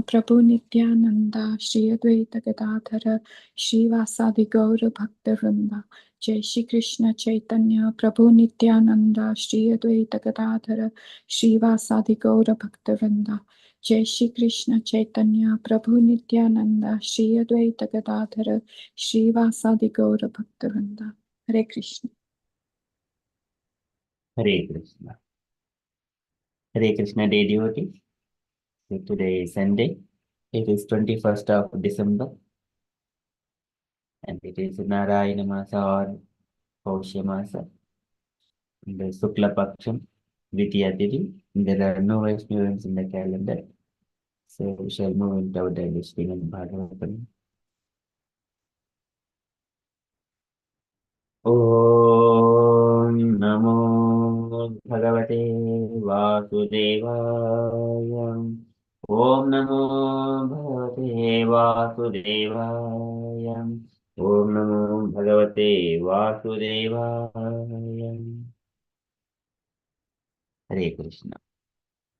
Prabhu Nityananda Shri Advaita Gadadhara Srivasadi Gaura Bhakta Vrinda. Jai Shri Krishna Chaitanya Prabhu Nityananda Shri Advaita Gadadhara Srivasadi Gaura Bhakta Vrinda. Jai Shri Krishna Chaitanya Prabhu Nityananda Shri Advaita Gadadhara Srivasadi Gaura Bhakta Vrinda. Hare Krishna. Hare Krishna. Hare Krishna Day devotees. So today is Sunday. It is 21st of December. And it is Narayana Masa or Pausha Masa. The Sukla Paksham, Vidya Tithi. There are no events in the calendar. So we shall move into our daily Srimad Bhagavatam. Om Namo Bhagavate Vasudevaya. Om Namo Bhagavate Vasudevaya. Om Namo Bhagavate Vasudevaya. Hare Krishna.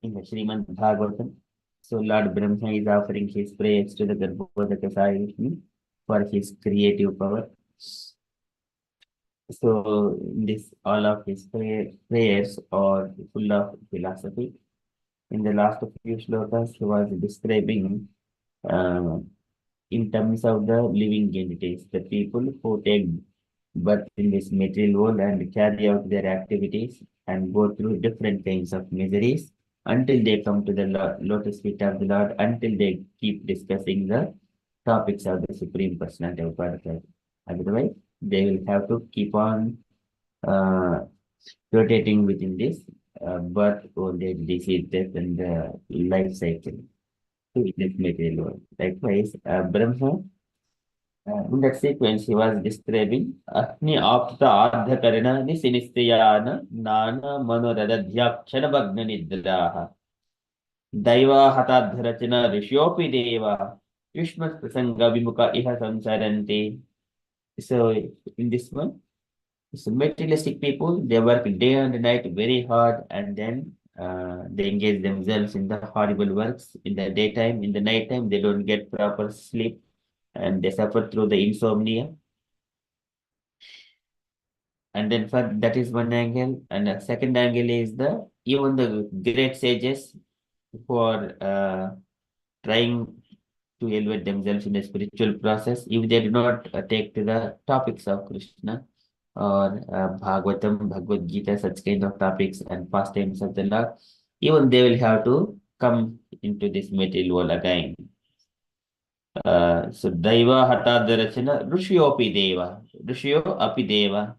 In the Srimad Bhagavatam, so Lord Brahma is offering his praise to the Garbhodaka Sai Vishnu for his creative power. So this all of his prayers are full of philosophy. In the last few shlokas, he was describing uh, in terms of the living entities, the people who take birth in this material world and carry out their activities and go through different kinds of miseries until they come to the lotus feet of the Lord, until they keep discussing the topics of the Supreme Personality of Godhead. Otherwise, they will have to keep on uh, rotating within this birth, old age, disease, death, and life cycle to this material world. Likewise, Brahma, in that sequence, he was describing Agni Apta Ardha Karana Nisinistayana Nana Manoradhyakshana Bhagna Nidraha Daiva Hatadharachana Rishyopi Deva Yushmat Prasanga Vimuka Iha Samsaranti. So, in this one, so materialistic people, they work day and night very hard, and then they engage themselves in the horrible works in the daytime. In the nighttime, they don't get proper sleep, and they suffer through the insomnia. And then for that is one angle, and the second angle is the even the great sages who are trying to elevate themselves in the spiritual process, if they do not take to the topics of Krishna or Bhagavatam, Bhagavad Gita, such kind of topics and pastimes of the Lord, even they will have to come into this material world again. So Daiva Hatadarachana Rushyopi Deva, Rushyo Api Deva,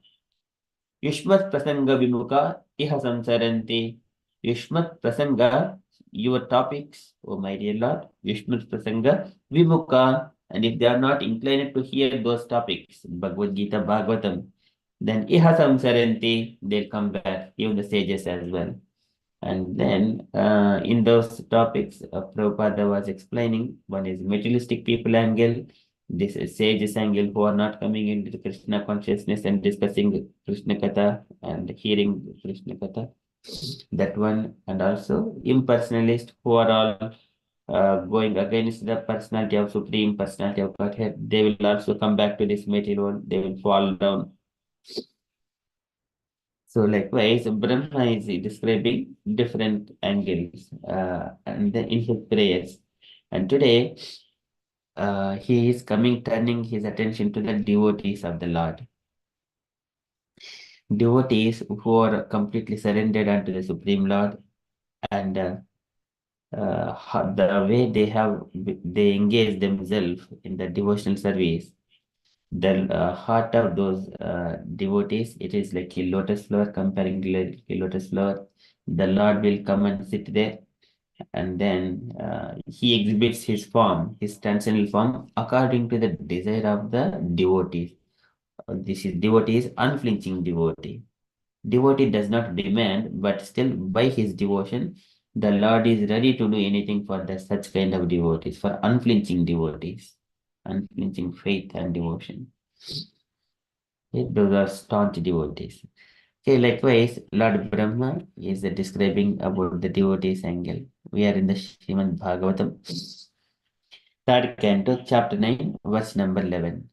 Yushmat Prasanga Vimuka Iha Samsaranti, Yushmat Prasanga, your topics, oh my dear Lord, Yushmat Prasanga Vimuka, and if they are not inclined to hear those topics, Bhagavad Gita, Bhagavatam, then Iha Samsaranti, they'll come back, even the sages as well. And then in those topics, Prabhupada was explaining, one is materialistic people angle, this is sages angle who are not coming into the Krishna consciousness and discussing Krishna Katha and hearing Krishna Katha. That one, and also impersonalists who are all going against the personality of Supreme Personality of Godhead, they will also come back to this material world, they will fall down. So likewise, Brahma is describing different angles and then in his prayers. And today, he is turning his attention to the devotees of the Lord. Devotees who are completely surrendered unto the Supreme Lord, and the way they engage themselves in the devotional service. The heart of those devotees, it is like a lotus flower, comparing like a lotus flower. The Lord will come and sit there, and then he exhibits his form, his transcendental form, according to the desire of the devotees. This is devotee is unflinching devotee. Devotee does not demand, but still by his devotion, the Lord is ready to do anything for such kind of devotees, for unflinching devotees, unflinching faith and devotion. Okay, those are staunch devotees. Okay, likewise, Lord Brahma is describing about the devotees angle. We are in the Srimad Bhagavatam. Third canto, chapter 9, verse number 11.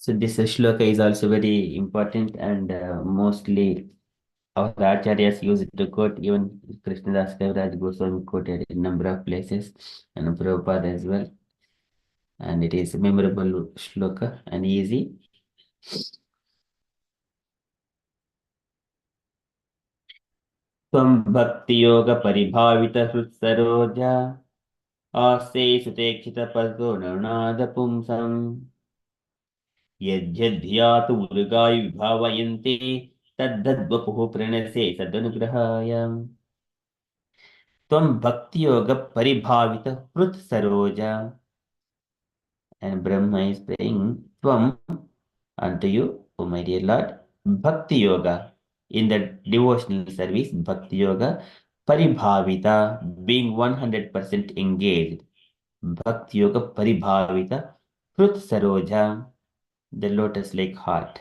So this shloka is also very important, and mostly our acharyas use it to quote. Even Krishnadas Kaviraj Goswami quoted in a number of places, and Prabhupada as well. And it is a memorable shloka and easy. Tvam bhakti yoga paribhavita hrutsarojha आस्ते सुतेक्षितपदो नरुणादपुंसम् यद्यध्यातु मृगाय विभावयन्ति तद्धद्वपुः प्रणसे सदनुग्रहाय त्वं भक्तियोग परिभावित हृत् Saroja. And Brahma is praying Tvam unto you, O my dear Lord, Bhakti Yoga. In the devotional service, Bhakti Yoga, Paribhavita, being 100% engaged. Bhakti Yoga Paribhavita, Hrut Saroja, the lotus like heart.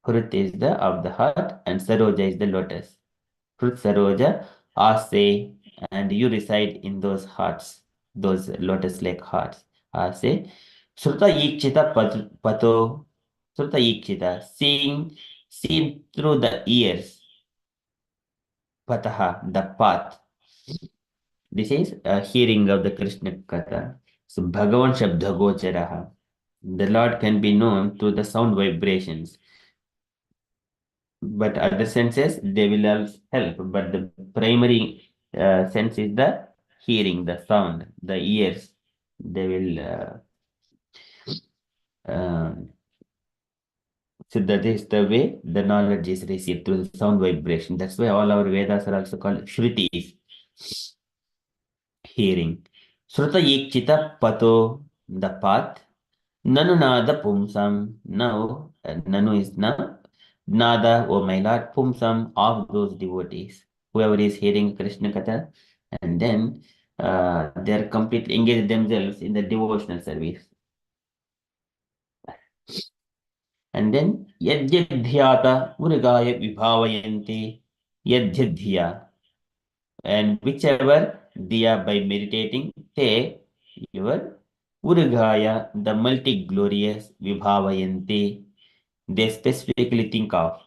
Hrut is the of the heart, and Saroja is the lotus. Hrut Saroja, Ase, and you reside in those hearts, those lotus like hearts. Ase, Sruta Ikchita Pato, Sruta Ikchita, seen through the ears, Pataha, the path. This is a hearing of the Krishna Katha. So Bhagavan Shabda Gocharaha. The Lord can be known through the sound vibrations, but other senses they will also help. But the primary sense is the hearing, the sound, the ears. They will. So that is the way the knowledge is received through the sound vibration. That's why all our Vedas are also called Shrutis, hearing. Shruta Yikchita Pato, the path. Nanu Nada Pumsam. Now, Nanu is now. Nada, O my Lord, Pumsam, of those devotees. Whoever is hearing Krishna Katha, and then they are completely engaged themselves in the devotional service. And then, Yadhyadhyata Urugaya Vibhavayanti Yadhyadhya. And whichever Diya by meditating, Te, your Urugaya, the multi glorious Vibhavayanti, they specifically think of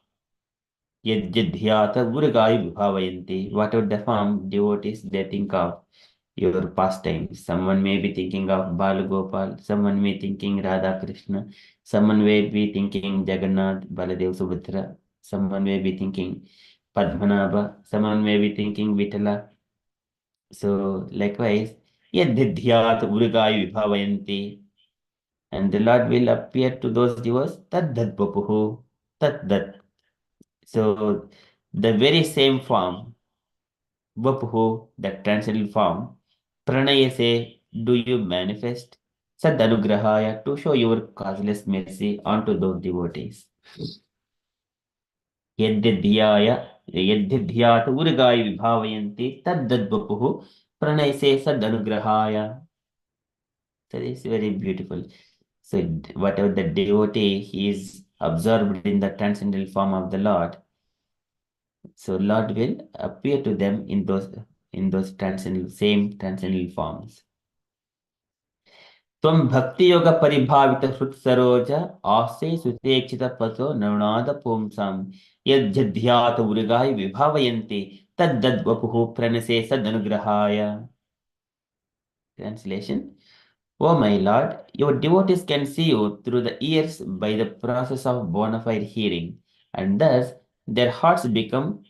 Yajadhyata Urgai Vibhavayanti, whatever the form devotees they think of your pastimes. Someone may be thinking of Balagopal, someone may thinking Radha Krishna, someone may be thinking Jagannath, Baladev Subhadra, someone may be thinking Padmanabha, someone may be thinking Vitala. So likewise, Yadhyat Urgai Vibhavayanti, and the Lord will appear to those devotees, Tad Vapuhu, Tad. So the very same form, Vapuhu, the transcendental form, Pranayase, do you manifest Sadanugrahaya to show your causeless mercy onto those devotees. Yadidhyaya, Yadidhyat Urgai Vibhavayanti Tadadvapuhu Pranayase Sadanugrahaya. That is very beautiful. So whatever the devotee he is absorbed in the transcendental form of the Lord, so Lord will appear to them in those transcendental same transcendental forms. Tvam bhakti yoga paribhavita hrut saroja ase sutekshita pato narunada pumsam yadjadhyat urgai vibhavayanti taddad vapuhu pranase sadanugrahaya. Translation. O my Lord, your devotees can see you through the ears by the process of bona fide hearing, and thus their hearts become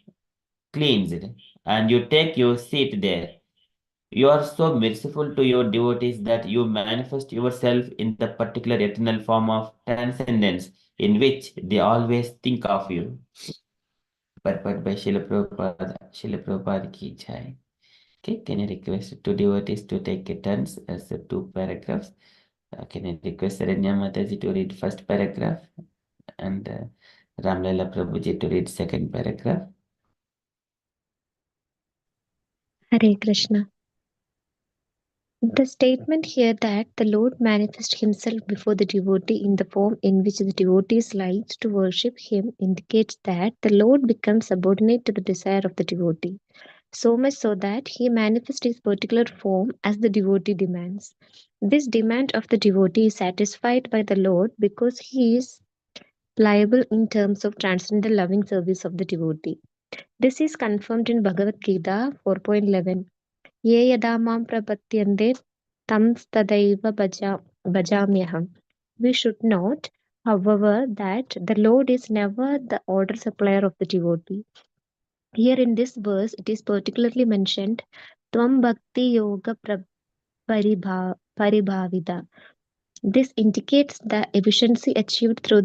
cleansed, and you take your seat there. You are so merciful to your devotees that you manifest yourself in the particular eternal form of transcendence in which they always think of you. Purport by Srila Prabhupada. Srila Prabhupada ki jai. Okay, can I request two devotees to take a turns as the two paragraphs? Can I request Saranya Mataji to read first paragraph and Ramlala Prabhuji to read second paragraph? Hare Krishna. The statement here that the Lord manifests himself before the devotee in the form in which the devotees like to worship him indicates that the Lord becomes subordinate to the desire of the devotee, so much so that he manifests his particular form as the devotee demands. This demand of the devotee is satisfied by the Lord because he is pliable in terms of transcendental loving service of the devotee. This is confirmed in Bhagavad Gita 4.11. ये यदा मां प्रपद्यन्ते तं तदैव bhajamyaham. We should note, however, that the Lord is never the order supplier of the devotee. Here in this verse, it is particularly mentioned, Tvam Bhakti Yoga Paribhavida. This indicates the efficiency achieved through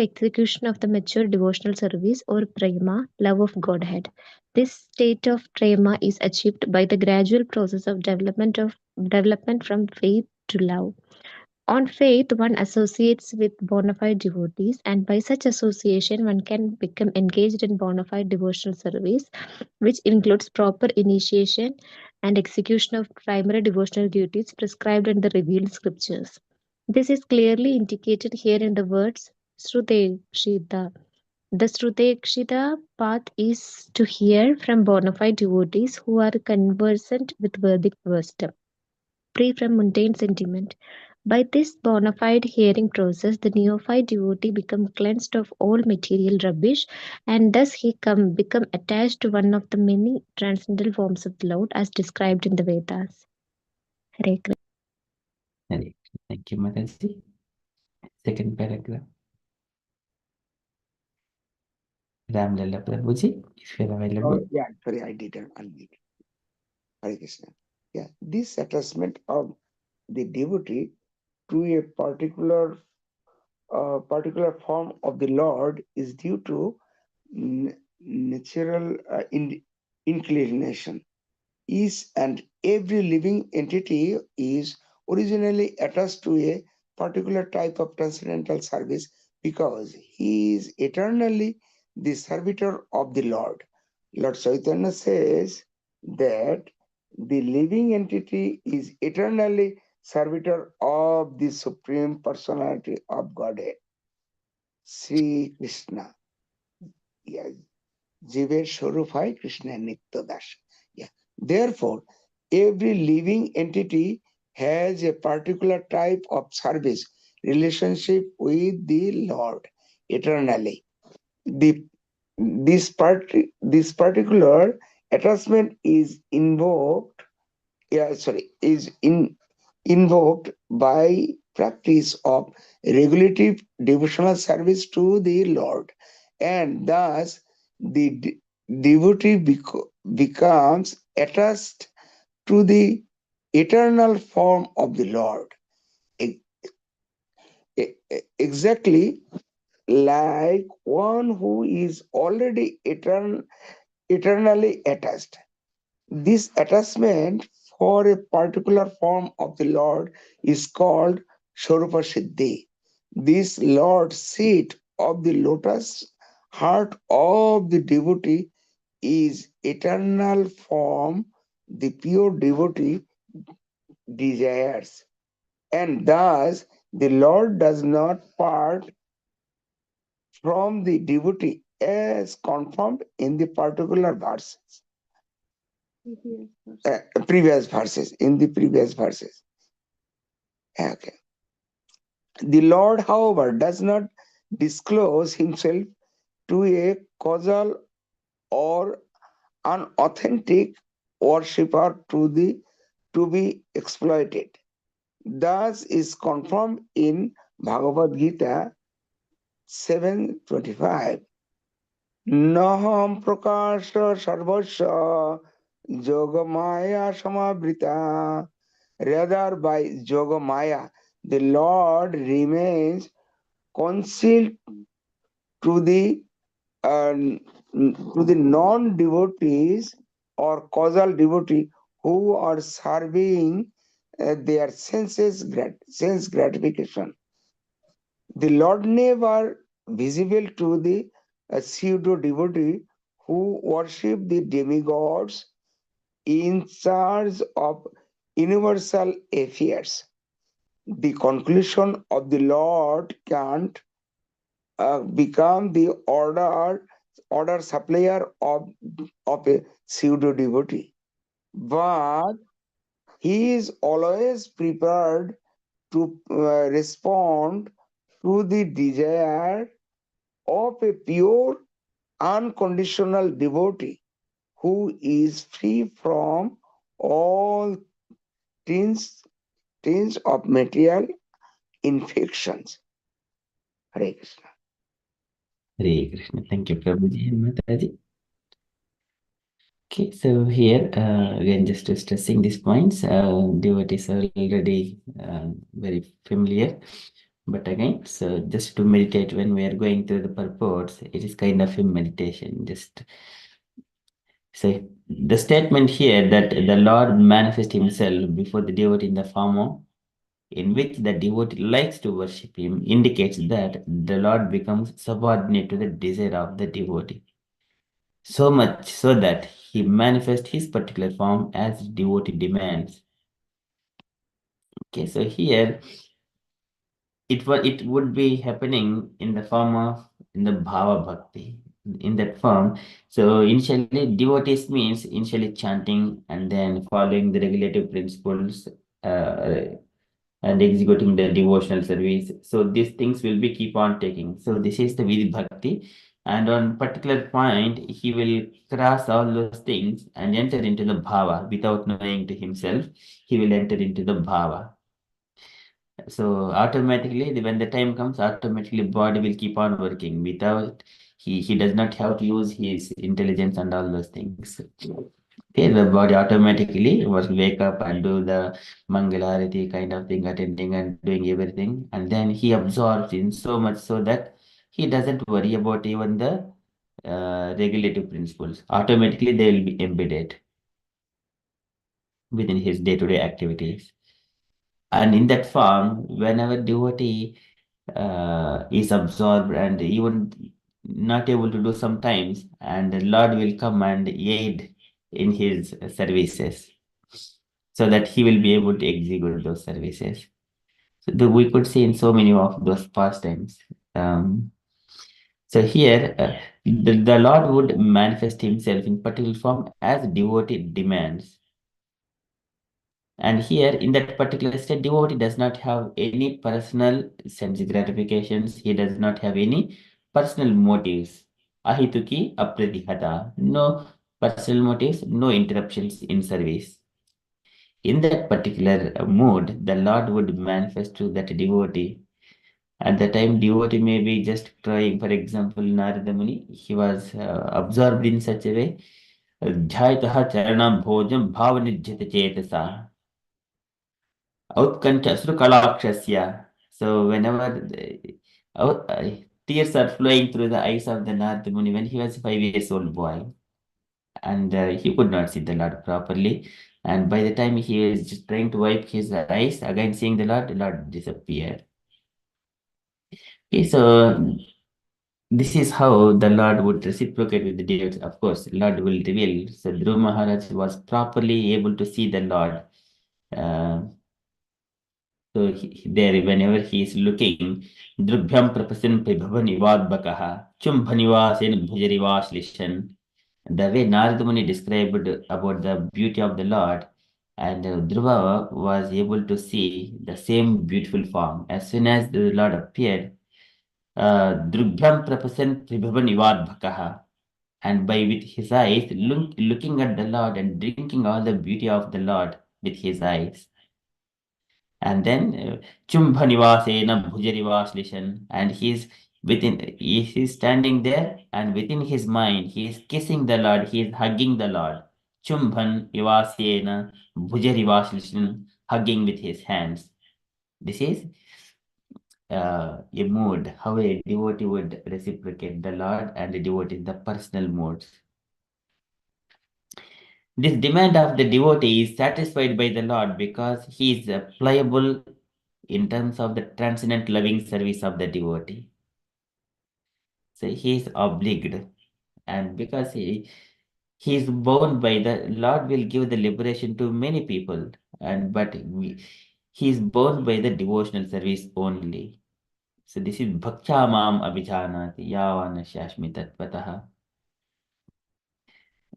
execution of the mature devotional service or prema, love of Godhead. This state of prema is achieved by the gradual process of development from faith to love. On faith, one associates with bona fide devotees, and by such association, one can become engaged in bona fide devotional service, which includes proper initiation and execution of primary devotional duties prescribed in the revealed scriptures. This is clearly indicated here in the words Srutekshita. The Srutekshita path is to hear from bona fide devotees who are conversant with Vedic wisdom, free from mundane sentiment. By this bona fide hearing process, the neophyte devotee becomes cleansed of all material rubbish, and thus he become attached to one of the many transcendental forms of the Lord as described in the Vedas. Hare Krishna. Hare. Thank you, Mataji. Second paragraph. Ramlala Prabhuji, if you're available. Yeah, sorry, I didn't unmute. Hare Krishna. Yeah, this attachment of the devotee to a particular form of the Lord is due to natural inclination. Each and every living entity is originally attached to a particular type of transcendental service because he is eternally the servitor of the Lord. Lord Chaitanya says that the living entity is eternally servitor of the Supreme Personality of Godhead, Sri Krishna. Yeah, Jiver Swarupai Krishna Nitya Das. Yeah. Therefore, every living entity has a particular type of service relationship with the Lord eternally. This particular attachment is invoked, invoked by practice of regulative devotional service to the Lord, and thus the devotee becomes attached to the eternal form of the Lord, exactly like one who is already eternally attached. This attachment for a particular form of the Lord is called Swarupa Siddhi. This Lord seat of the lotus heart of the devotee is eternal form the pure devotee desires, and thus the Lord does not part from the devotee as confirmed in the particular verses. Previous verses, in the previous verses. Okay. The Lord, however, does not disclose himself to a causal or unauthentic worshipper to be exploited. Thus is confirmed in Bhagavad Gita 7:25. Naham prakasha sarvasya yogamaya samavrita. Rather, by yogamaya, the Lord remains concealed to the non-devotees or causal devotee who are serving their sense gratification. The Lord never visible to the pseudo devotee who worship the demigods in charge of universal affairs. The conclusion of the Lord can't become the order supplier of a pseudo devotee, but he is always prepared to respond to the desire of a pure unconditional devotee who is free from all tinge of material infections. Hare Krishna. Hare Krishna. Thank you, Prabhuji and Mataji. Okay, so here again, just stressing these points, devotees are already very familiar. But again, so just to meditate when we are going through the purports, it is kind of a meditation. Just say the statement here that the Lord manifests himself before the devotee in the form in which the devotee likes to worship him indicates that the Lord becomes subordinate to the desire of the devotee. So much so that he manifests his particular form as devotee demands. Okay, so here it would be happening in the form of in the bhava bhakti in that form. So initially devotees means initially chanting and then following the regulative principles uh, and executing the devotional service. So these things will be keep on taking. So this is the Vidhi Bhakti. And on particular point, he will cross all those things and enter into the bhava without knowing to himself. He will enter into the bhava. So automatically, when the time comes, automatically body will keep on working without he does not have to use his intelligence and all those things. Okay, the body automatically was wake up and do the Mangalarati kind of thing, attending and doing everything, and then he absorbs in so much so that he doesn't worry about even the regulative principles. Automatically, they will be embedded within his day-to-day activities. And in that form, whenever devotee is absorbed and even not able to do sometimes, and the Lord will come and aid in his services so that he will be able to execute those services. So we could see in so many of those pastimes. So here, the Lord would manifest himself in particular form as devotee demands. And here, in that particular state, devotee does not have any personal sense gratifications. He does not have any personal motives. Ahituki apratihata. No personal motives, no interruptions in service. In that particular mood, the Lord would manifest to that devotee. At the time, devotee may be just crying. For example, Narada Muni, he was absorbed in such a way. Jhaitaha charanam bhojam bhavanijjita chetasa. Outkancha Srukalakshasya. So whenever tears are flowing through the eyes of the Narada Muni when he was 5 years old boy, and he could not see the Lord properly. And by the time he is just trying to wipe his eyes, again seeing the Lord disappeared. Okay, so this is how the Lord would reciprocate with the deeds. Of course, Lord will reveal. So Dhruva Maharaj was properly able to see the Lord. Uh, So there, whenever he is looking, Drubhyam Prapasin Pribhavanivadbakaha, Chumbhanivasin Bhujarivashlishan. The way Narada Muni described about the beauty of the Lord, and Dhruva was able to see the same beautiful form. As soon as the Lord appeared, Drubhyam Prapasin Pribhavanivadbakaha. And by with his eyes, looking at the Lord and drinking all the beauty of the Lord with his eyes. And then Chumbhanivasena Bhujarivaslishan, and he's standing there, and within his mind he is kissing the Lord, he is hugging the Lord. Chumbhan Ivasena Bhujarivaslishan, hugging with his hands. This is a mood, how a devotee would reciprocate the Lord and the devotee in the personal modes. This demand of the devotee is satisfied by the Lord because he is pliable in terms of the transcendent loving service of the devotee. So he is obliged, and because he is bound by the Lord will give the liberation to many people, and he is bound by the devotional service only. So this is bhaktya mam abhijanati yavana shashmi tatpataha.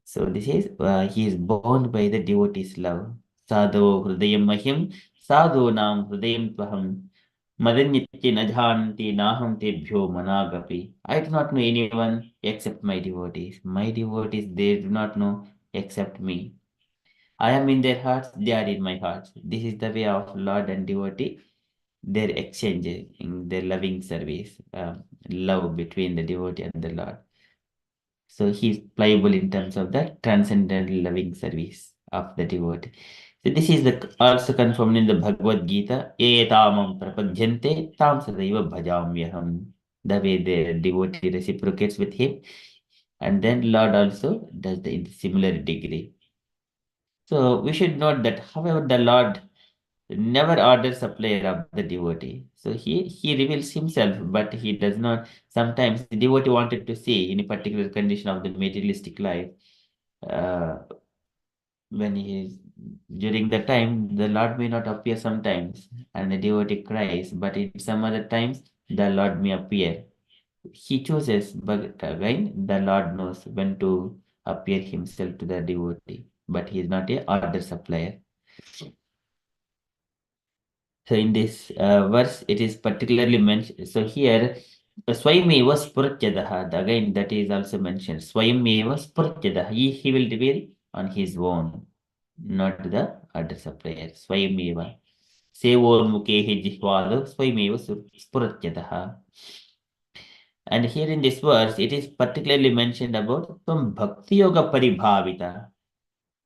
So this is he is bound by the devotee's love. Sadho hrudayam mahim sadho nam hrudayam tvaham madanyatya najhanti naham tebhyo managapi. I do not know anyone except my devotees. My devotees, they do not know except me. I am in their hearts, they are in my hearts. This is the way of Lord and devotee. Their exchange in their loving service, love between the devotee and the Lord. So he is pliable in terms of the transcendental loving service of the devotee. So this is also confirmed in the Bhagavad Gita. Etamam prapadyante tam sadaiva bhajamyaham. The way the devotee reciprocates with him. And then Lord also does the in similar degree. So we should note that, however, the Lord never orders a prayer of the devotee. So he reveals himself, but he does not. Sometimes the devotee wanted to see in a particular condition of the materialistic life. Uh, when he is during the time, the Lord may not appear sometimes, and the devotee cries. But in some other times, the Lord may appear. He chooses, but again, the Lord knows when to appear himself to the devotee. But he is not a order supplier. So in this verse, it is particularly mentioned. So here, Swayameva Spuratyadaha, again that is also mentioned. Swayameva Spuratyadaha, he will reveal on his own, not the other supplier. Swayameva. Sevo Mukehi Jihvado, Swayameva Spuratyadaha. And here in this verse, it is particularly mentioned about from Bhakti Yoga Paribhavita.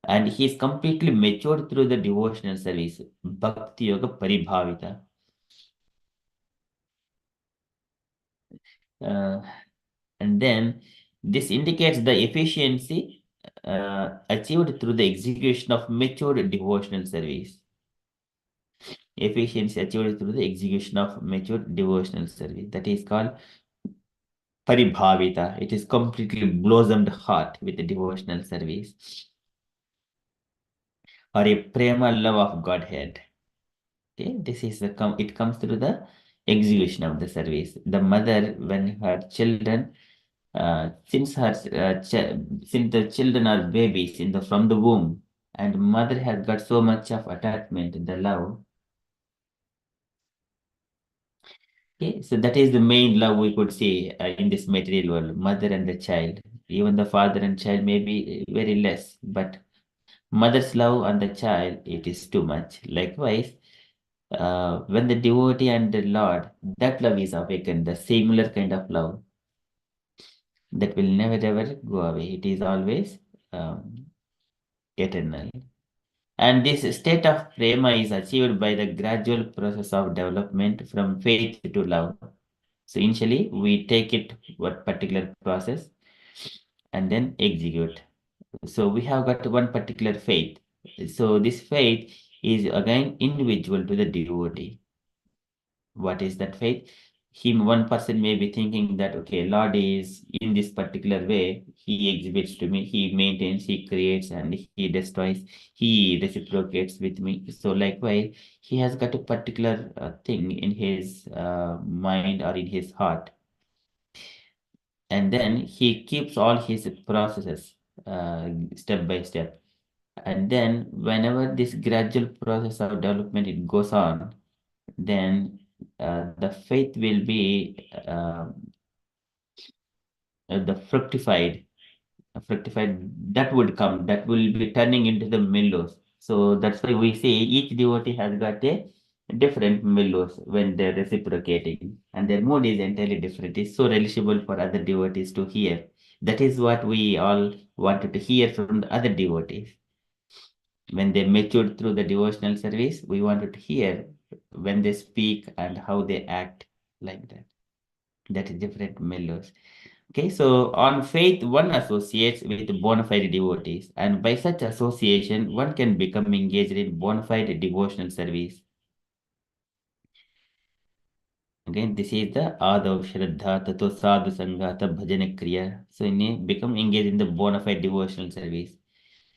And he is completely matured through the devotional service. Bhakti Yoga Paribhavita. Uh, and then this indicates the efficiency achieved through the execution of mature devotional service. Efficiency achieved through the execution of mature devotional service. That is called paribhavita. It is completely blossomed heart with the devotional service. Or a prema love of Godhead. Okay, this is it comes through the execution of the service. The mother, when her children since the children are babies from the womb, and mother has got so much of attachment, the love. Okay, so that is the main love we could see in this material world, mother and the child. Even the father and child may be very less, but mother's love on the child, it is too much. Likewise, when the devotee and the Lord, that love is awakened, the similar kind of love that will never ever go away. It is always eternal. And this state of prema is achieved by the gradual process of development from faith to love. So initially, we take it what particular process and then execute. So we have got one particular faith. So this faith is again individual to the devotee. What is that faith? One person may be thinking that, okay, Lord is in this particular way, he exhibits to me, he maintains, he creates, and he destroys, he reciprocates with me. So likewise, he has got a particular thing in his mind or in his heart. And then he keeps all his processes step by step. And then whenever this gradual process of development it goes on, then the faith will be the fructified that would come, that will be turning into the mellows. So that's why we say each devotee has got a different mellows when they're reciprocating, and their mood is entirely different. It's so relishable for other devotees to hear. That is what we all wanted to hear from the other devotees. When they matured through the devotional service, we wanted to hear when they speak and how they act, like that. That is different mellows. Okay, so on faith, one associates with bona fide devotees, and by such association, one can become engaged in bona fide devotional service. Again, this is the Adav Shraddha Tato Sadhu Sangha Bhajana Kriya. So, become engaged in the bona fide devotional service.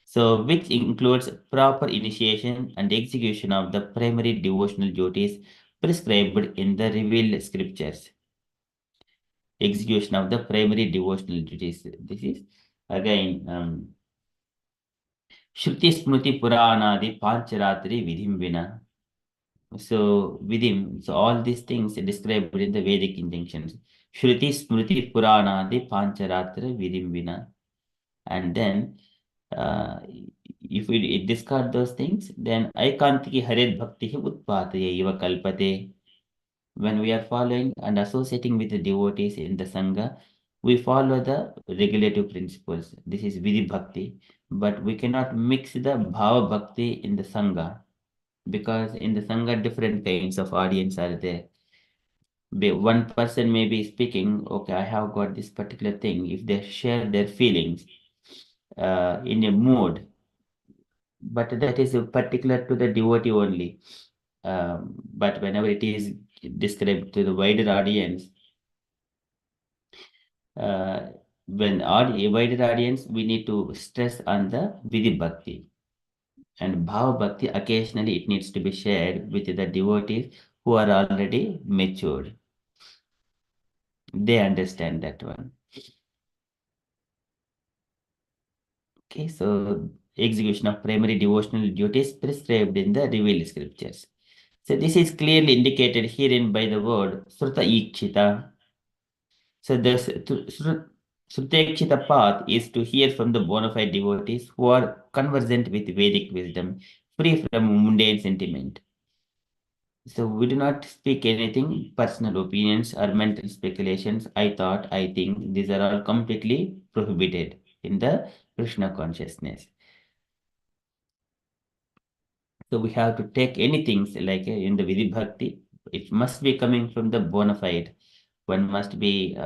So, which includes proper initiation and execution of the primary devotional duties prescribed in the revealed scriptures. Execution of the primary devotional duties. This is again Shruti Smruti Puranadi Pancharatri Vidhim Vina. So within, so all these things described in the Vedic injunctions. Shruti Smruti Puranadi Pancharatra Vidhim Vina. And then uh, if we discard those things, then Aikantiki Hared Bhakti Utpataya Iva Kalpate. When we are following and associating with the devotees in the Sangha, we follow the regulative principles. This is Vidhi Bhakti. But we cannot mix the Bhava Bhakti in the Sangha, because in the Sangha, different kinds of audience are there. One person may be speaking, okay, I have got this particular thing. If they share their feelings in a mood, but that is particular to the devotee only. But whenever it is described to the wider audience, uh, a wider audience, we need to stress on the Vidhi Bhakti. And Bhava Bhakti, occasionally it needs to be shared with the devotees who are already matured. They understand that one. Okay, so execution of primary devotional duties prescribed in the revealed scriptures. So this is clearly indicated herein by the word Sruta Ikshita. So the Srutekshita path is to hear from the bona fide devotees who are conversant with Vedic wisdom, free from mundane sentiment. So we do not speak anything, personal opinions or mental speculations. I thought, I think, these are all completely prohibited in the Krishna consciousness. So we have to take anything like in the Vidhi Bhakti. It must be coming from the bona fide. One must be,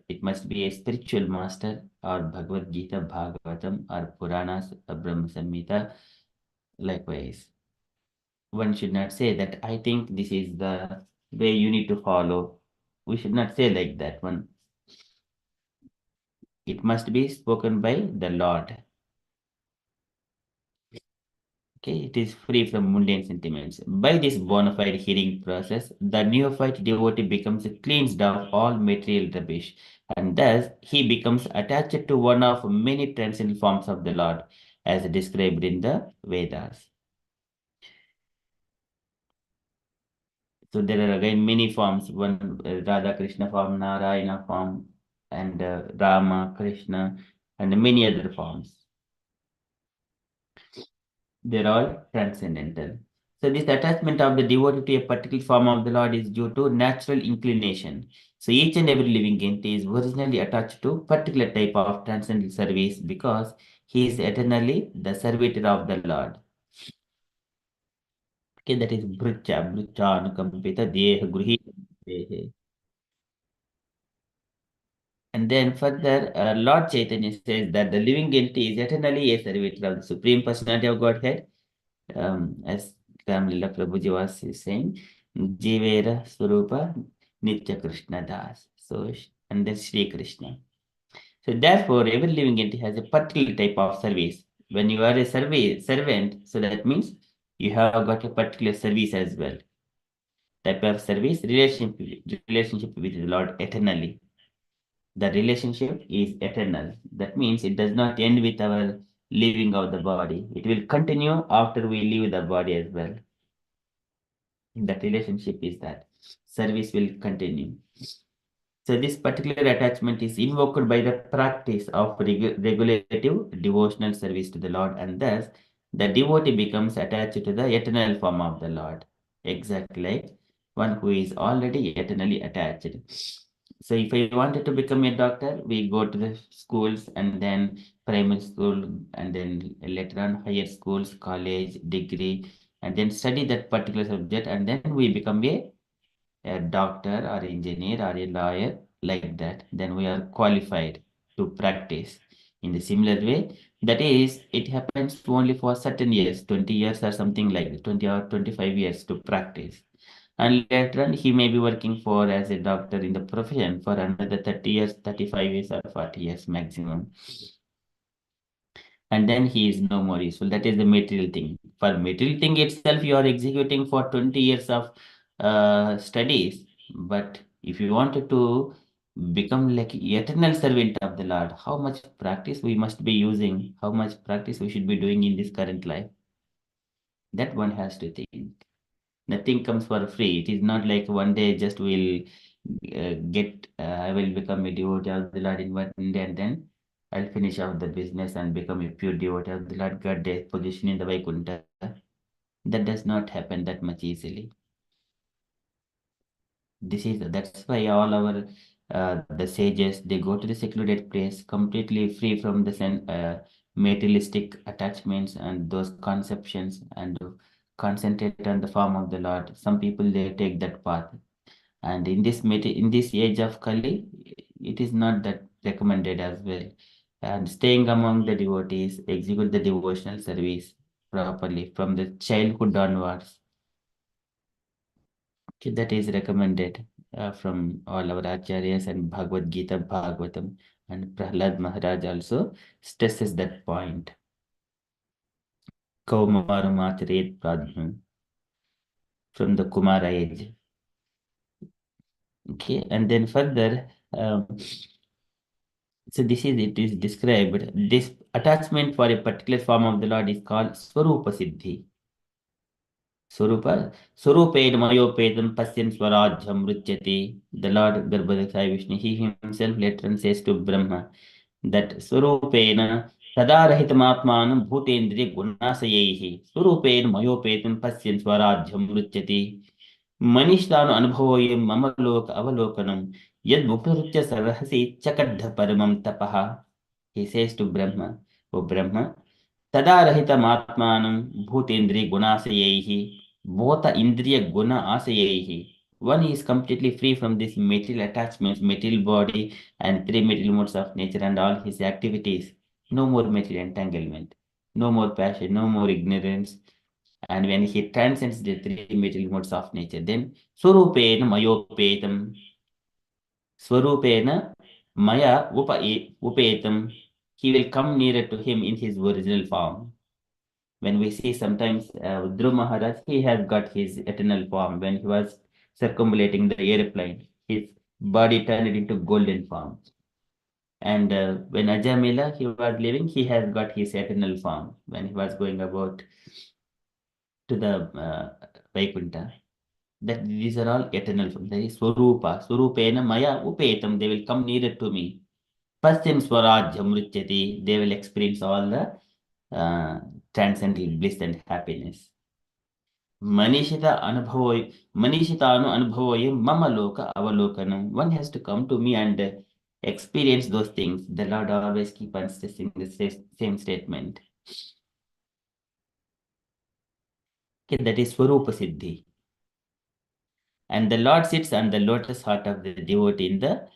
it must be a spiritual master or Bhagavad Gita, Bhagavatam or Puranas, Brahma Samhita. Likewise, one should not say that I think this is the way you need to follow. We should not say like that one. It must be spoken by the Lord. Okay, it is free from mundane sentiments. By this bona fide hearing process, the neophyte devotee becomes cleansed of all material rubbish, and thus he becomes attached to one of many transcendental forms of the Lord, as described in the Vedas. So there are again many forms, one Radha Krishna form, Narayana form, and Rama, Krishna, and many other forms. They're all transcendental. So this attachment of the devotee to a particular form of the Lord is due to natural inclination. So each and every living entity is originally attached to particular type of transcendental service because he is eternally the servitor of the Lord. Okay, that is Brucha Anukampita Deha Gruhi. And then further, Lord Chaitanya says that the living entity is eternally a servitor of the Supreme Personality of Godhead, as Ramlila Prabhuji was saying, Jivera Swarupa Nitya Krishna Das. So, and then Sri Krishna. So, therefore, every living entity has a particular type of service. When you are a servant, so that means you have got a particular service as well. Type of service, relationship with the Lord eternally. The relationship is eternal. That means it does not end with our leaving of the body. It will continue after we leave the body as well. That relationship is that service will continue. So this particular attachment is invoked by the practice of regulative devotional service to the Lord, and thus the devotee becomes attached to the eternal form of the Lord, exactly like one who is already eternally attached. So if I wanted to become a doctor, we go to the schools and then primary school and then later on higher schools, college, degree, and then study that particular subject, and then we become a doctor or engineer or a lawyer, like that, then we are qualified to practice. In the similar way, that is, it happens only for certain years, 20 years or something like that, 20 or 25 years to practice. And later on, he may be working for as a doctor in the profession for another 30 years, 35 years, or 40 years maximum. And then he is no more useful. That is the material thing. For material thing itself, you are executing for 20 years of studies. But if you wanted to become like eternal servant of the Lord, how much practice we must be using, how much practice we should be doing in this current life? That one has to think. Nothing comes for free. It is not like one day just will I will become a devotee of the Lord in one day and then I'll finish off the business and become a pure devotee of the Lord, get a position in the Vaikuntha. That does not happen that much easily. That's why all our the sages, they go to the secluded place completely free from the materialistic attachments and those conceptions, and concentrate on the form of the Lord. Some people, they take that path. And in this age of Kali, it is not that recommended as well. And staying among the devotees, execute the devotional service properly from the childhood onwards. Okay, that is recommended from all our acharyas, and Bhagavad Gita, Bhagavatam, and Prahlad Maharaj also stresses that point. Kaumaram Acharyat Pradham, from the Kumara age. Okay, and then further, so it is described. This attachment for a particular form of the Lord is called Swarupa Siddhi. Swarupaid Mayopedam Pasyan Swarajham Ruchyati. The Lord Garbhadakshaya Vishnu, he himself later on says to Brahma that Swarupena Tadarahitamatmanam Bhutendriya Gunasayehi. Swarupaid Mayopedam Pasyan Swarajham Ruchyati. Manishthanu Anubhavoyam Mamaloka Avalokanam Yad Muktarutya Sarahasi Chakadha Paramam Tapaha. He says to Brahma, O Brahma, Tadarahitamatmanam Bhutendriya Gunasayehi. Both Indriya Guna Asayehi. One is completely free from these material attachments, material body, and three material modes of nature and all his activities. No more material entanglement, no more passion, no more ignorance. And when he transcends the three material modes of nature, then Swarupena Mayopetam, Swarupena Maya Upetam, he will come nearer to him in his original form. When we see sometimes Dhruv Maharaj, he has got his eternal form. When he was circumambulating the airplane, his body turned into golden form. And when Ajamila, he was living, he has got his eternal form when he was going about to the Vaikuntha. That these are all eternal forms. That is Swarupa. Swarupena Maya Upetam. They will come nearer to me. Pasyam Swarajyam Ruchyati. They will experience all the transcendental bliss and happiness. Manishita Manishitanu Anubhavoyam Mama Loka Avalokanam. One has to come to me and experience those things. The Lord always keep on stressing the same statement. Okay, that is Swarupa Siddhi. And the Lord sits on the lotus heart of the devotee in the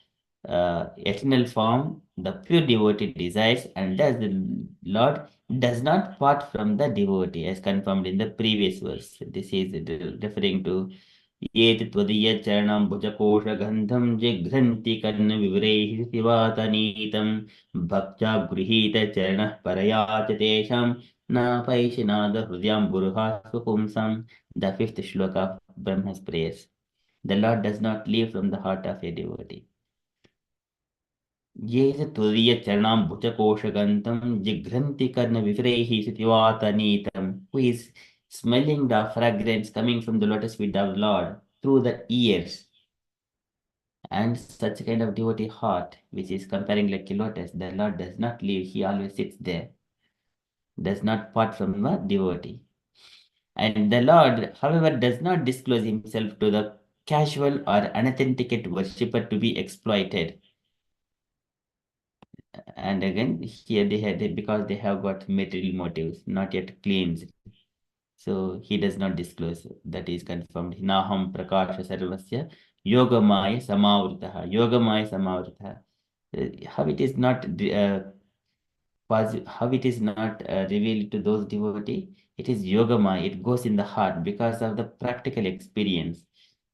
eternal form. The pure devotee desires, and thus the Lord does not part from the devotee, as confirmed in the previous verse. This is referring to Yetattvadiya charanam bhujakosha gandham jighranti karna vivraihi sivatanitam bhaktya grihita charanah parayata tesham na paishinada hrudyam buruha supumsam. The fifth shloka of Brahma's prayers. The Lord does not leave from the heart of a devotee. ये च त्वदीय चरणाम भुजकोशगन्तं जिघ्रन्ति कर्ण विव्रैः सितिवातनीतं. Who is smelling the fragrance coming from the lotus feet of the Lord through the ears. And such kind of devotee heart, which is comparing like a lotus, the Lord does not leave, he always sits there, does not part from the devotee. And the Lord, however, does not disclose himself to the casual or unauthenticated worshipper to be exploited. And again, here because they have got material motives, not yet cleansed. So he does not disclose. That is confirmed. Naham prakasha sarvasya Yogamaya Samavritaha. Yogamaya Samavritaha. How it is not how it is not revealed to those devotees? It is Yogamaya. It goes in the heart because of the practical experience.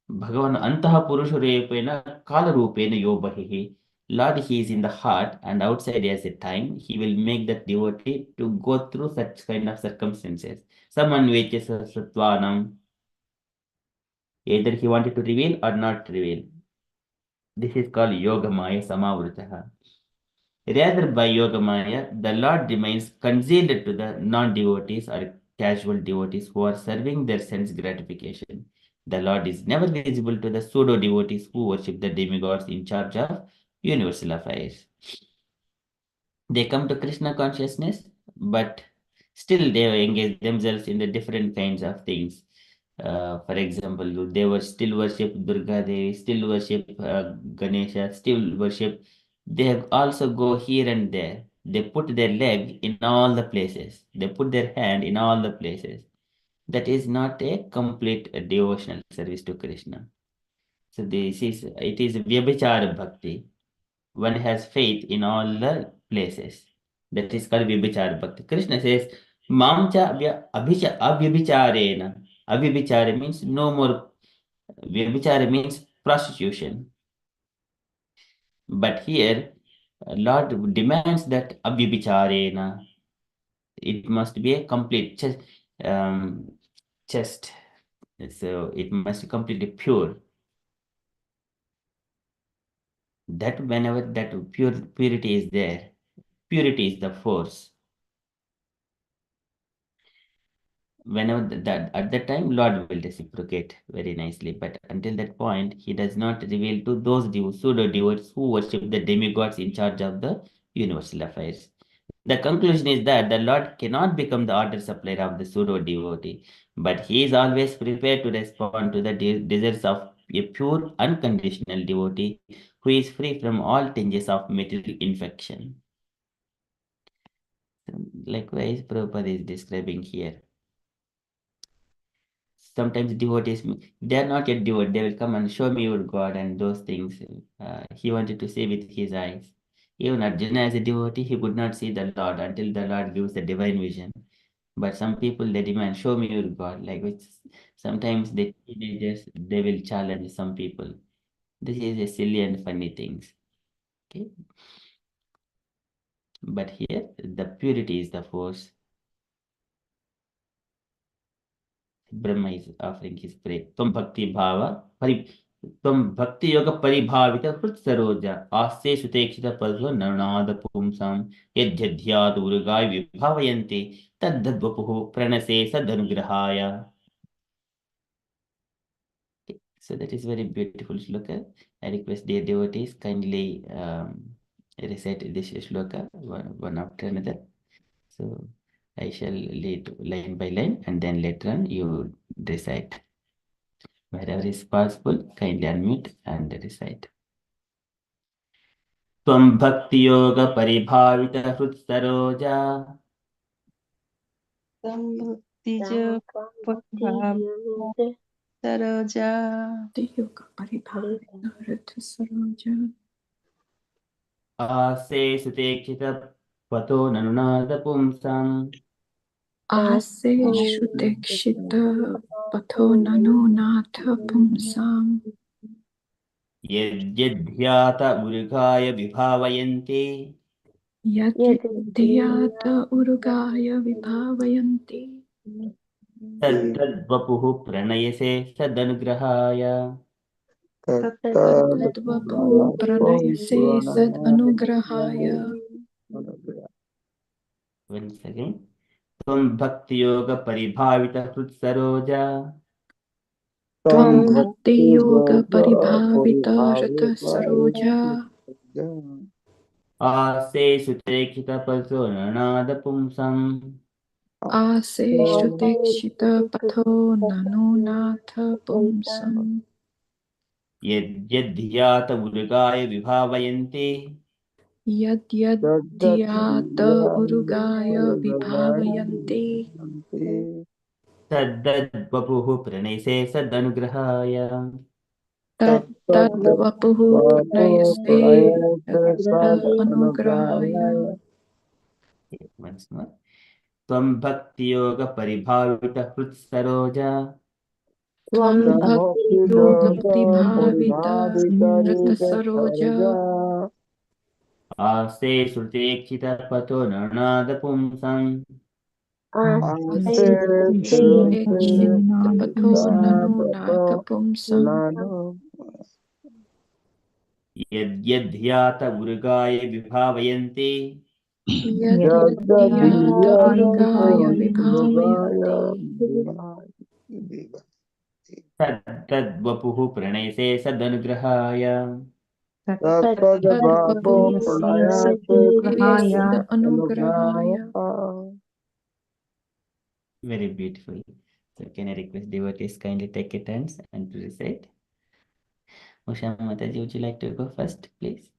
Bhagavan Antaha Purusharupena Kala Rupena Yobahihi. Lord, he is in the heart and outside as a time, he will make that devotee to go through such kind of circumstances. Someone wages Satwanam, either he wanted to reveal or not reveal. This is called Yogamaya Samavritaha. Rather, by Yogamaya, the Lord remains concealed to the non-devotees or casual devotees who are serving their sense gratification. The Lord is never visible to the pseudo-devotees who worship the demigods in charge of universal affairs. They come to Krishna consciousness, but still they engage themselves in the different kinds of things. For example, they were still worship Durga Devi, still worship Ganesha, still worship. They have also go here and there. They put their leg in all the places. They put their hand in all the places. That is not a complete devotional service to Krishna. So this is it is Vyabhichara Bhakti. One has faith in all the places. That is called Vyabhichara Bhakti. Krishna says, Mamcha Avyabhicharena. Avyabhichara means no more. Vyabhichara means prostitution. But here, Lord demands that Avyabhicharena. It must be a complete chest. So it must be completely pure. That whenever that purity is there, purity is the force. Whenever that at that time, Lord will reciprocate very nicely. But until that point, he does not reveal to those pseudo devotees who worship the demigods in charge of the universal affairs. The conclusion is that the Lord cannot become the order supplier of the pseudo devotee, but he is always prepared to respond to the desires of a pure, unconditional devotee who is free from all tinges of material infection. Likewise, Prabhupada is describing here. Sometimes devotees, they are not yet devoted, they will come and show me your God and those things. He wanted to see with his eyes. Even Arjuna as a devotee, he could not see the Lord until the Lord gives the divine vision. But some people, they demand, show me your God. Like which sometimes the teenagers, they will challenge some people. This is a silly and funny things. Okay. But here, the purity is the force. Brahma is offering his prayer. Tvam bhakti bhava tvam bhakti yoga paribhavita hrut saroja asya sutekshita palso nanada pumsam yadhyadhyat urgai vibhavayanti taddadvapuhu pranase sadanugrahaya. So that is very beautiful shloka. I request dear devotees kindly recite this shloka one after another. So I shall lead line by line and then later on you recite. Wherever is possible, kindly unmute and recite. Tvam bhakti yoga paribhavita hrutssaroja Saroja Yoga Paribhavita Rata Saroja ase sutekshita pato nanunada pumsam Ase Shrutekshita Patho Nano Natha Pumsam yadyadhyata urgaya vibhavayanti Yadyadhyata Urugaya Vibhavayanti taddadvapuhu pranayase sadanugrahaya. Tadvabhu Pranayase Sad Anugrahaya Once again. Tvam bhakti yoga paribhavita hrutssaroja Tvam Bhakti Yoga Paribhavita Rata Saroja ase sutekshita paso nanada pumsam Ase Shrutekshita Patho Nano Natha Pumsam yadyadhyata urgaya vibhavayanti Yadyadhyata Urugaya Vibhavayanti taddadvapuhu pranayase sadanugrahaya. Tad vapuhu pranayase anugrahaya. Once more. Tvam bhakti yoga paribhavita hrutssaroja. Tvam bhakti yoga pribhavita rata saroja. Ase shrutekshita pato narnada pumsam. Ase ekshita patho nano nata pumsam. Yadyadhyata urgaya vibhavayanti. Yadyata urgaya vibhavayanti. Tad vapuhu pranayase sadanugrahaya. Tad vapuhu pranayase anugrahaya. Very beautiful. So can I request devotees kindly take a turns and to recite? Usha Mataji, would you like to go first, please?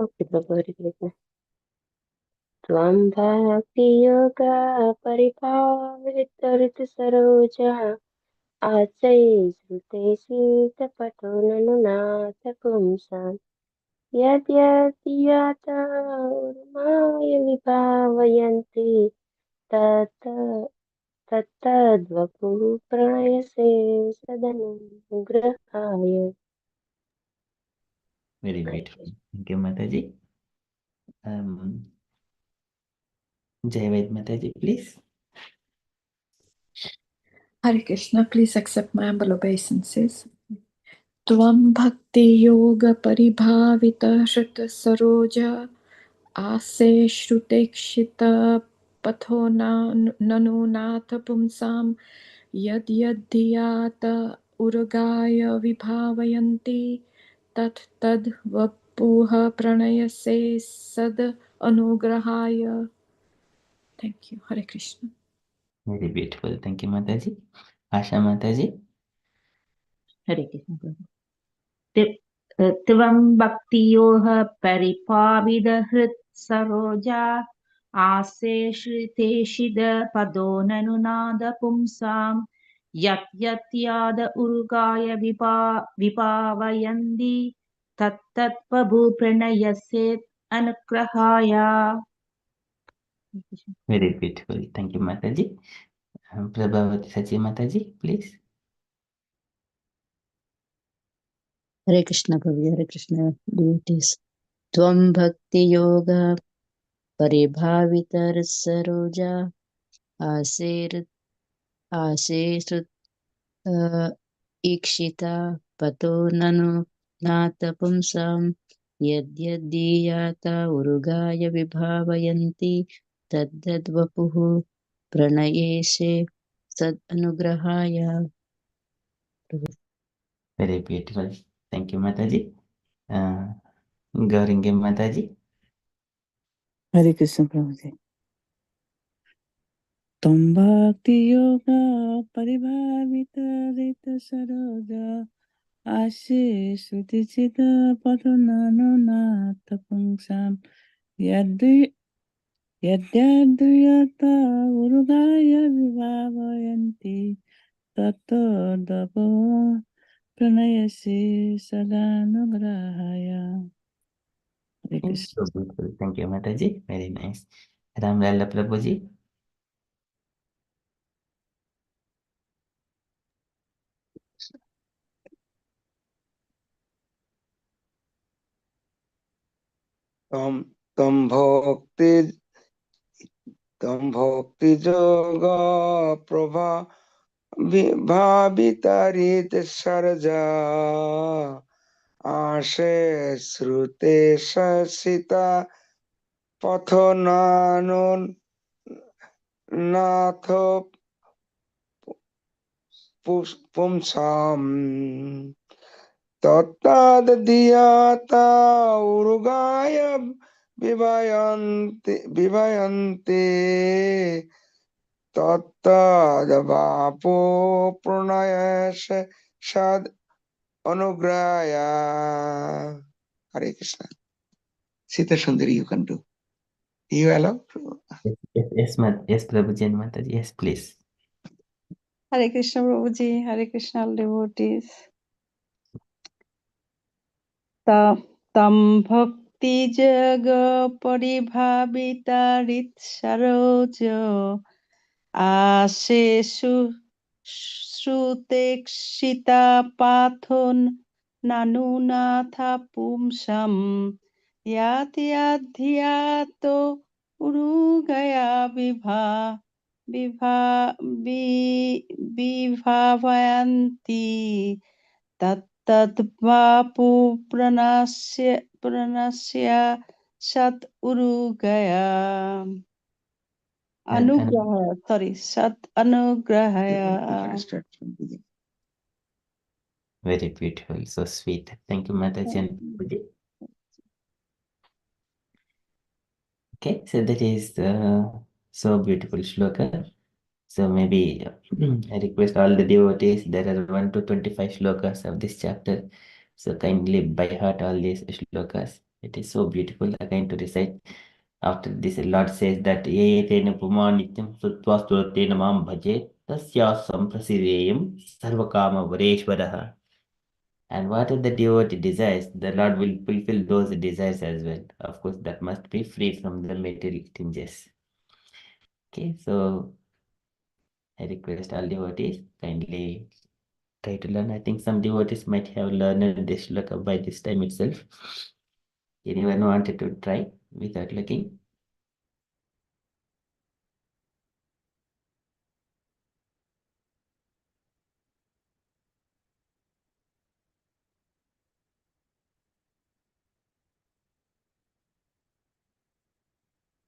Okay, Prabhu, Hare Krishna. Tvam bhakti yoga paripavritarita saroja acai srute sita pato nanunata pumsam yadyadhyata urmaya vibhavayanti tattadvapu pranayase sadanugrahaya. Very beautiful. Thank you, Mataji. Jayavad Mataji, please. Hare Krishna, please accept my humble obeisances. Tvam bhakti yoga paribhavita shrita saroja ase shrutekshita patho nanu nata pumsam yadyadhyata urgaya vibhavayanti tat tad vapuha pranayase sad anugrahaya. Thank you. Hare Krishna. Very beautiful. Thank you, Mataji. Asha Mataji. Hare Krishna Prabhu. Tvam bhaktiyoha paripavida saroja ase shriteshida pado nanunada pumsam yat yat yada urgaya vipavayandi tat tat prabhu pranayaset anugrahaya. Very beautiful. Thank you, Mataji. Prabhavati Sachi Mataji, please. Hare Krishna Prabhu, Hare Krishna devotees. Tvam bhakti yoga paribhavitar saroja asir ikshita pato nanu nata pumsam yadyadiyata urugaya vibhavayanti taddadvapuhu pranayese sad anugrahaya. Very beautiful. Thank you, Mataji. Gauringe Mataji. Hare Krishna Prabhuji. Tam bhakti yoga paribhavita rita saroja ashe sruti chita padunano nata pungsam yadyadhyata urugaya vivavayanti tato dapo pranayasi sadanugrahaya. Hare Krishna. So beautiful. Thank you, Mataji. Very nice. Ram Lalla Prabhuji. Tam bhakti yoga prabha vibhavitarit sarja ashe srute sasita patho nanun natho pumsam tattadhyata urugaya vivayanti tattadvapo pranayasya sad anugraya. Hare Krishna. Sita Sundari, you can do. You allow? Yes, Prabhuji and Mataji. Yes, please. Hare Krishna Prabhuji, Hare Krishna all devotees. तं भक्तिजगपरिभावितारित्सरोज आशेषु श्रुतेक्षिता पाथोन् नानुनाथ पुंसं यात्याध्यातो उरुगया विभावयन्ति तत्तद्वापु प्रणश्य सत् उरुगया अनुग्रह सत् अनुग्रहया. Very beautiful, so sweet. Thank you, Mataji and Prabhuji. Okay, so that is so beautiful shloka. So maybe I request all the devotees, there are 1 to 25 shlokas of this chapter. So kindly by heart all these shlokas. It is so beautiful. Again to recite. After this, Lord says that Yayetena Pumanityam Sutvasturatena Mam Bhaje Tasyasam Prasideyam Sarvakama Vareshwaraha. And whatever the devotee desires, the Lord will fulfill those desires as well. Of course, that must be free from the material tinges. Okay, so I request all devotees kindly try to learn. I think some devotees might have learned this shloka by this time itself. Anyone wanted to try without looking?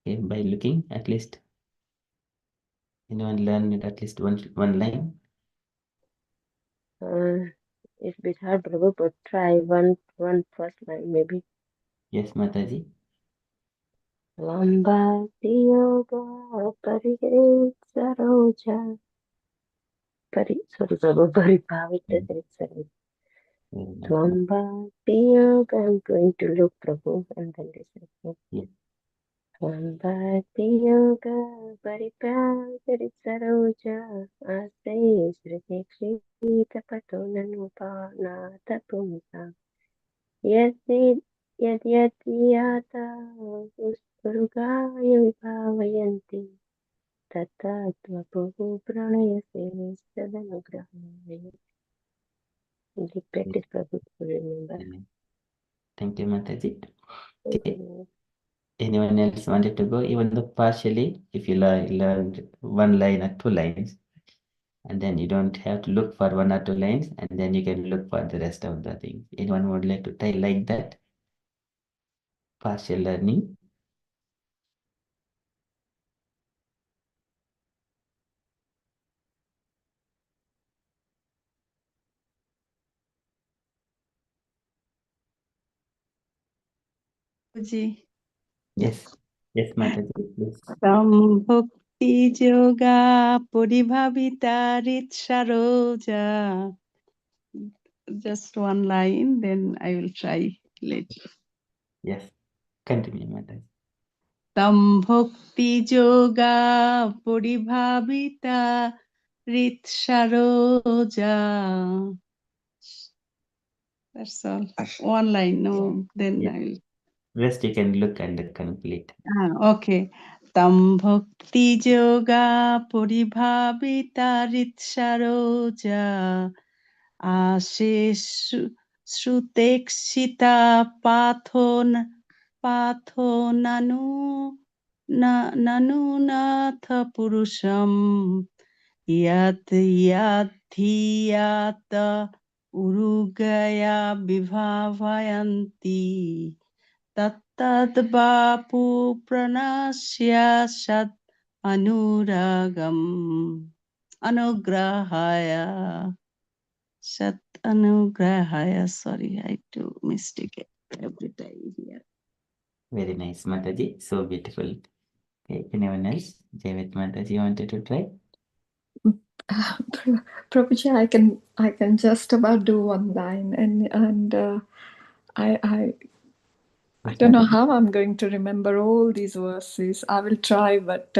Okay, by looking at least. Anyone learned at least one line? It's a bit hard, Prabhu, but try one first line maybe. Yes, Mataji. Lamba Yoga Pari Saroja. Sorry, Prabhu, Paripavita Saroja. Lamba Yoga, I'm going to look, Prabhu, and then this. Yes. Lamba Yoga Paripavita Saroja. Ase Sriti Krita Patonanupana Tapumsa. यद्यद्याता उत्सर्गाय विभावयन्ति तथा त्वपुः प्रणयसे सदनुग्रहाय. Repeat it, Prabhu, to remember. Thank you, Mataji. Okay. Anyone else wanted to go? Even though partially, if you learned one line or 2 lines, and then you don't have to look for 1 or 2 lines, and then you can look for the rest of the things. Anyone would like to try like that? Partial learning. Yes, yes, Mataji, please. Tam bhakti yoga puribhavita saroja. Just one line, then I will try later. Yes, continue, Mataji. Tam bhakti yoga puribhavita saroja. That's all. One line, no, then Yes. I will. Rest you can look and complete. Okay. Tam bhakti yoga puribhavita saroja. Ashe Srutekshita patho nanu natha purusham yadhiyata urugaya vibhavayanti tattadvapu pranasya sat anugrahaya. Sat Anugrahaya. Sorry, I do mistake every time here. Very nice, Mataji. So beautiful. Okay, anyone else? Javet Mataji wanted to try? Prabhuji, I can just about do one line, and I don't know how I'm going to remember all these verses. I will try, but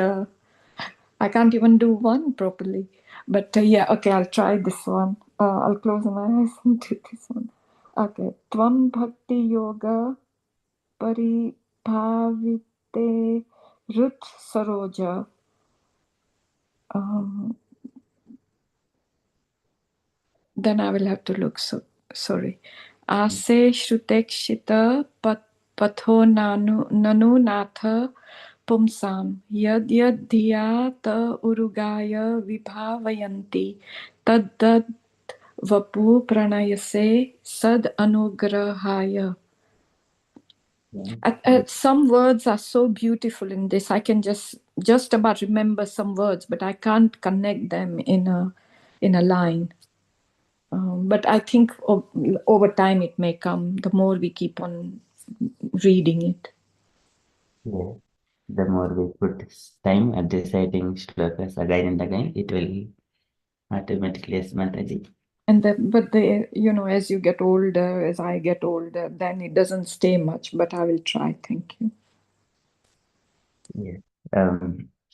I can't even do one properly. But yeah, okay, I'll try this one. I'll close my eyes and do this one. Okay. Tvam bhakti yoga paribhavite rut saroja. Then I will have to look. So sorry. Ase shrutekshita patho nanu natha pumsam yad yad dhiya ta urugaya vibhavayanti tad vapu pranayase sad anugrahaya. Some words are so beautiful in this. I can just about remember some words, but I can't connect them in a line. But I think over time it may come, the more we keep on reading it. Yeah. The more we put time at reciting shlokas again and again, it will automatically, as Mataji. But as you get older, as I get older, then it doesn't stay much, but I will try. Thank you. Yeah.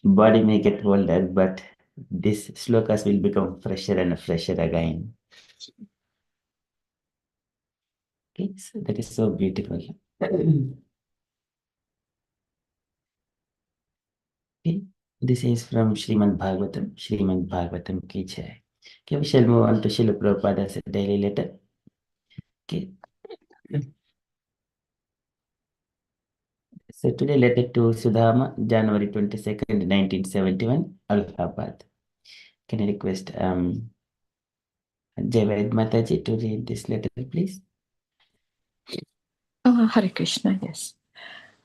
Body may get older, but these shlokas will become fresher and fresher again. Okay, so that is so beautiful. Okay, this is from Srimad Bhagavatam ki jai. Okay, we shall move on to Srila Prabhupada's daily letter. Okay. So today letter to Sudhama, January 22nd, 1971, Allahabad. Can I request Jayaved Mataji to read this letter, please? Hare Krishna, yes.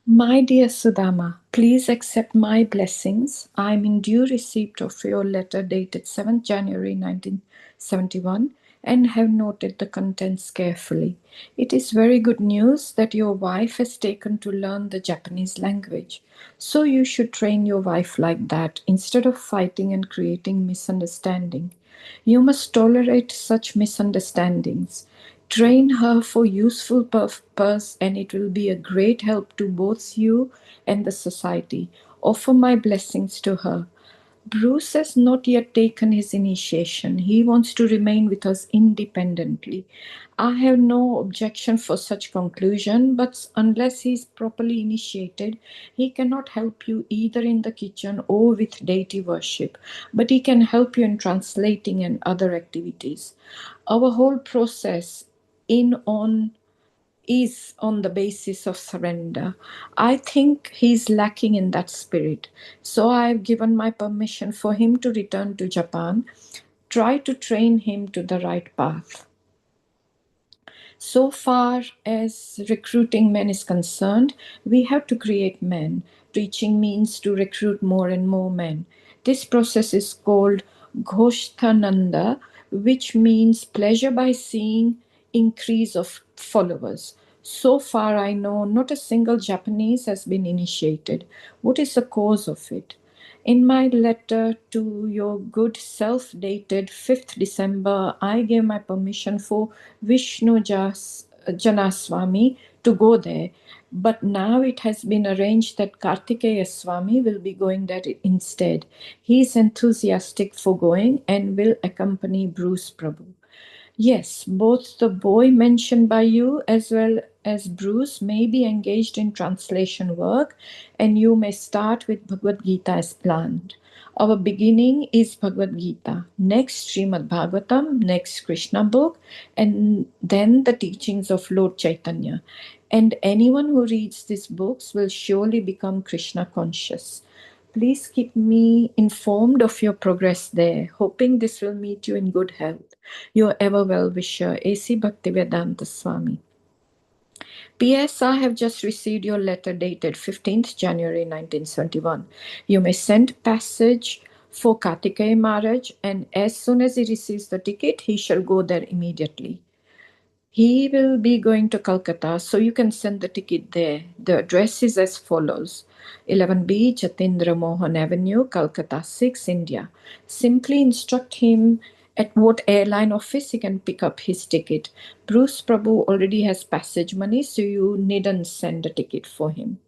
My dear Sudama, please accept my blessings. I am in due receipt of your letter dated 7th January 1971 and have noted the contents carefully. It is very good news that your wife has taken to learn the Japanese language. So you should train your wife like that instead of fighting and creating misunderstanding. You must tolerate such misunderstandings. Train her for useful purpose and it will be a great help to both you and the society. Offer my blessings to her. Bruce has not yet taken his initiation. He wants to remain with us independently. I have no objection for such conclusion, but unless he is properly initiated, he cannot help you either in the kitchen or with deity worship, but he can help you in translating and other activities. Our whole process is on the basis of surrender. I think he's lacking in that spirit. So I've given my permission for him to return to Japan. Try to train him to the right path. So far as recruiting men is concerned, we have to create men. Preaching means to recruit more and more men. This process is called Ghoshtananda, which means pleasure by seeing increase of followers. So far, I know not a single Japanese has been initiated. What is the cause of it? In my letter to your good self dated 5th December, I gave my permission for Vishnu Janaswamy to go there. But now it has been arranged that Kartikeya Swami will be going there instead. He is enthusiastic for going and will accompany Bruce Prabhu. Yes, both the boy mentioned by you as well as Bruce may be engaged in translation work, and you may start with Bhagavad Gita as planned. Our beginning is Bhagavad Gita, next Srimad Bhagavatam, next Krishna book, and then the teachings of Lord Chaitanya. And anyone who reads these books will surely become Krishna conscious. Please keep me informed of your progress there, hoping this will meet you in good health. Your ever well-wisher, A.C. Bhaktivedanta Swami. P.S. I have just received your letter dated 15th January 1971. You may send passage for Kartikeya Maharaj, and as soon as he receives the ticket, he shall go there immediately. He will be going to Calcutta, so you can send the ticket there. The address is as follows: 11B Jatindra Mohan Avenue, Calcutta 6, India. Simply instruct him at what airline office he can pick up his ticket. Bruce Prabhu already has passage money, so you needn't send a ticket for him.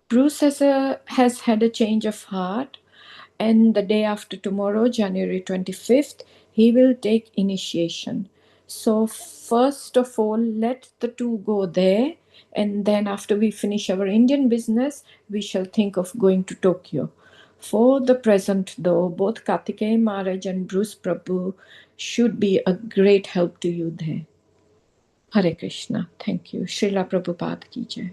Bruce has had a change of heart, and the day after tomorrow, January 25th, he will take initiation. So first of all, let the two go there, and then after we finish our Indian business, we shall think of going to Tokyo. For the present, though, both Kartikeya Maharaj and Bruce Prabhu should be a great help to you there. Hare Krishna. Thank you. Srila Prabhupada ki jai.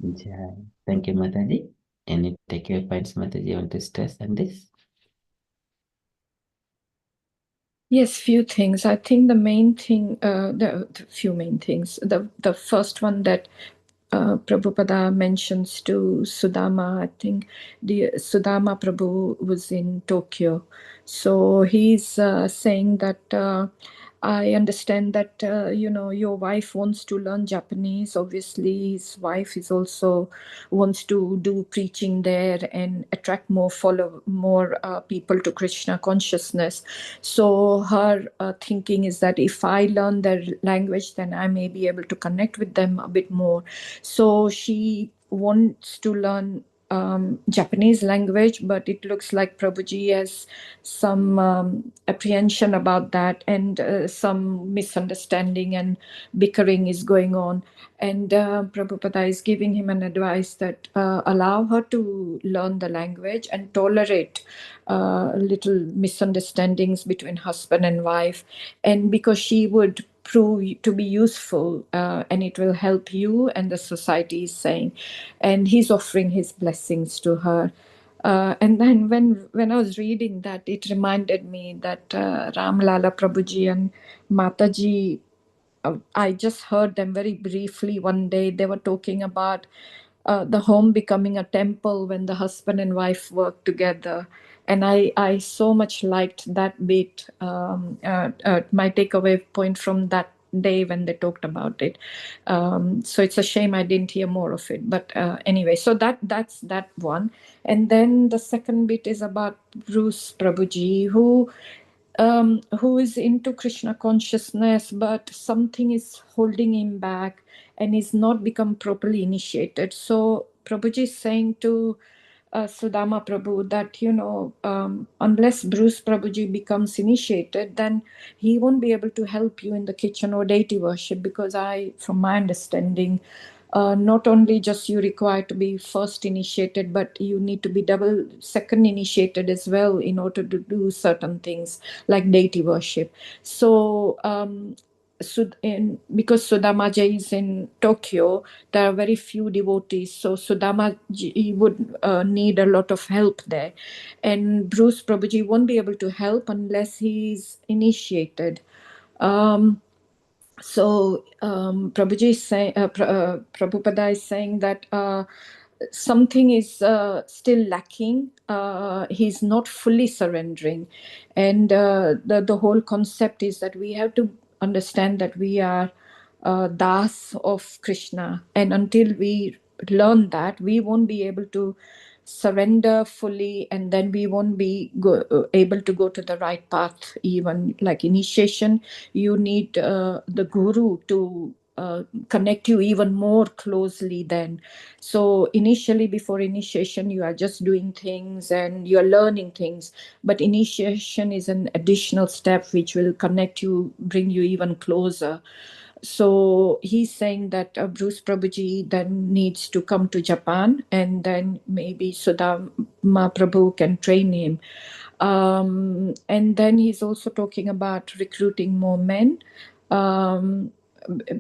Jai. Thank you, Mataji. Any takeaway points, Mataji, you want to stress on this? Yes, few things. I think the main thing, the few main things. The first one that Prabhupada mentions to Sudama, I think the Sudama Prabhu was in Tokyo. So he's saying that I understand that, your wife wants to learn Japanese. Obviously, his wife is also wants to do preaching there and attract more people to Krishna consciousness. So her thinking is that if I learn their language, then I may be able to connect with them a bit more. So she wants to learn Japanese language, but it looks like Prabhuji has some apprehension about that, and some misunderstanding and bickering is going on. And Prabhupada is giving him an advice that allow her to learn the language and tolerate little misunderstandings between husband and wife, and because she would prove to be useful, and it will help you and the society, is saying. And he's offering his blessings to her. And then when I was reading that, it reminded me that Ram Lala Prabhuji and Mataji, I just heard them very briefly one day. They were talking about the home becoming a temple when the husband and wife work together. And I so much liked that bit. My takeaway point from that day when they talked about it. So it's a shame I didn't hear more of it. But anyway, so that's that one. And then the second bit is about Bruce Prabhuji, who is into Krishna consciousness, but something is holding him back and is not become properly initiated. So Prabhuji is saying to Sudama Prabhu that, unless Bruce Prabhuji becomes initiated, then he won't be able to help you in the kitchen or deity worship, because from my understanding, not only just you require to be first initiated, but you need to be double second initiated as well in order to do certain things like deity worship. So because Sudamaji is in Tokyo, there are very few devotees. So Sudamaji would need a lot of help there. And Bruce Prabhuji won't be able to help unless he's initiated. So Prabhuji is Prabhupada is saying that something is still lacking. He's not fully surrendering, and the whole concept is that we have to understand that we are das of Krishna, and until we learn that, we won't be able to surrender fully, and then we won't be able to go to the right path. Even like initiation, you need the guru to connect you even more closely then. So initially, before initiation, you are just doing things and you're learning things, but initiation is an additional step which will connect you, bring you even closer. So he's saying that Bruce Prabhuji then needs to come to Japan, and then maybe Sudama Prabhu can train him. And then he's also talking about recruiting more men,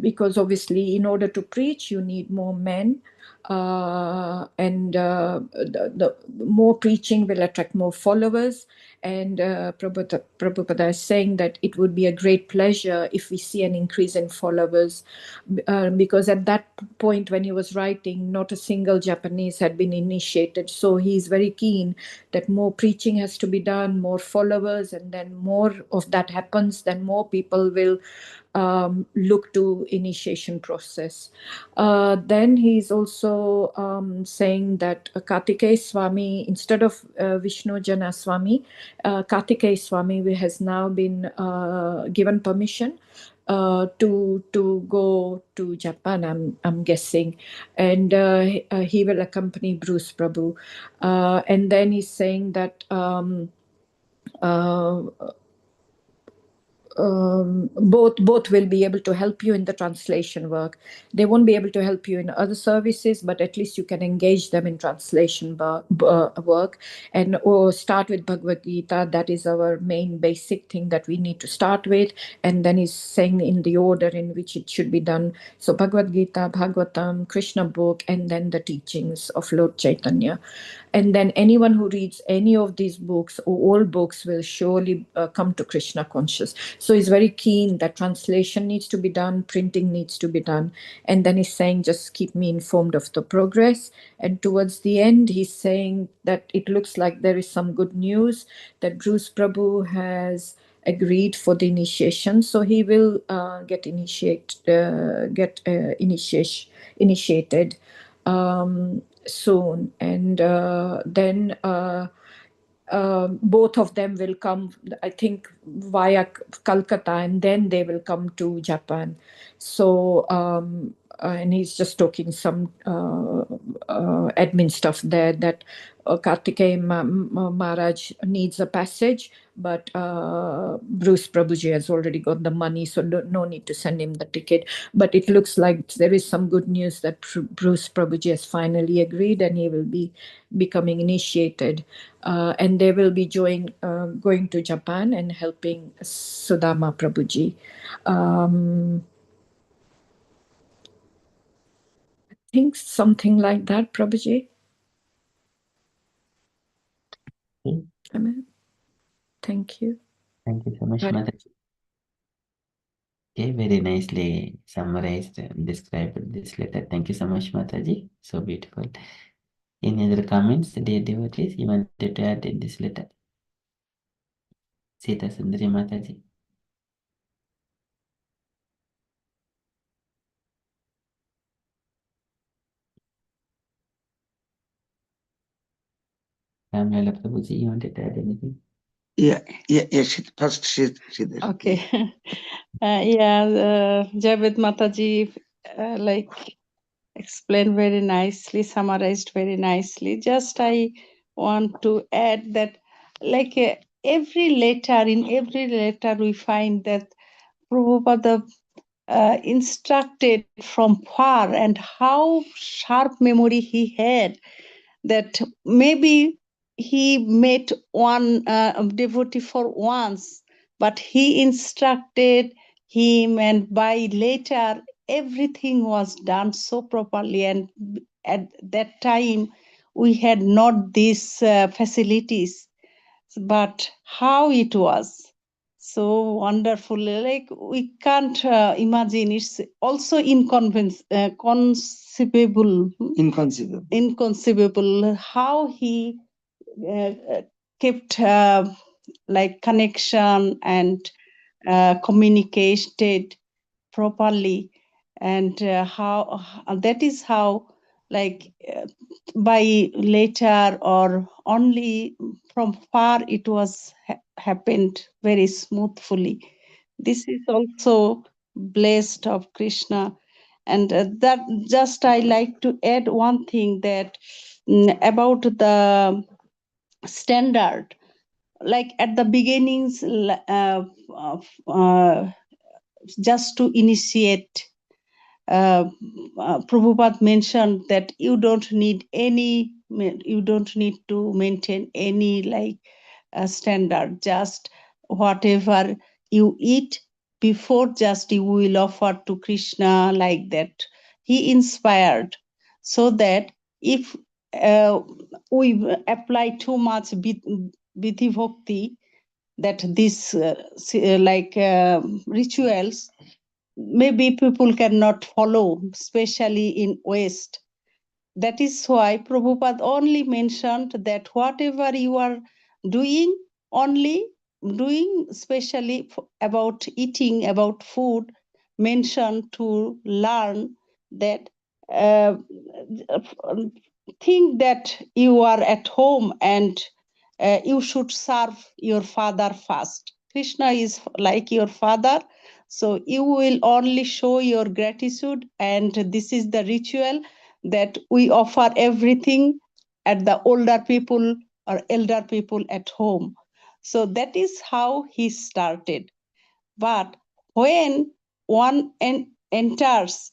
because obviously in order to preach, you need more men. And the more preaching will attract more followers. And Prabhupada is saying that it would be a great pleasure if we see an increase in followers, because at that point when he was writing, not a single Japanese had been initiated. So he's very keen that more preaching has to be done, more followers, and then more of that happens, then more people will look to initiation process. Then he's also saying that Kartikeya Swami, instead of Vishnu Jana Swami, Kartikeya Swami has now been given permission to go to Japan, I'm guessing, and he will accompany Bruce Prabhu. And then he's saying that both will be able to help you in the translation work. They won't be able to help you in other services, but at least you can engage them in translation work. And start with Bhagavad Gita. That is our main basic thing that we need to start with. And then he's saying in the order in which it should be done. So Bhagavad Gita, Bhagavatam, Krishna book, and then the teachings of Lord Chaitanya. And then anyone who reads any of these books or all books will surely come to Krishna conscious. So he's very keen that translation needs to be done, printing needs to be done. And then he's saying, just keep me informed of the progress. And towards the end, he's saying that it looks like there is some good news, that Bruce Prabhu has agreed for the initiation. So he will get initiated soon. And then both of them will come, I think, via Calcutta, and then they will come to Japan. So, and he's just talking some admin stuff there, that Kartikeya Maharaj needs a passage, but Bruce Prabhuji has already got the money, so no need to send him the ticket. But it looks like there is some good news that Bruce Prabhuji has finally agreed, and he will be becoming initiated. And they will be going to Japan and helping Sudama Prabhuji. I think something like that, Prabhuji. Amen. Thank you. Thank you so much, Mataji. Okay, very nicely summarized and described this letter. Thank you so much, Mataji. So beautiful. Any other comments, dear devotees, you wanted to add in this letter? Sita Sundari Mataji. Ramlala Prabhuji, you wanted to add anything? Yeah. First, Sridhar. Okay. Javed Mataji, like explained very nicely, summarized very nicely. Just I want to add that, like in every letter we find that Prabhupada instructed from far, and how sharp memory he had, that maybe he met one devotee for once, but he instructed him, and by later everything was done so properly. And at that time we had not these facilities, but how it was so wonderful, like we can't imagine. It's also inconceivable how he kept like connection and communicated properly. And how that is how, like by later or only from far, it was happened very smoothly. This is also blessed of Krishna. And that just I like to add one thing, that about the standard, like at the beginnings, just to initiate, Prabhupada mentioned that you don't need to maintain any like standard. Just whatever you eat before, just you will offer to Krishna, like that. He inspired, so that if we apply too much vidhi bhakti, that this rituals, maybe people cannot follow, especially in West. That is why Prabhupada only mentioned that whatever you are doing, only doing, especially about eating, about food, mentioned to learn that think that you are at home, and you should serve your father first. Krishna is like your father, so you will only show your gratitude. And this is the ritual, that we offer everything at the older people or elder people at home. So that is how he started. But when one enters,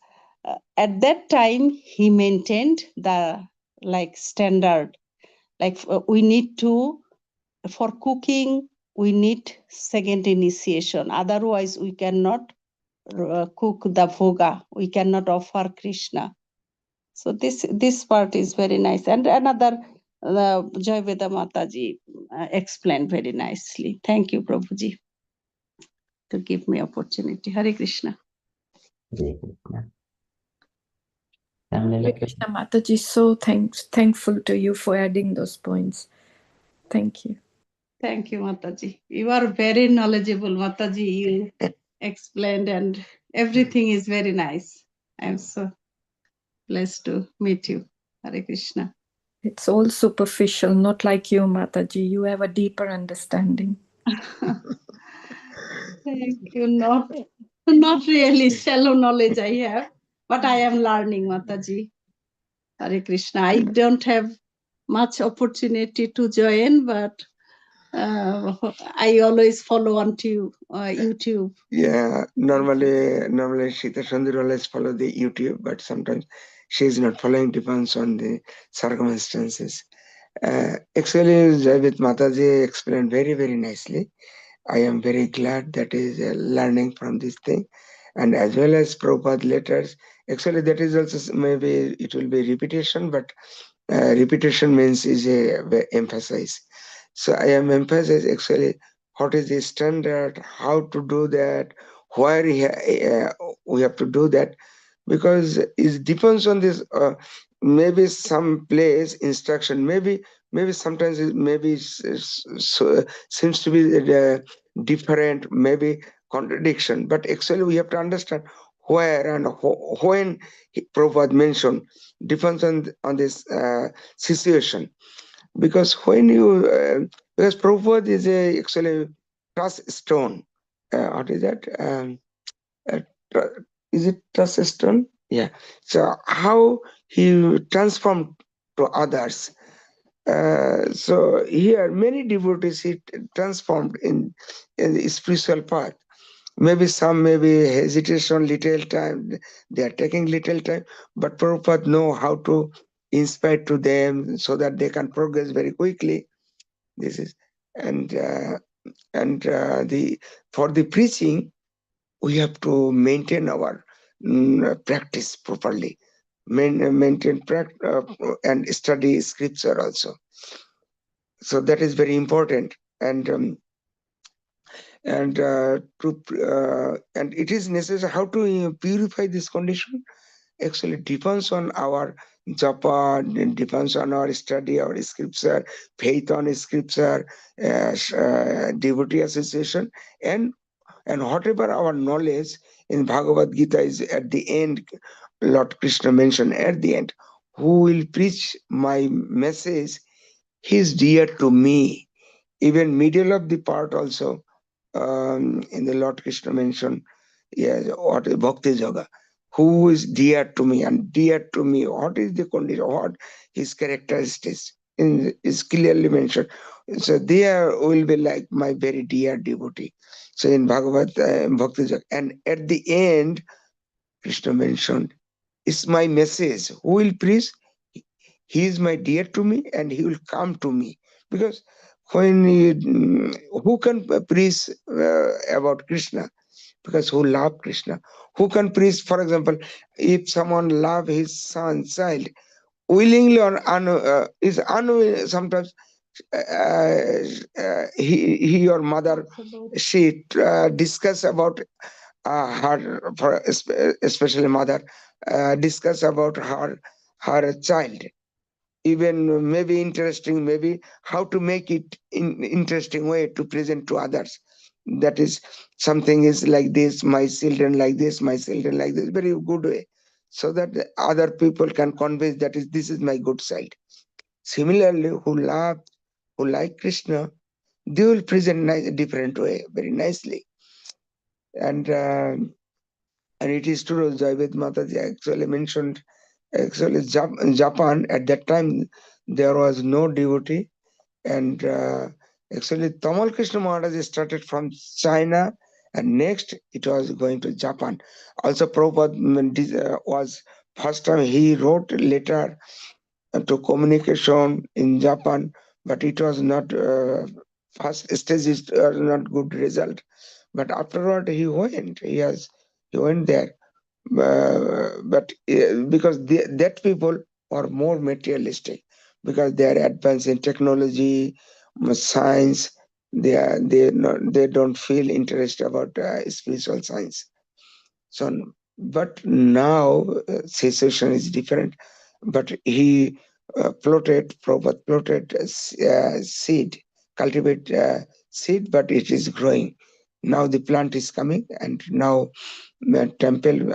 at that time he maintained the standard. We need to, for cooking, we need second initiation. Otherwise, we cannot cook the bhoga. We cannot offer Krishna. So this part is very nice. And another Joy Veda Mataji explained very nicely. Thank you, Prabhuji, to give me opportunity. Hare Krishna. Hare Krishna. Hare Krishna Mataji, so thankful to you for adding those points. Thank you. Thank you, Mataji. You are very knowledgeable, Mataji. You explained and everything is very nice. I'm so blessed to meet you. Hare Krishna. It's all superficial, not like you, Mataji. You have a deeper understanding. Thank you. Not really shallow knowledge I have, but I am learning, Mataji. Hare Krishna. I don't have much opportunity to join, but I always follow on to YouTube. Yeah, normally Sita Sundar always follow the YouTube, but sometimes she is not following, depends on the circumstances. Actually, Javit Mataji explained very, very nicely. I am very glad that is learning from this thing. And as well as Prabhupada letters, actually that is also maybe it will be repetition, but repetition means is a emphasize. So I am emphasize actually what is the standard, how to do that, where we have to do that, because it depends on this. Maybe some place instruction, maybe sometimes so, seems to be different, maybe contradiction. But actually we have to understand where and when Prabhupada mentioned depends on this situation. Because when you because Prabhupada is actually trust stone. What is that? Is it trust stone? Yeah. So how he transformed to others. So here many devotees he transformed in the spiritual path. Maybe some maybe hesitation, little time, they are taking little time, but Prabhupada know how to inspire to them so that they can progress very quickly. This is and the for the preaching we have to maintain our practice properly, maintain and study scripture also. So that is very important. And and it is necessary how to purify this condition. Actually depends on our japa, depends on our study, our scripture, faith on scripture, devotee association, and whatever our knowledge in Bhagavad Gita is at the end. Lord Krishna mentioned at the end, who will preach my message, he is dear to me. Even middle of the part also, in the Lord Krishna mentioned, yes, what is Bhakti Yoga, who is dear to me, and dear to me, what is the condition, what his characteristics is clearly mentioned. So they will be like my very dear devotee. So in Bhagavad Bhakti Yoga, and at the end, Krishna mentioned, it's my message. Who will preach? He is my dear to me, and he will come to me. Because when who can preach about Krishna? Because who love Krishna? Who can preach, for example, if someone love his son, child, willingly or is unwilling, sometimes he or mother, she discuss about her, for especially mother, discuss about her child, even maybe interesting, maybe how to make it in interesting way to present to others. That is something is like this, my children like this, my children like this, very good way, so that the other people can convince that is this is my good side. Similarly, who love, who like Krishna, they will present nice, different way, very nicely. And it is true, Jaivet Mataji actually mentioned, actually Japan at that time there was no devotee, and actually Tamal Krishna Maharaj started from China And next, it was going to Japan. Also, Prabhupada was first time he wrote a letter to communication in Japan, but it was not first stage is not good result. But afterward he went. He went there, but because that people are more materialistic because they are advanced in technology, science. They don't feel interest about spiritual science. So, but now situation is different. But he Prabhupada plotted seed, cultivate seed, but it is growing. Now the plant is coming, and now temple.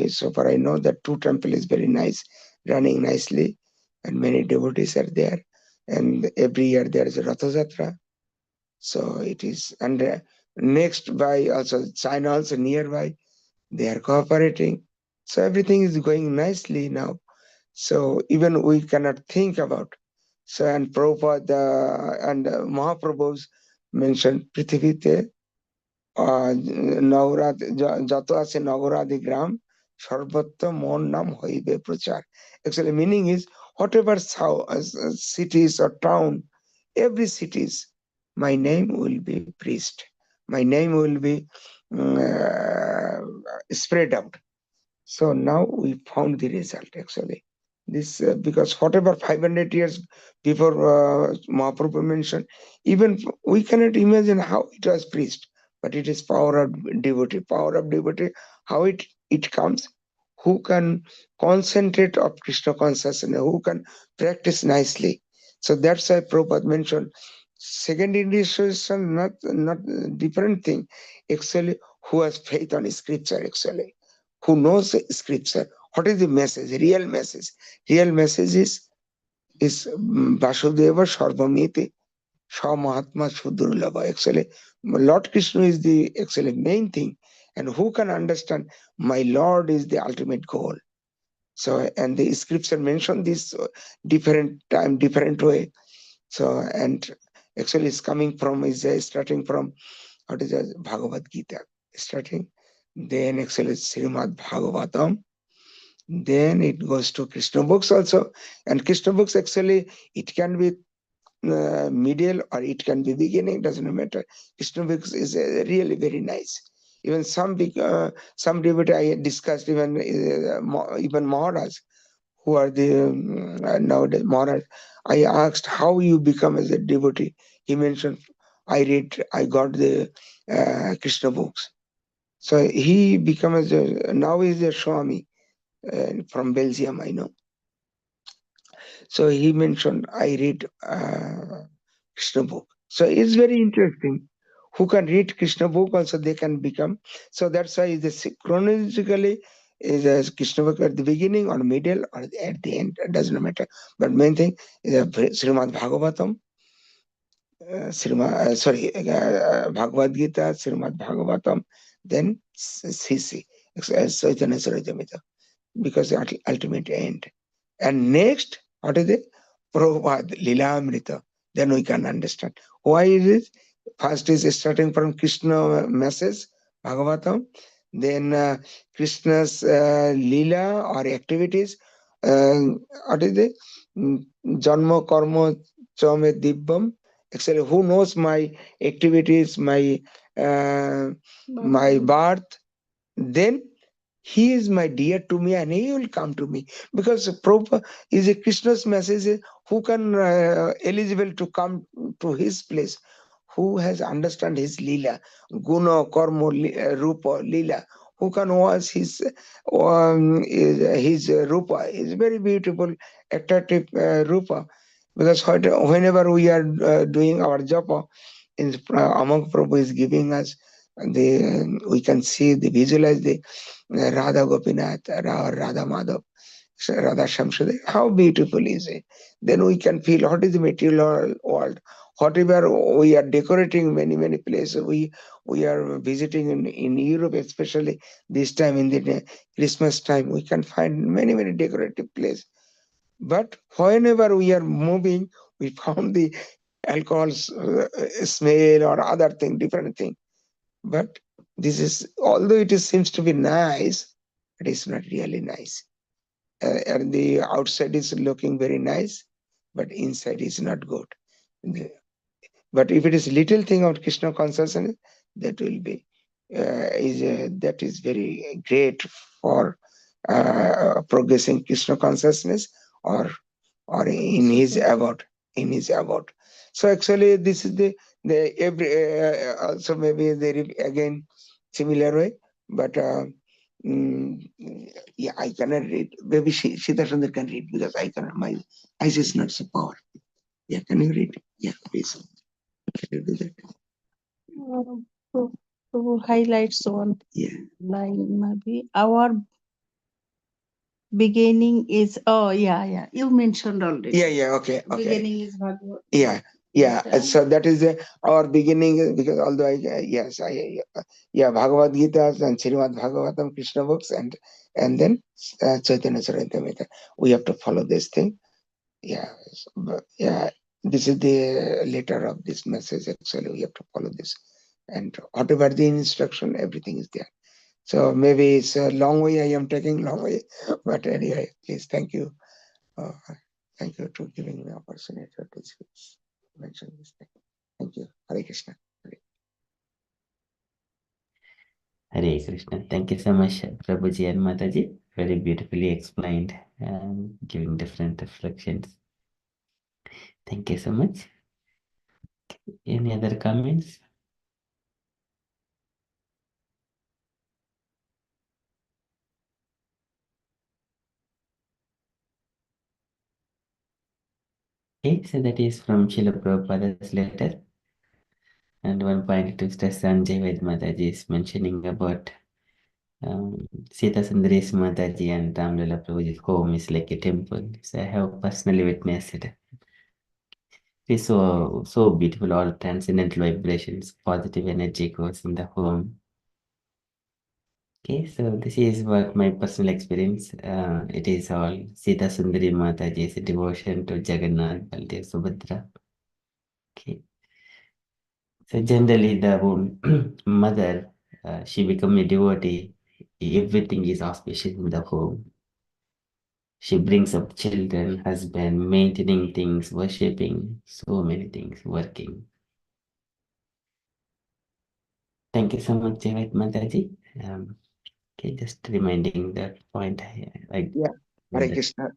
So far I know that two temple is very nice, running nicely, and many devotees are there, and every year there is a Ratha Jatra. So it is, and next by also China also nearby. They are cooperating. So everything is going nicely now. So even we cannot think about. So and Prabhupada and Mahaprabhu's mentioned Prithivite, নগরাদি যত আছে নগরাদি গ্রাম সর্বত্র মন নাম হইবে প্রচার. Actually meaning is whatever cities or town, every cities, my name will be preached. My name will be spread out. So now we found the result actually. This because whatever 500 years before Mahaprabhu mentioned, even we cannot imagine how it was preached, but it is power of devotee. Power of devotee, how it comes? Who can concentrate of Krishna consciousness? Who can practice nicely? So that's why Prabhupada mentioned second initiation, not different thing. Actually, who has faith on scripture actually, who knows the scripture. What is the message? Real message. Real message is Vasudeva Sarvamiti Sha Mahatma Sudurlabha. Actually, Lord Krishna is the actually main thing. And who can understand my Lord is the ultimate goal? So, and the scripture mentioned this different time, different way. So, and actually it's coming from, is starting from, what is that? Bhagavad Gita. Starting. Then actually Srimad Bhagavatam. Then it goes to Krishna books also. And Krishna books actually, it can be middle or it can be beginning, doesn't matter. Krishna books is really very nice. Even some devotee I discussed, even Maharaj, who are the nowadays Maharaj. I asked how you become as a devotee. He mentioned, I got the Krishna books. So he become as a, now he is a Swami from Belgium, I know. So he mentioned, I read Krishna book. So it's very interesting. Who can read Krishna book also they can become. So that's why the chronologically is a Krishna book at the beginning or middle or at the end. It doesn't matter. But main thing is a Srimad Bhagavatam, Bhagavad Gita, Srimad Bhagavatam, then CC, Chaitanya Charitamrita, because the ultimate end. And next, what is it? Prabhupada, Lilamrita. Then we can understand. Why is it? First is starting from Krishna message, Bhagavatam. Then Krishna's Lila or activities. What is it? Janma Karma Chame Dibbam. Actually, who knows my activities, my birth? Then he is my dear to me and he will come to me, because Prabhupada is a Krishna's message. Who can eligible to come to his place? Who has understand his lila, guna, karma, rupa, lila? Who can watch his rupa? Is very beautiful, attractive rupa. Because whenever we are doing our japa, among Prabhu is giving us we can see the visualize the Radha Gopinath or Radha Madhav, Radha Shamsuddin. How beautiful is it? Then we can feel what is the material world. Whatever we are decorating many places, we are visiting in Europe, especially this time in the Christmas time, we can find many decorative places. But whenever we are moving, we found the alcohol smell or other thing, different thing. But this is, although it seems to be nice, it is not really nice. And the outside is looking very nice, but inside is not good. But if it is little thing of Krishna consciousness, that will be that is very great for progressing Krishna consciousness, or in his abode, So actually, this is the every also maybe there again similar way, but yeah, I cannot read. Maybe Sita Sundar can read, because I cannot. My eyes is not so power. Yeah, can you read? Yeah, please. Can you do that? To highlights one Yeah. line, maybe our beginning is, oh yeah, you mentioned already. Yeah, okay. Beginning is Bhagavad. Yeah. Gita. So that is our beginning, because although Bhagavad Gita and Srimad Bhagavatam, Krishna books, and then Chaitanya Charitamrita. We have to follow this thing. Yeah, this is the letter of this message. Actually, we have to follow this, and whatever the instruction, everything is there. So maybe it's a long way. I am taking long way, but anyway, please, thank you. Thank you to giving me opportunity to mention this thing. Thank you. Hare Krishna. Hare Krishna. Thank you so much, Prabhuji and Mataji. Very beautifully explained and giving different reflections. Thank you so much. Any other comments? Okay, so that is from Srila Prabhupada's letter. And one point to stress Sanjay Ved Mataji is mentioning about Sita Sundari's Mataji and Ramlala Prabhuji's home is like a temple. So I have personally witnessed it. It's so beautiful, all transcendental vibrations, positive energy goes in the home. Okay, so this is what my personal experience. It is all Sita Sundari Mataji's devotion to Jagannath, Baldev, Subhadra. Okay, so generally the mother, she become a devotee. Everything is auspicious in the home. She brings up children, husband, maintaining things, worshipping, so many things, working. Thank you so much, Jagat Mataji. Okay, just reminding that point. Hare Krishna.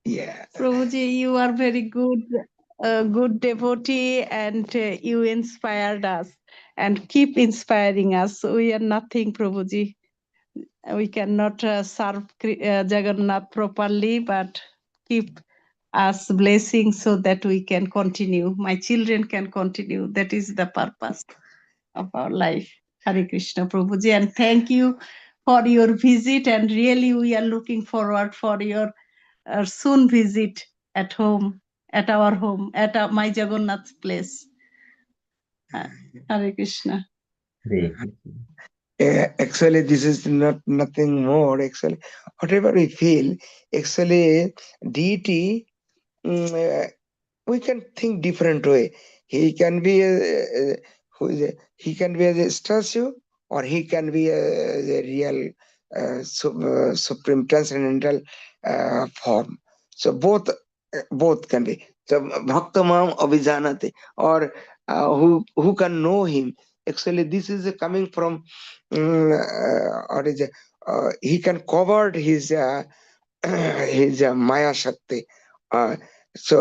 Yeah. Prabhuji, you are very good devotee, and you inspired us and keep inspiring us. We are nothing, Prabhuji. We cannot serve Jagannath properly, but keep us blessings so that we can continue. My children can continue. That is the purpose of our life. Hare Krishna, Prabhuji, and thank you for your visit. And really, we are looking forward for your soon visit at home, at our home, at my Jagannath's place. Hare Krishna. Actually, this is nothing more. Actually, whatever we feel, actually, deity, we can think different way. He can be he can be a statue, or he can be a real supreme transcendental form. So both can be. So bhaktamam abhijanate, or who can know him. Actually, this is coming from or is he can cover his his Maya Shakti. So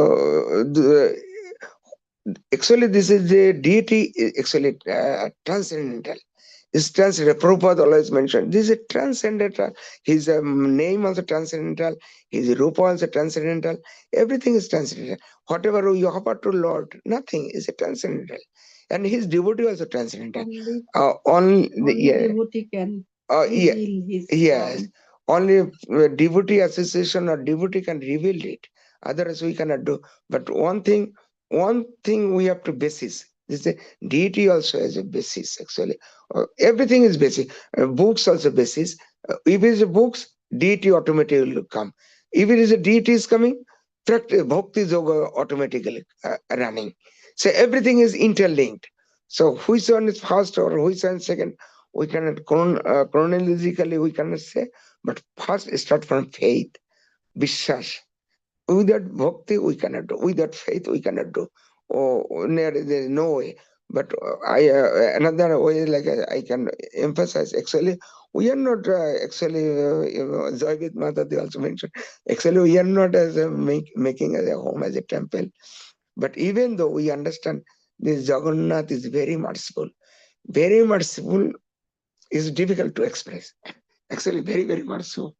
actually, this is the deity. Actually, transcendental. This transcendental. Prabhupada always mentioned this is transcendental. His name also transcendental. His rupa also transcendental. Everything is transcendental. Whatever you offer to Lord, nothing is transcendental. And his devotee also transcendental. Only devotee can reveal his yes. Only devotee association or devotee can reveal it. Otherwise, we cannot do. But one thing we have to basis. This is deity also has a basis. Actually, everything is basic. Books also basis. If it is books, deity automatically will come. If it is a deity is coming, practice bhakti yoga automatically running. So everything is interlinked. So which one is first or which one is second, we cannot chronologically we cannot say, but first start from faith, Vishwas. Without bhakti, we cannot do. Without faith, we cannot do. There is no way. But another way, like I can emphasize, actually, we are not actually, Joyvit Mata, they also mentioned, actually, we are not as making as a home, as a temple. But even though we understand this Jagannath is very merciful is difficult to express. Actually, very, very merciful.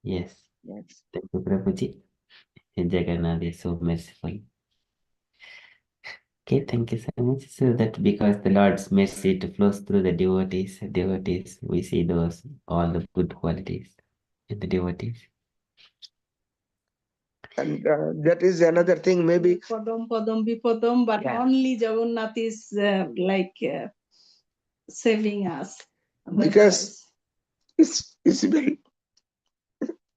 Yes. Yes. Thank you, Prabhuji. Jagannath is so merciful. Okay, thank you so much. So that because the Lord's mercy flows through the devotees, we see those all the good qualities in the devotees. And that is another thing, maybe. Padam Padam Bipadam, but Yeah. only Jagannath is saving us. Because it's very,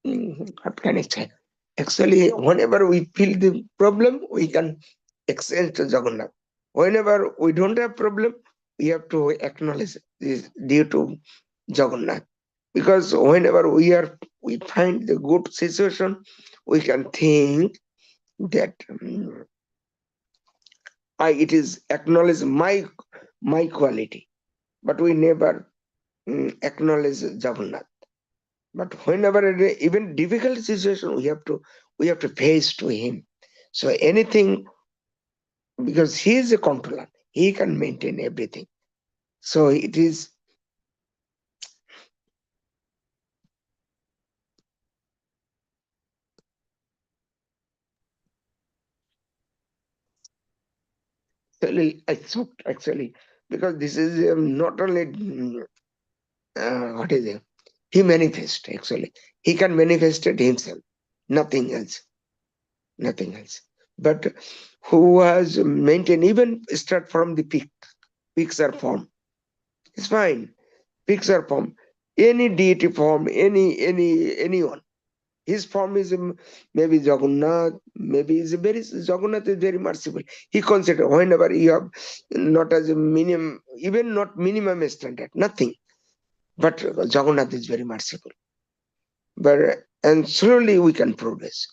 what can I say? Actually, whenever we feel the problem, we can exchange to Jagannath. Whenever we don't have problem, we have to acknowledge this due to Jagannath. Because whenever we find the good situation, we can think that it is acknowledge my quality, but we never acknowledge Jagannath. But whenever even difficult situation, we have to face to him. So anything, because he is a controller, he can maintain everything. So it is I thought actually, because this is not only what is it? He manifests actually. He can manifest it himself, nothing else, nothing else. But who has maintained, even start from the peaks are form. It's fine. Peaks are form. Any deity form, anyone. His form is maybe Jagannath, Jagannath is very merciful. He consider whenever you have not as a minimum, even not minimum standard, nothing. But Jagannath is very merciful. And slowly we can progress.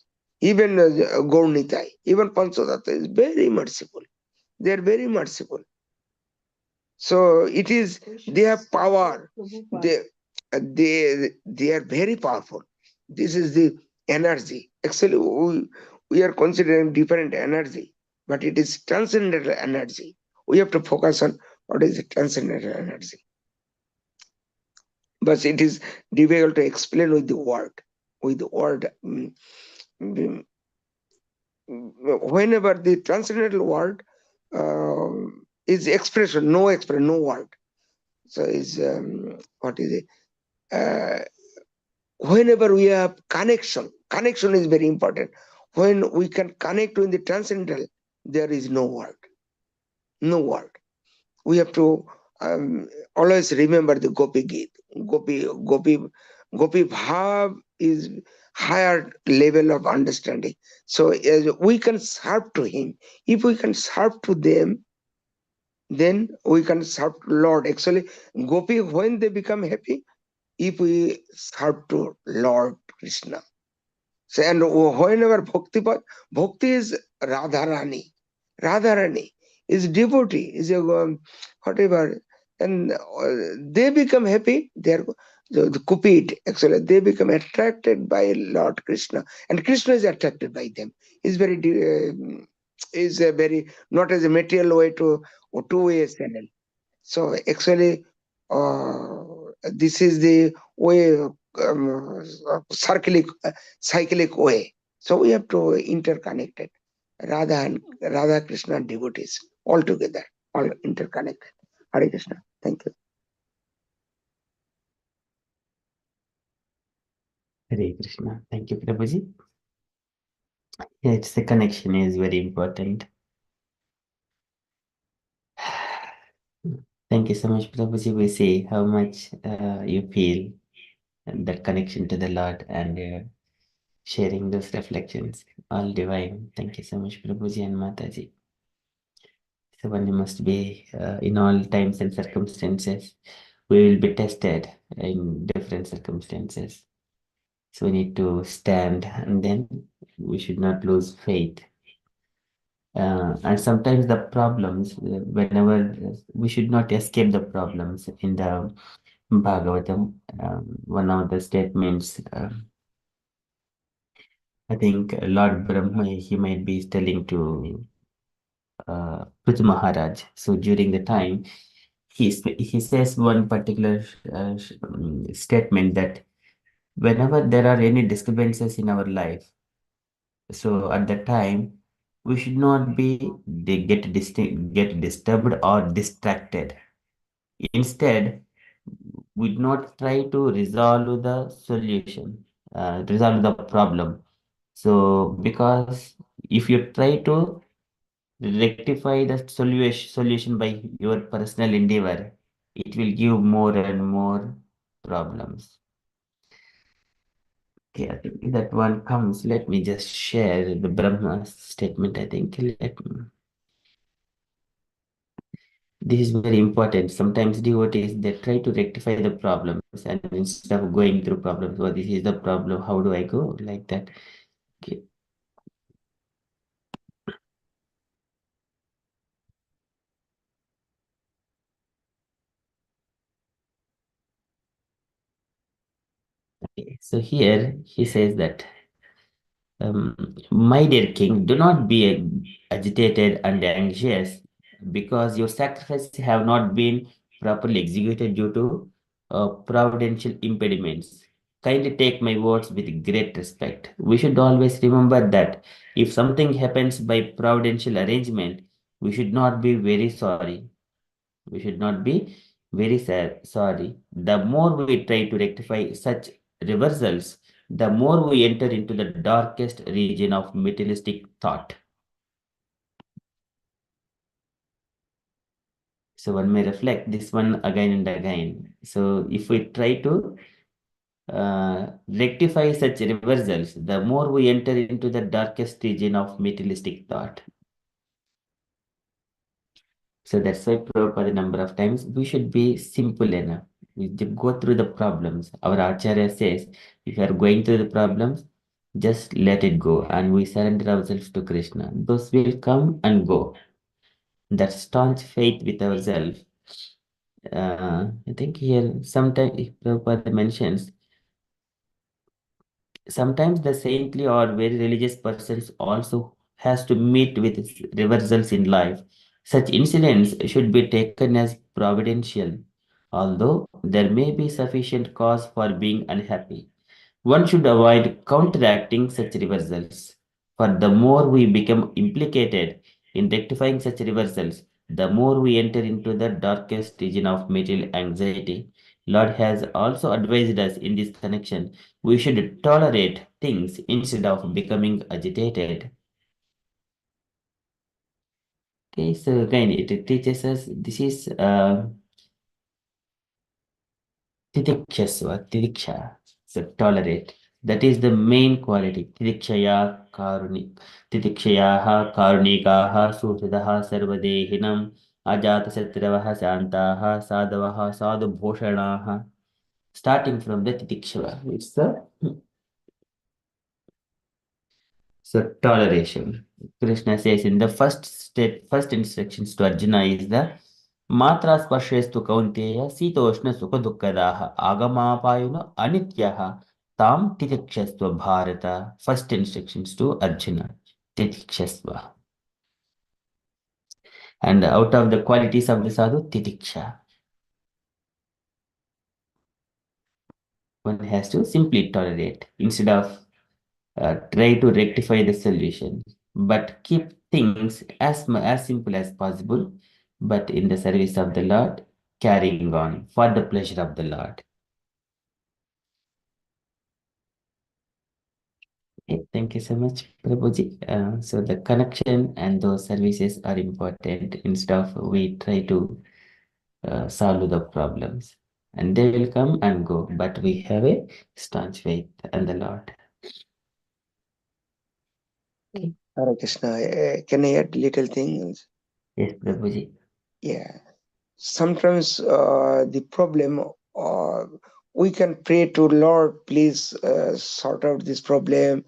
Even Gaurnitai, even Panchadatta is very merciful. They are very merciful. So it is, they have power. They are very powerful. This is the energy. Actually, we are considering different energy, but it is transcendental energy. We have to focus on what is the transcendental energy. But it is difficult to explain with the word. With the word, whenever the transcendental word is expression, no word. So is what is it? Whenever we have connection is very important. When we can connect with the transcendental, there is no word. No word. We have to always remember the Gopi Geet. Gopi Bhav is higher level of understanding. So we can serve to him. If we can serve to them, then we can serve Lord. Actually, Gopi, when they become happy, if we serve to Lord Krishna. So, and whenever bhakti is Radharani. Radharani is devotee, is a whatever, and they become happy. They are the Kupit, actually, they become attracted by Lord Krishna, and Krishna is attracted by them. Is a very, not as a material way to two-way channel. So actually, this is the way, cyclic way. So we have to interconnect it. Radha Krishna devotees all together, all interconnected. Hare Krishna. Thank you. Hare Krishna. Thank you, Prabhuji. Yeah, it's the connection is very important. Thank you so much, Prabhuji. We see how much you feel and that connection to the Lord and sharing those reflections. All divine. Thank you so much, Prabhuji and Mataji. So one must be in all times and circumstances. We will be tested in different circumstances. So we need to stand, and then we should not lose faith. And sometimes the problems, whenever we should not escape the problems in the Bhagavatam, one of the statements, I think Lord Brahma, he might be telling to Prithu Maharaj. So during the time, he says one particular statement that whenever there are any disturbances in our life, so at that time, we should not be get disturbed or distracted. Instead, we not try to resolve the solution, resolve the problem. So because if you try to rectify the solution by your personal endeavor, it will give more and more problems. Okay, I think that one comes. Let me just share the Brahma statement. I think this is very important. Sometimes devotees they try to rectify the problems, and instead of going through problems, well, this is the problem. How do I go like that? Okay. Okay. So here he says that. My dear king, do not be agitated and anxious because your sacrifices have not been properly executed due to providential impediments. Kindly take my words with great respect. We should always remember that if something happens by providential arrangement, we should not be very sorry. We should not be very sorry. The more we try to rectify such reversals, the more we enter into the darkest region of materialistic thought. So one may reflect this one again and again. So if we try to rectify such reversals, the more we enter into the darkest region of materialistic thought. So that's why Prabhupada a number of times we should be simple enough. We go through the problems. Our Acharya says, if you are going through the problems, just let it go and we surrender ourselves to Krishna. Those will come and go. That staunch faith with ourselves. I think here sometimes Prabhupada mentions sometimes the saintly or very religious persons also has to meet with reversals in life. Such incidents should be taken as providential, although there may be sufficient cause for being unhappy. One should avoid counteracting such reversals, for the more we become implicated in rectifying such reversals, the more we enter into the darkest region of material anxiety. Lord has also advised us in this connection we should tolerate things instead of becoming agitated. Okay, so again, it teaches us this is tidiksha, so tolerate. That is the main quality. Tidikshayaha karunikaha suhridaha sarvadehinam ajatasatravaha shantaha sadavaha sadubhoshanaha. Starting from the tidiksha, it's the so toleration. Krishna says in the first step, first instructions to Arjuna is the Matra sparshestu kaunteya sitoshna sukha dukkadaha agamapayuna anityaha tam titikshasva bharata. First instructions to Arjuna. Titikshasva. And out of the qualities of the sadhu, titiksha. One has to simply tolerate instead of try to rectify the solution, but keep things as simple as possible, but in the service of the Lord, carrying on for the pleasure of the Lord. Okay, thank you so much, Prabhuji. So the connection and those services are important instead of we try to solve the problems. and they will come and go, but we have a staunch faith in the Lord. Okay. Hare Krishna. Can I add little things? Yes, Prabhuji. Yeah. Sometimes the problem, we can pray to Lord, please sort out this problem.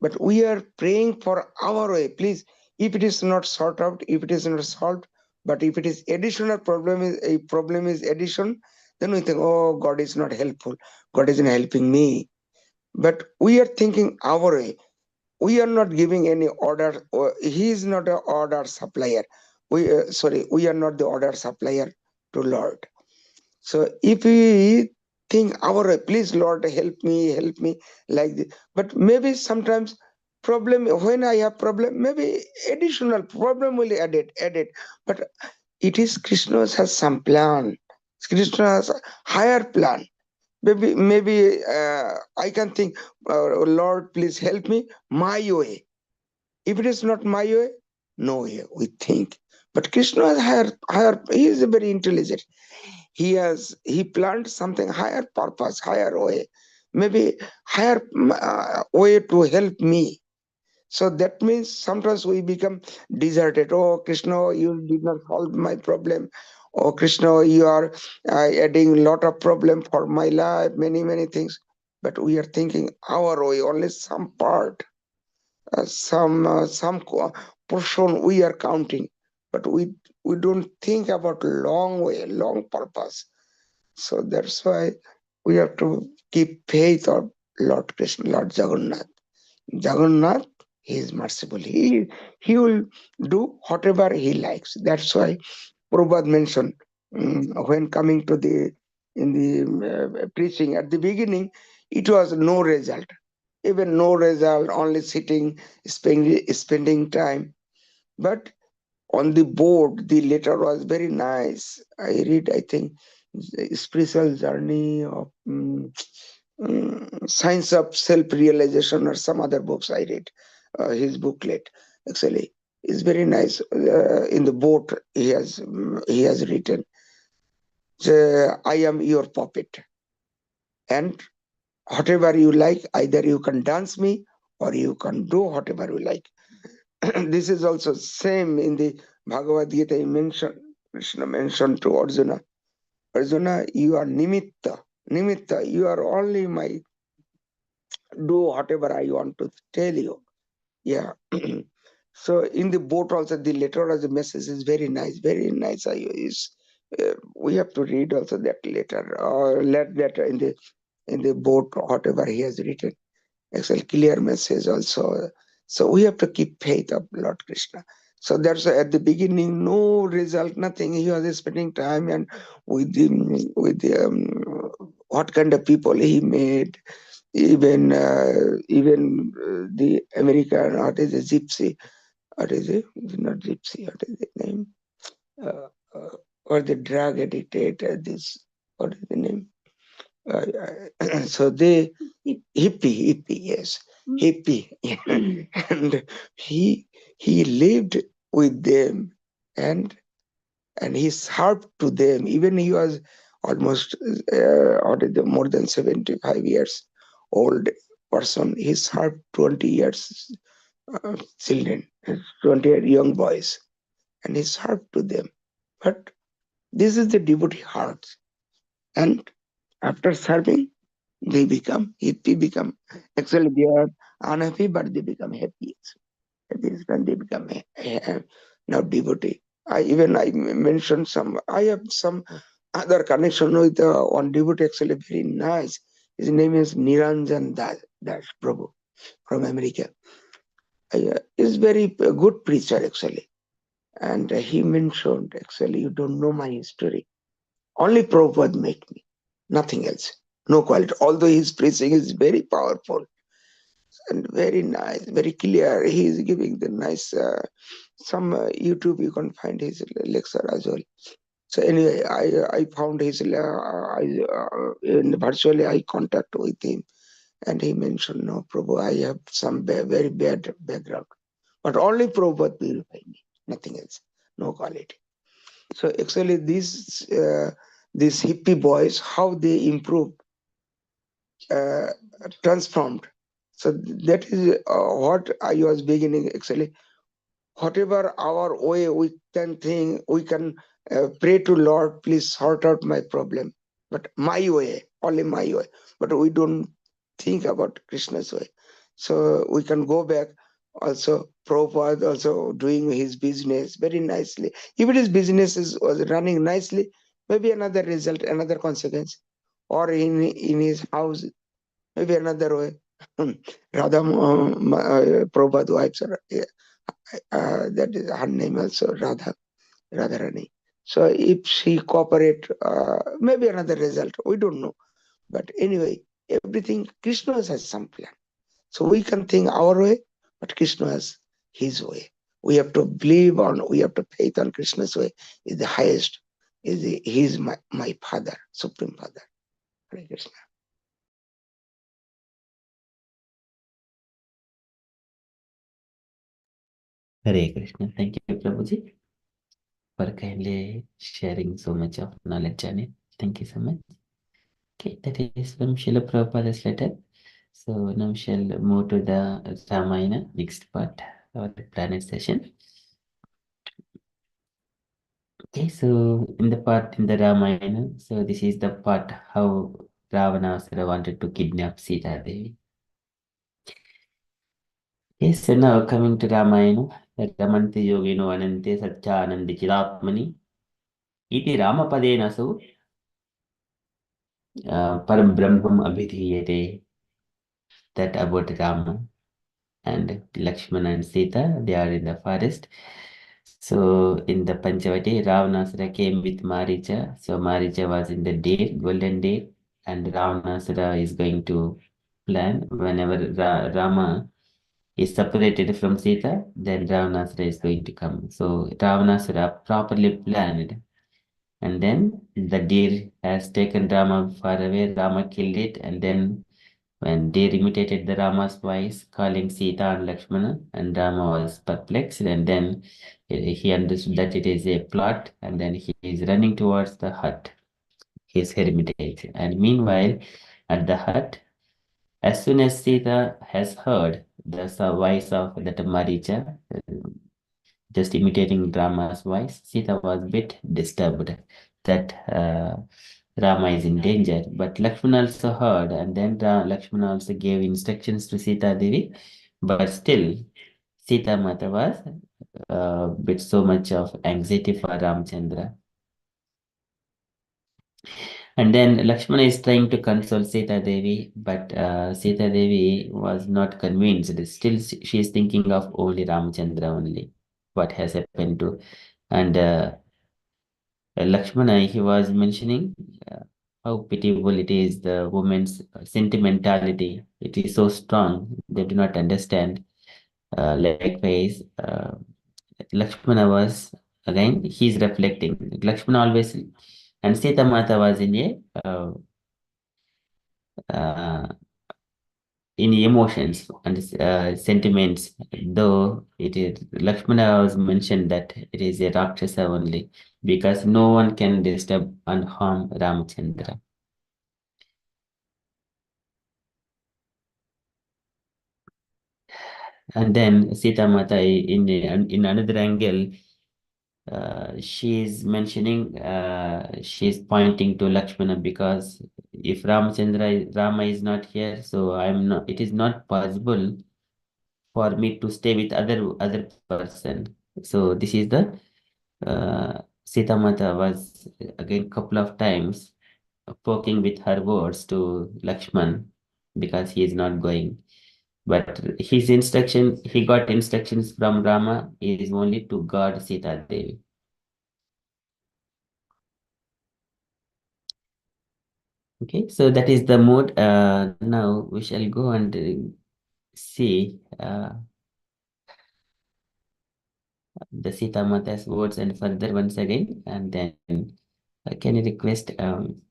But we are praying for our way. Please, if it is not sort out, if it is not solved, but if it is additional problem, is a problem is addition, then we think, oh, God is not helpful. God isn't helping me. But we are thinking our way. We are not giving any order. Or he is not an order supplier. We are not the order supplier to Lord. So if we think our way, please Lord help me like this. But maybe sometimes problem, when I have problem, maybe additional problem will add it. But it is Krishna has some plan. Krishna has a higher plan. Maybe I can think, Lord, please help me my way. If it is not my way, no way, we think. But Krishna has higher, he is very intelligent. He planned something higher purpose, higher way, maybe higher way to help me. So that means sometimes we become deserted. Oh, Krishna, you did not solve my problem. Oh, Krishna, you are adding a lot of problem for my life, many things. But we are thinking our way, only some part, some portion we are counting. But we don't think about long way, long purpose. So that's why we have to keep faith on Lord Krishna, Lord Jagannath. Jagannath, he is merciful. He will do whatever he likes. That's why Prabhupada mentioned when coming to in the preaching at the beginning, it was no result. Even no result, only sitting, spending time. But on the board, the letter was very nice. I read, I think, spiritual journey of science of self-realization or some other books I read. His booklet actually is very nice. In the boat, he has written, "I am your puppet, and whatever you like, either you can dance me or you can do whatever you like." This is also same in the Bhagavad Gita. He mentioned, Krishna mentioned to Arjuna, Arjuna, you are nimitta. Nimitta, you are only my, do whatever I want to tell you. Yeah. So in the boat also, the letter as a message is very nice, very nice. We have to read also that letter, or let that in the boat, whatever he has written. Actually, clear message also. So we have to keep faith of Lord Krishna. So that's why at the beginning, no result, nothing. He was spending time and with what kind of people he made. Even the American, what is a gypsy? What is it? Not gypsy. What is the name? Uh, or the drug addicted. This, what is the name? So they hippie, yes, hippie, and he lived with them, and he served to them. Even he was almost more than 75 years old person. He served 20 years children, 20 young boys, and he served to them. But this is the devotee heart, and after serving, they become hippie, become actually they are unhappy, but they become happy. That is when they become now devotee. I mentioned some. I have some other connection with one devotee, actually very nice. His name is Niranjan Das Prabhu from America. He's very good preacher actually, and he mentioned, actually, you don't know my history. Only Prabhupada make me, nothing else. No quality. Although his preaching is very powerful and very nice, very clear. He is giving the nice, some YouTube you can find his lecture as well. So anyway, I found his, virtually I contact with him, and he mentioned, no, Prabhu, I have some very bad background. But only Prabhupada purify me, nothing else, no quality. So actually these hippie boys, how they improved, transformed. So that is what I was beginning actually. Whatever our way we can think, we can pray to Lord, please sort out my problem. But my way, only my way. But we don't think about Krishna's way. So we can go back. Also, Prabhupada also doing his business very nicely. If his business was running nicely, maybe another result, another consequence. Or in his house, maybe another way. Radha Prabhupada wives are that is her name also, Radharani. So if she cooperate, maybe another result, we don't know. But anyway, everything, Krishna has some plan. So we can think our way, but Krishna has his way. We have to believe on, we have to faith on Krishna's way is the highest. He is my father, Supreme Father. Hare Krishna. Hare Krishna. Thank you, Prabhuji, for kindly sharing so much of knowledge on it. Thank you so much. Okay, that is from Srila Prabhupada's letter. So now we shall move to the Ramayana, next part, our planet session. Okay, so in the Ramayana, so this is the part how Ravanasara wanted to kidnap Sita Devi. Okay, so now coming to Ramayana, Ramanti Yogino Anante Satyanandi Chidapmani Iti Ramapadena so Param Brahmam Abhidhiyate, that about Rama and Lakshmana and Sita, they are in the forest. So in the Panchavati, Ravanasara came with Maricha. So Maricha was in the date, golden date, and Ravanasara is going to plan whenever Rama is separated from Sita, then Ravanasara is going to come. So Ravanasara properly planned, and then the deer has taken Rama far away. Rama killed it, and then when deer imitated the Rama's voice, calling Sita and Lakshmana, and Rama was perplexed, and then he understood that it is a plot, and then he is running towards the hut, his hermitage. And meanwhile, at the hut, as soon as Sita has heard the voice of that Maricha, just imitating Rama's voice, Sita was a bit disturbed that Rama is in danger. But Lakshmana also heard, and then Lakshmana also gave instructions to Sita Devi. But still, Sita Mata was with so much of anxiety for Ramchandra. And then Lakshmana is trying to console Sita Devi, but Sita Devi was not convinced. Still, she is thinking of only Ramchandra only. What has happened to, and Lakshmana, he was mentioning how pitiable it is, the woman's sentimentality. It is so strong, they do not understand. Likewise, Lakshmana was, again, he's reflecting. Lakshmana always, and Sita Mata was uh, in emotions and sentiments, though it is Lakshmana was mentioned that it is a Rakshasa only, because no one can disturb and harm Ramchandra. And then Sita Mata in another angle, she is mentioning, she is pointing to Lakshmana, because if Rama is not here, so it is not possible for me to stay with other person. So this is the Sita Mata was again couple of times poking with her words to Lakshman, because he is not going. But he got instructions from Rama is only to guard Sita Devi. Okay, so that is the mood. Now we shall go and see the Sita Mata's words and further once again, and then can you request Hangma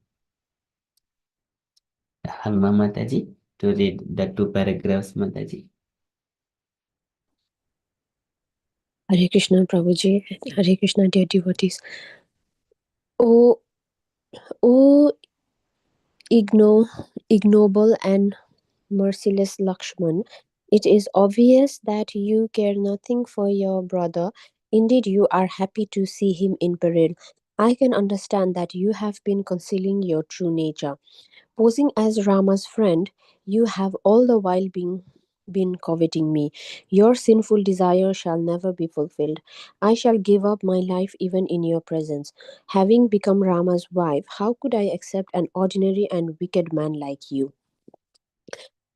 Mataji to read the 2 paragraphs, Mataji? Hare Krishna, Prabhuji. Hare Krishna, dear devotees. O O ignoble and merciless Lakshman, it is obvious that you care nothing for your brother. Indeed, you are happy to see him in peril. I can understand that you have been concealing your true nature. Posing as Rama's friend, you have all the while been coveting me. Your sinful desire shall never be fulfilled. I shall give up my life even in your presence. Having become Rama's wife, how could I accept an ordinary and wicked man like you?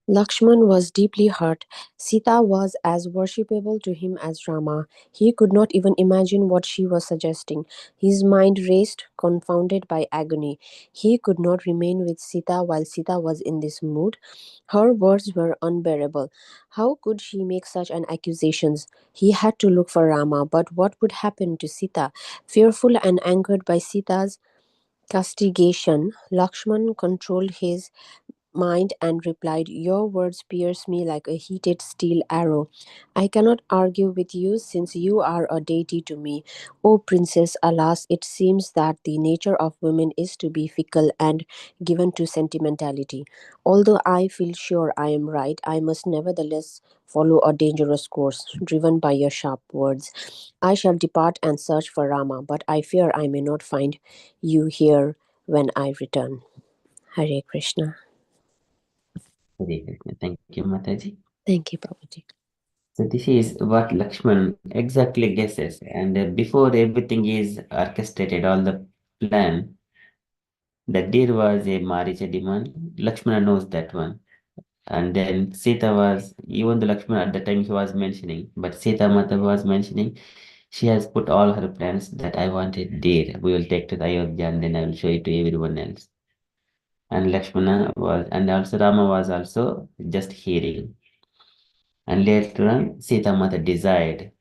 Lakshman was deeply hurt. Sita was as worshipable to him as Rama. He could not even imagine what she was suggesting. His mind raced, confounded by agony. He could not remain with Sita while Sita was in this mood. Her words were unbearable. How could she make such an accusation? He had to look for Rama, but what would happen to Sita? Fearful and angered by Sita's castigation, Lakshman controlled his mind and replied, "Your words pierce me like a heated steel arrow. I cannot argue with you since you are a deity to me. O princess, alas, it seems that the nature of women is to be fickle and given to sentimentality. Although I feel sure I am right, I must nevertheless follow a dangerous course, driven by your sharp words. I shall depart and search for Rama, but I fear I may not find you here when I return." Hare Krishna. Hare Krishna. Thank you, Mataji. Thank you, Prabhuji. So this is what Lakshman exactly guesses, and before everything is orchestrated, all the plan, the deer was a Maricha demon. Lakshmana knows that one. And then Sita was, even the Lakshmana at the time he was mentioning, but Sita Mata was mentioning, she has put all her plans that I want a deer. We will take to the Ayodhya and then I will show it to everyone else. And Lakshmana was, and also Rama was also just hearing. And later on, Sita Mata desired.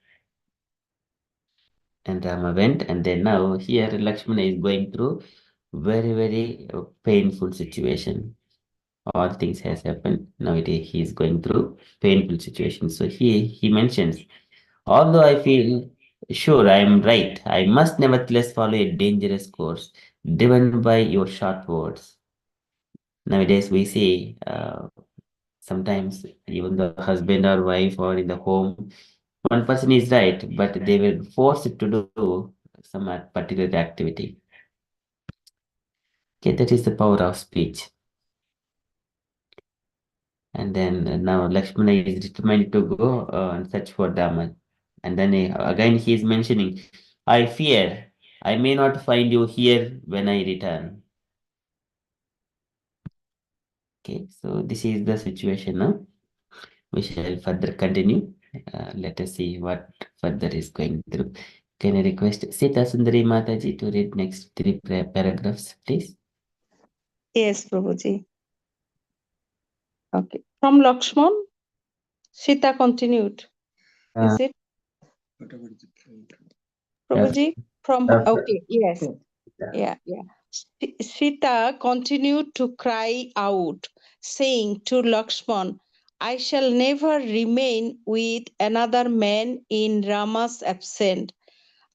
And Rama went, and then now here Lakshmana is going through very, very painful situation. All things has happened. Now he is going through painful situation. So he mentions, although I feel sure I am right, I must nevertheless follow a dangerous course, driven by your sharp words. Nowadays we see sometimes even the husband or wife or in the home, one person is right, but they will force it to do some particular activity. Okay, that is the power of speech. And then now Lakshmana is determined to go and search for Dharma. And then again he is mentioning, I fear I may not find you here when I return. Okay, so this is the situation now. We shall further continue. Let us see what further is going through. Can I request Sita Sundari Mataji to read next three paragraphs, please? Yes, Prabhuji. Okay. From Lakshman, Sita continued. Is it? Prabhuji? From, okay, yes. Yeah. Sita continued to cry out, saying to Lakshman, I shall never remain with another man in Rama's absence.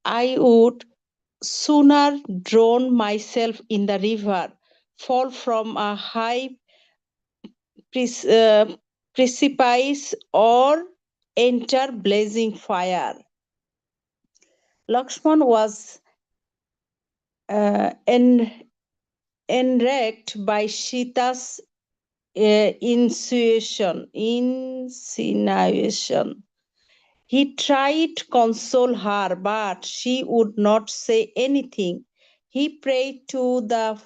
I would sooner drown myself in the river, fall from a high precipice, or enter blazing fire. Lakshman was enraged by Sita's insinuation. He tried to console her, but she would not say anything. He prayed to the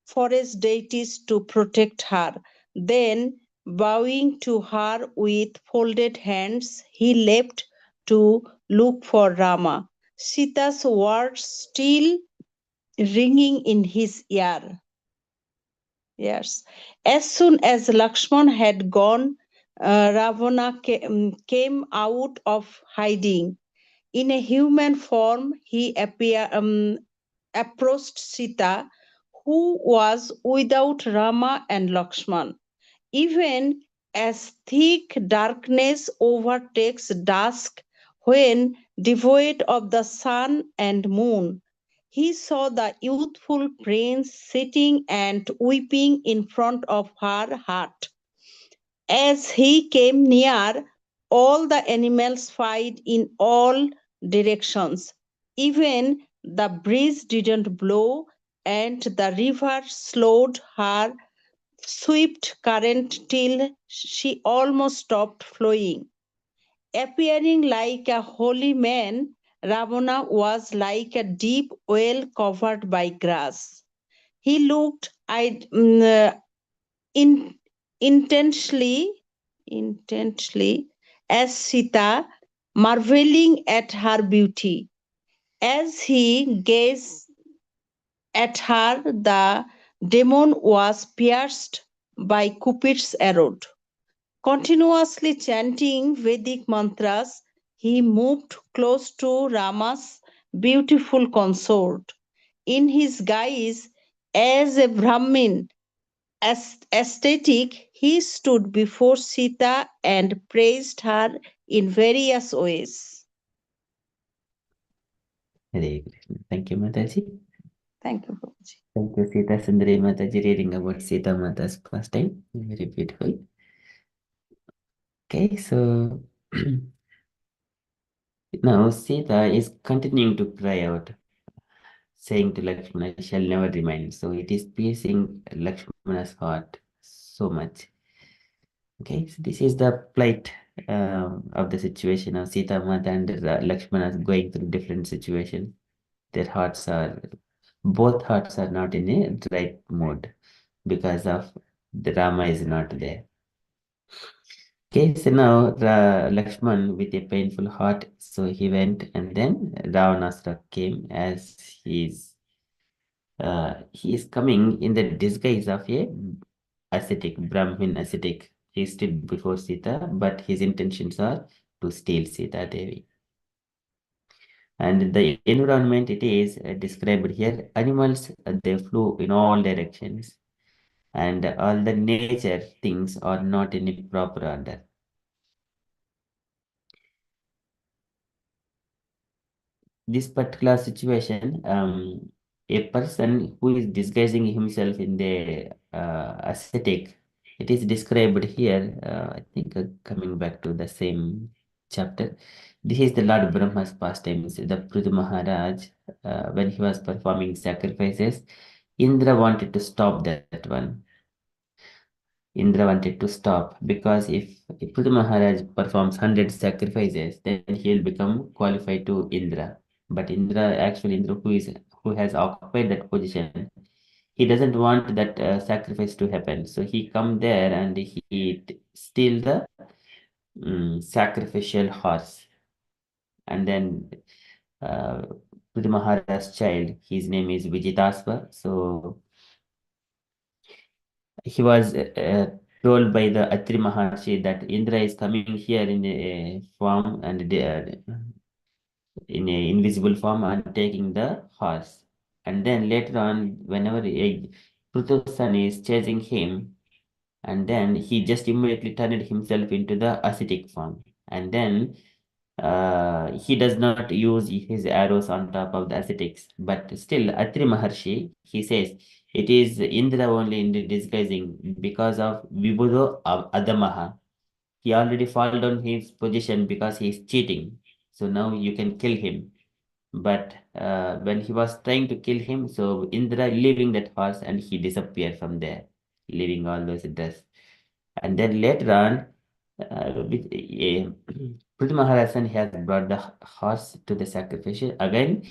forest deities to protect her. Then, bowing to her with folded hands, he left to look for Rama. Sita's words still ringing in his ear. Yes. As soon as Lakshman had gone, Ravana came out of hiding. In a human form, he approached Sita, who was without Rama and Lakshman. Even as thick darkness overtakes dusk when devoid of the sun and moon, he saw the youthful prince sitting and weeping in front of her hut. As he came near, all the animals fled in all directions. Even the breeze didn't blow, and the river slowed her swift current till she almost stopped flowing. Appearing like a holy man, Ravana was like a deep well covered by grass. He looked in, intently as Sita, marveling at her beauty. As he gazed at her, the demon was pierced by Cupid's arrow. Continuously chanting Vedic mantras, he moved close to Rama's beautiful consort. In his guise as a Brahmin, aesthetic, he stood before Sita and praised her in various ways. Hare Krishna. Thank you, Mataji. Thank you, Prabhuji. Thank you, Sita Sundari Mataji, reading about Sita Mata's pastime. Very beautiful. Okay, so now Sita is continuing to cry out, saying to Lakshmana, I shall never remain. So it is piercing Lakshmana's heart so much. Okay, so this is the plight of the situation of Sita Mata and Lakshmana going through different situations. Their hearts are, both hearts are not in a right mode because of the Rama is not there. Okay, so now Lakshman with a painful heart, so he went, and then Ravanasra came as he is coming in the disguise of a ascetic, Brahmin ascetic. He stood before Sita, but his intentions are to steal Sita Devi. And the environment it is described here, animals, they flew in all directions, and all the nature things are not in a proper order. This particular situation, a person who is disguising himself in the ascetic, it is described here, I think coming back to the same chapter. This is the Lord Brahma's pastimes. The Prithu Maharaj, when he was performing sacrifices, Indra wanted to stop that one. Indra wanted to stop because if Prithu Maharaj performs 100 sacrifices, then he will become qualified to Indra. But Indra who has occupied that position, he doesn't want that sacrifice to happen. So he come there and he steal the sacrificial horse, and then Prithu Maharaj's child, his name is Vijitasva. So he was told by the Atri Maharshi that Indra is coming here in a form and in a invisible form and taking the horse. And then later on, whenever Prithu's son is chasing him, and then he just immediately turned himself into the ascetic form. And then he does not use his arrows on top of the ascetics, but still Atri Maharshi, he says, it is Indra only in the disguising because of Vibhudo Adamaha. He already fall down his position because he is cheating. So now you can kill him. But when he was trying to kill him, so Indra leaving that horse and he disappeared from there, leaving all those dust. And then later on, Prithu Maharaj has brought the horse to the sacrificial. Again,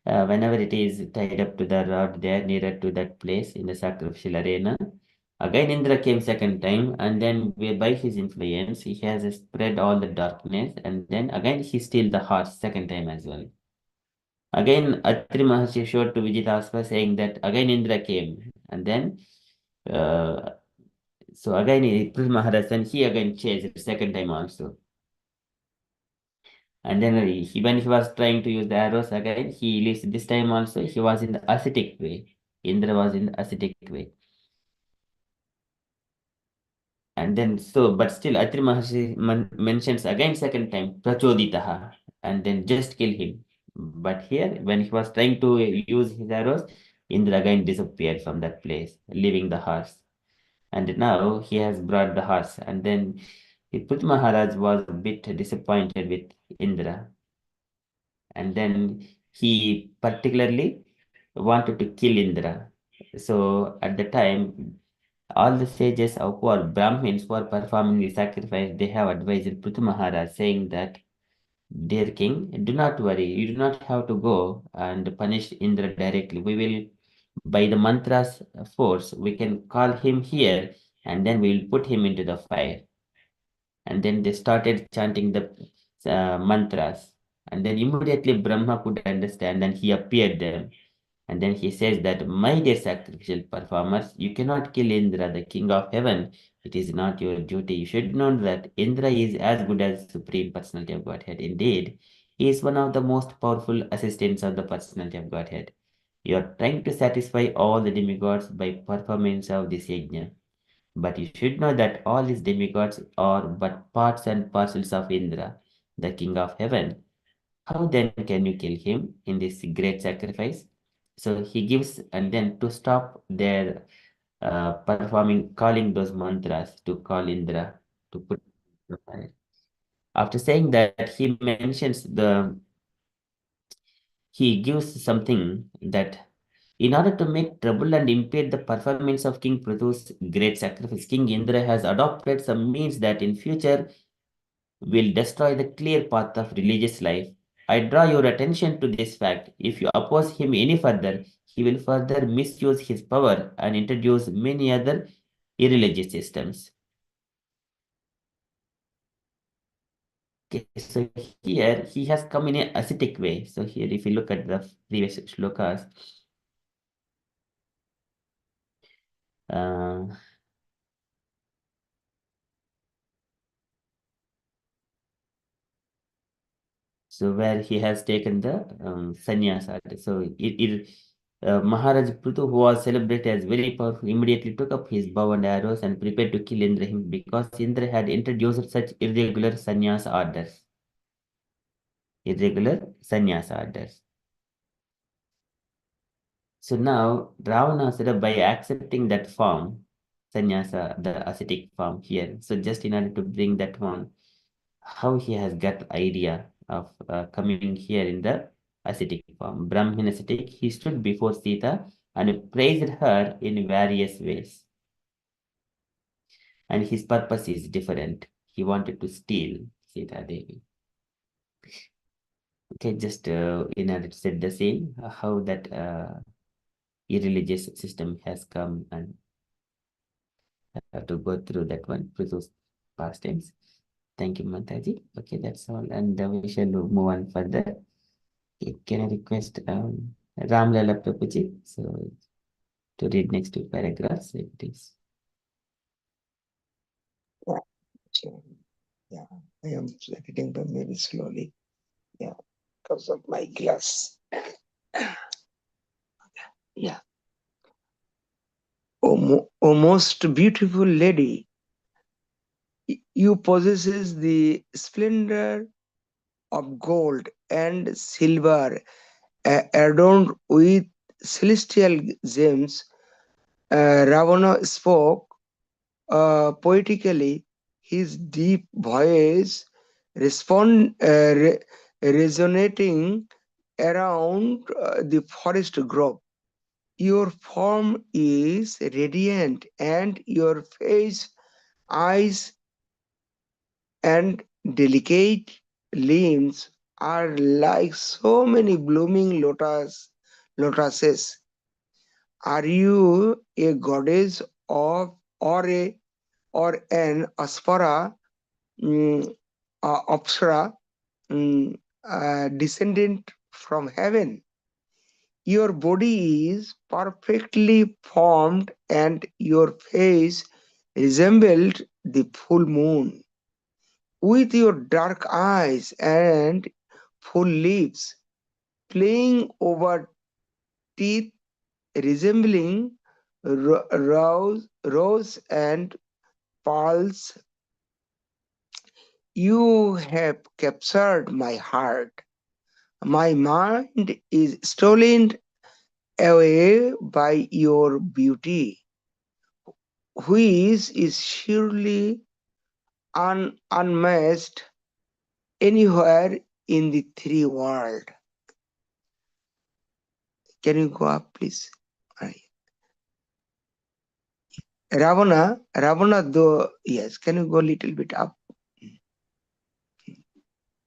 whenever it is tied up to the rod there nearer to that place in the sacrificial arena, again Indra came second time, and then by his influence, he has spread all the darkness, and then again he steal the horse second time as well. Again, Atri Maharshi showed to Vijitasva saying that again Indra came, and then uh, so again Prithu Maharaj and he again chased second time also. And then when he was trying to use the arrows again, he leaves this time also, he was in the ascetic way. Indra was in the ascetic way. And then, but still, Atri Maharshi mentions again second time, Prachoditaha, and then just kill him. But here, when he was trying to use his arrows, Indra again disappeared from that place, leaving the horse. And now he has brought the horse. And then Prithvi Maharaj was a bit disappointed with Indra. And then he particularly wanted to kill Indra. So at the time, all the sages who are Brahmins who are performing the sacrifice, they have advised Prithvi Maharaj saying that, dear king, do not worry, you do not have to go and punish Indra directly. We will, by the mantra's force, we can call him here and then we will put him into the fire. And then they started chanting the mantras. And then immediately Brahma could understand and he appeared there. And then he says that, my dear sacrificial performers, you cannot kill Indra, the king of heaven. It is not your duty. You should know that Indra is as good as Supreme Personality of Godhead. Indeed, he is one of the most powerful assistants of the Personality of Godhead. You are trying to satisfy all the demigods by performance of this yajna. But you should know that all these demigods are but parts and parcels of Indra, the king of heaven. How then can you kill him in this great sacrifice? So he gives, and then to stop their performing, calling those mantras to call Indra to put the fire. After saying that, he mentions he gives something that in order to make trouble and impede the performance of King Prithu's great sacrifice, King Indra has adopted some means that in future will destroy the clear path of religious life. I draw your attention to this fact. If you oppose him any further, he will further misuse his power and introduce many other irreligious systems. Okay, so here he has come in an ascetic way. So here, if you look at the previous shlokas, uh, so where he has taken the sannyasa. So Maharaj Prithu, who was celebrated as very powerful, immediately took up his bow and arrows and prepared to kill Indra because Indra had introduced such irregular sannyasa orders. Irregular sannyasa orders. So now Ravanasura, by accepting that form, sannyasa, the ascetic form here, so just in order to bring that one, how he has got idea of coming here in the ascetic form, Brahmin ascetic, he stood before Sita and praised her in various ways. And his purpose is different. He wanted to steal Sita Devi. Okay, just in order to set the scene, how that irreligious system has come and have to go through that one, through those past times. Thank you, Mataji. Okay, that's all. And we shall move on further. Okay, can I request Ram Lala Prabhuji so to read next two paragraphs, please. Yeah, I am reading them very slowly. Yeah, because of my glass. Yeah. O most beautiful lady, you possesses the splendor of gold and silver, adorned with celestial gems. Ravana spoke poetically, his deep voice resonating around the forest grove. Your form is radiant, and your face, eyes, and delicate limbs are like so many blooming lotuses. Are you a goddess of or an aspara, apsara, descendant from heaven? Your body is perfectly formed, and your face resembled the full moon. With your dark eyes and full lips, playing over teeth resembling rose and pearls, you have captured my heart. My mind is stolen away by your beauty, which is surely unmatched anywhere in the three world. Can you go up, please? Ravana, though, yes. Can you go a little bit up?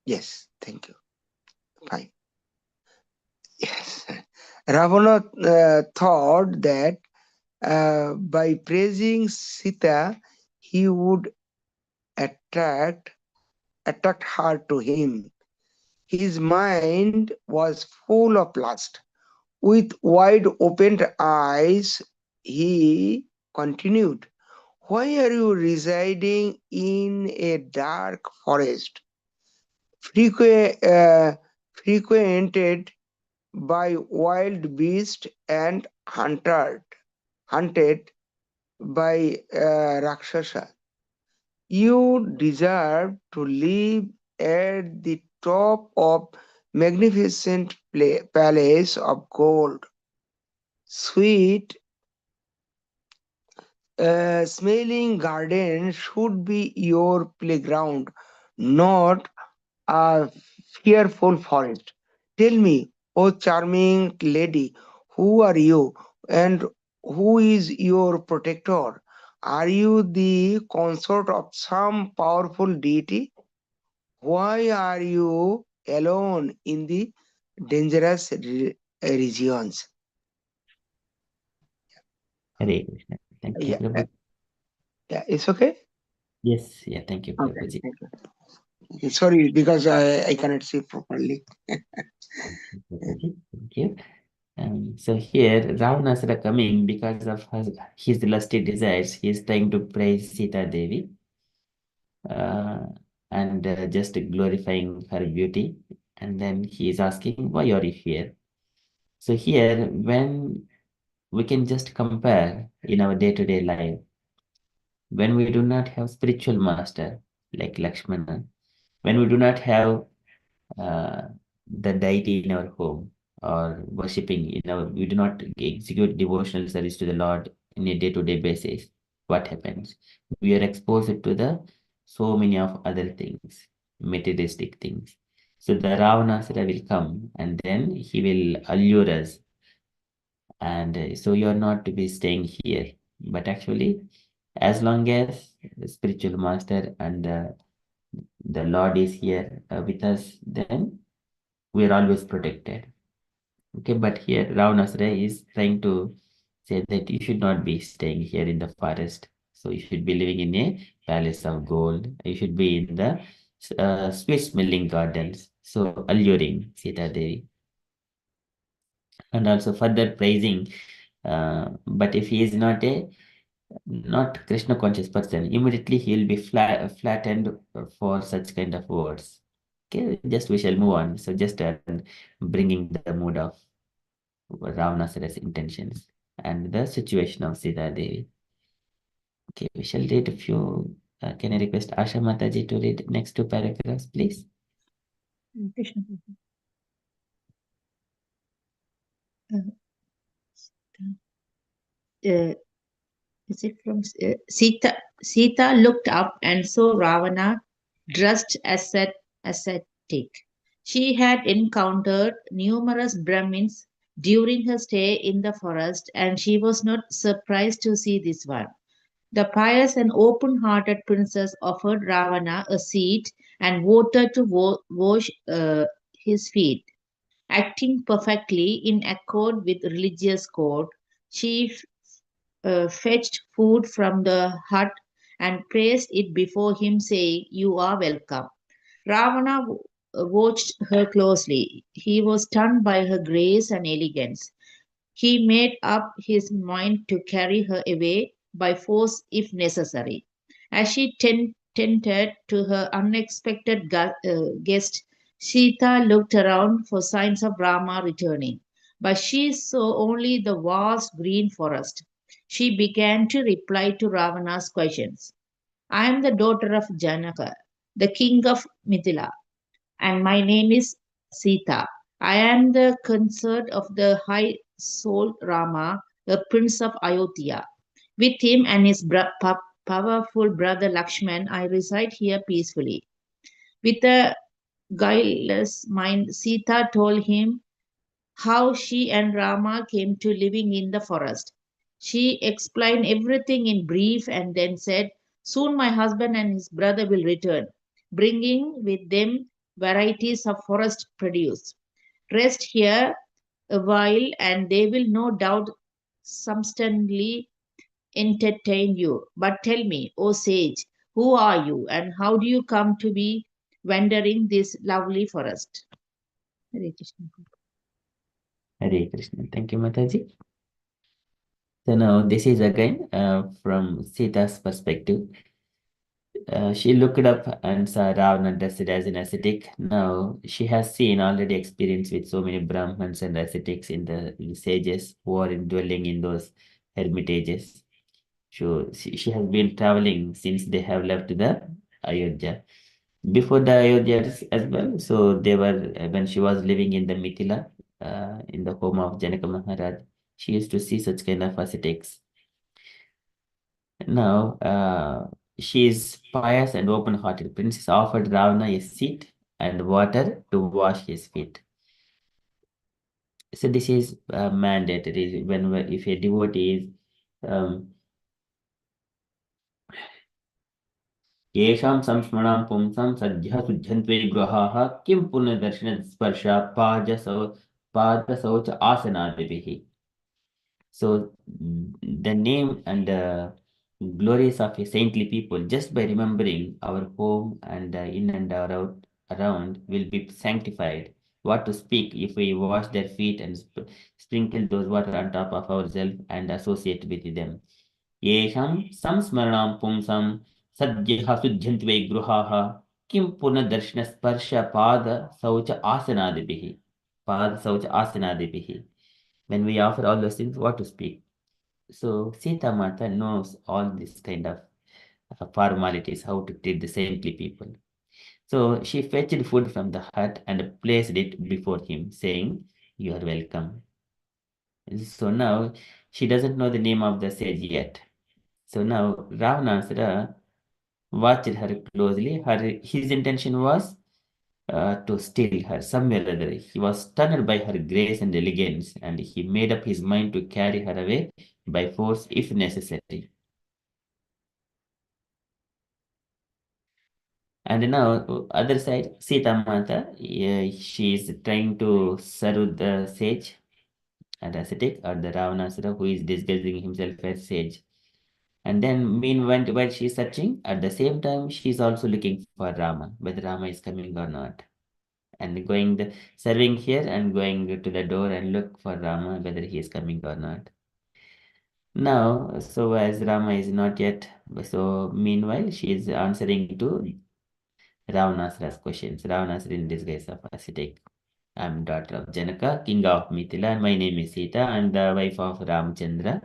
Yes, thank you. Fine. Yes. Ravana thought that by praising Sita, he would attract her to him. His mind was full of lust. With wide opened eyes, he continued, "Why are you residing in a dark forest, frequented by wild beasts and hunted by Rakshasa? You deserve to live at the top of magnificent palace of gold. Sweet smelling garden should be your playground, not a fearful forest. Tell me, oh charming lady, who are you and who is your protector? Are you the consort of some powerful deity? Why are you alone in the dangerous regions?" Hare Krishna. Thank you, Yeah, Prabhu. yeah, it's okay. Yes, yeah, thank you, Okay, Prabhuji. thank you. Sorry, because I cannot see properly. Prabhuji, thank you. So here, Ravanasara coming because of his lusty desires, he is trying to praise Sita Devi uh, and just glorifying her beauty. And then he is asking, why are you here? So here, when we can just compare in our day-to-day life, when we do not have spiritual master like Lakshmana, when we do not have uh, the deity in our home or worshipping in our, we do not execute devotional service to the Lord in a day-to-day basis, what happens? We are exposed to the so many of other things, materialistic things. So the Ravanasara will come and then he will allure us. And so you're not to be staying here. But actually, as long as the spiritual master and the Lord is here with us, then we are always protected. Okay, but here Ravanasara is trying to say that you should not be staying here in the forest. So you should be living in a palace of gold. You should be in the sweet smelling gardens. So alluring Sita Devi. And also further praising. But if he is not Krishna conscious person, immediately he will be flattened for such kind of words. Okay, just we shall move on. So just bringing the mood of Ravanasara's intentions and the situation of Sita Devi. Okay, we shall read a few. Can I request Asha Mataji to read next two paragraphs, please? Krishna. Is it from Sita? Sita looked up and saw Ravana dressed ascetic. She had encountered numerous Brahmins during her stay in the forest, and she was not surprised to see this one. The pious and open-hearted princess offered Ravana a seat and water to wash his feet. Acting perfectly in accord with religious code, she fetched food from the hut and placed it before him, saying, "You are welcome." Ravana watched her closely. He was stunned by her grace and elegance. He made up his mind to carry her away by force if necessary. As she tended to her unexpected guest, Sita looked around for signs of Rama returning, but she saw only the vast green forest. She began to reply to Ravana's questions. "I am the daughter of Janaka, the king of Mithila, and my name is Sita. I am the consort of the high soul Rama, the prince of Ayodhya. With him and his powerful brother Lakshman, I reside here peacefully. With a guileless mind, Sita told him how she and Rama came to living in the forest. She explained everything in brief and then said, soon my husband and his brother will return, bringing with them varieties of forest produce. Rest here a while and they will no doubt substantially entertain you. But tell me, O sage, who are you and how do you come to be wandering this lovely forest? Hare Krishna. Hare Krishna. Thank you, Mataji. So now this is again from Sita's perspective. She looked up and saw Ravana dressed as an ascetic. Now she has seen already experience with so many Brahmins and ascetics in the sages who are dwelling in those hermitages. So she has been traveling since they have left the Ayodhya. Before the Ayodhya as well, so they were when she was living in the Mithila, in the home of Janaka Maharaj, she used to see such kind of ascetics. Now, she is pious and open-hearted. Princess offered Ravana a seat and water to wash his feet. So this is mandatory when if a devotee is येषां संस्मरणां पुंसां सद्यः शुध्यन्त्वे गृहाः किं पुनर्दर्शनस्पर्शात् पादशौच आसनादिभिः. So the name and the glories of a saintly people, just by remembering our home and in and around will be sanctified. What to speak if we wash their feet and sprinkle those water on top of ourselves and associate with them. येषां संस्मरणां पुंसां सद्यः शुध्यन्त्वे गृहाः किं पुनर्दर्शनस्पर्शपादशौच आसनादिभिः. पादशौच आसनादिभिः. When we offer all those things, what to speak? So Sita Mata knows all this kind of formalities, how to treat the saintly people. So she fetched food from the hut and placed it before him, saying, "You are welcome." So now she doesn't know the name of the sage yet. So now Ravanasara watched her closely. His intention was to steal her somewhere or other. He was stunned by her grace and elegance, and he made up his mind to carry her away by force if necessary. And now, other side, Sita Mata, she is trying to serve the sage and ascetic, or the Ravanasura who is disguising himself as sage. And then, meanwhile, while she is searching, at the same time, she is also looking for Rama, whether Rama is coming or not. And serving here and going to the door and look for Rama, whether he is coming or not. Now, so as Rama is not yet, so meanwhile, she is answering to Ravanasara's questions. Ravanasara in disguise of ascetic. I am daughter of Janaka, king of Mithila, and my name is Sita. I am the wife of Ramchandra,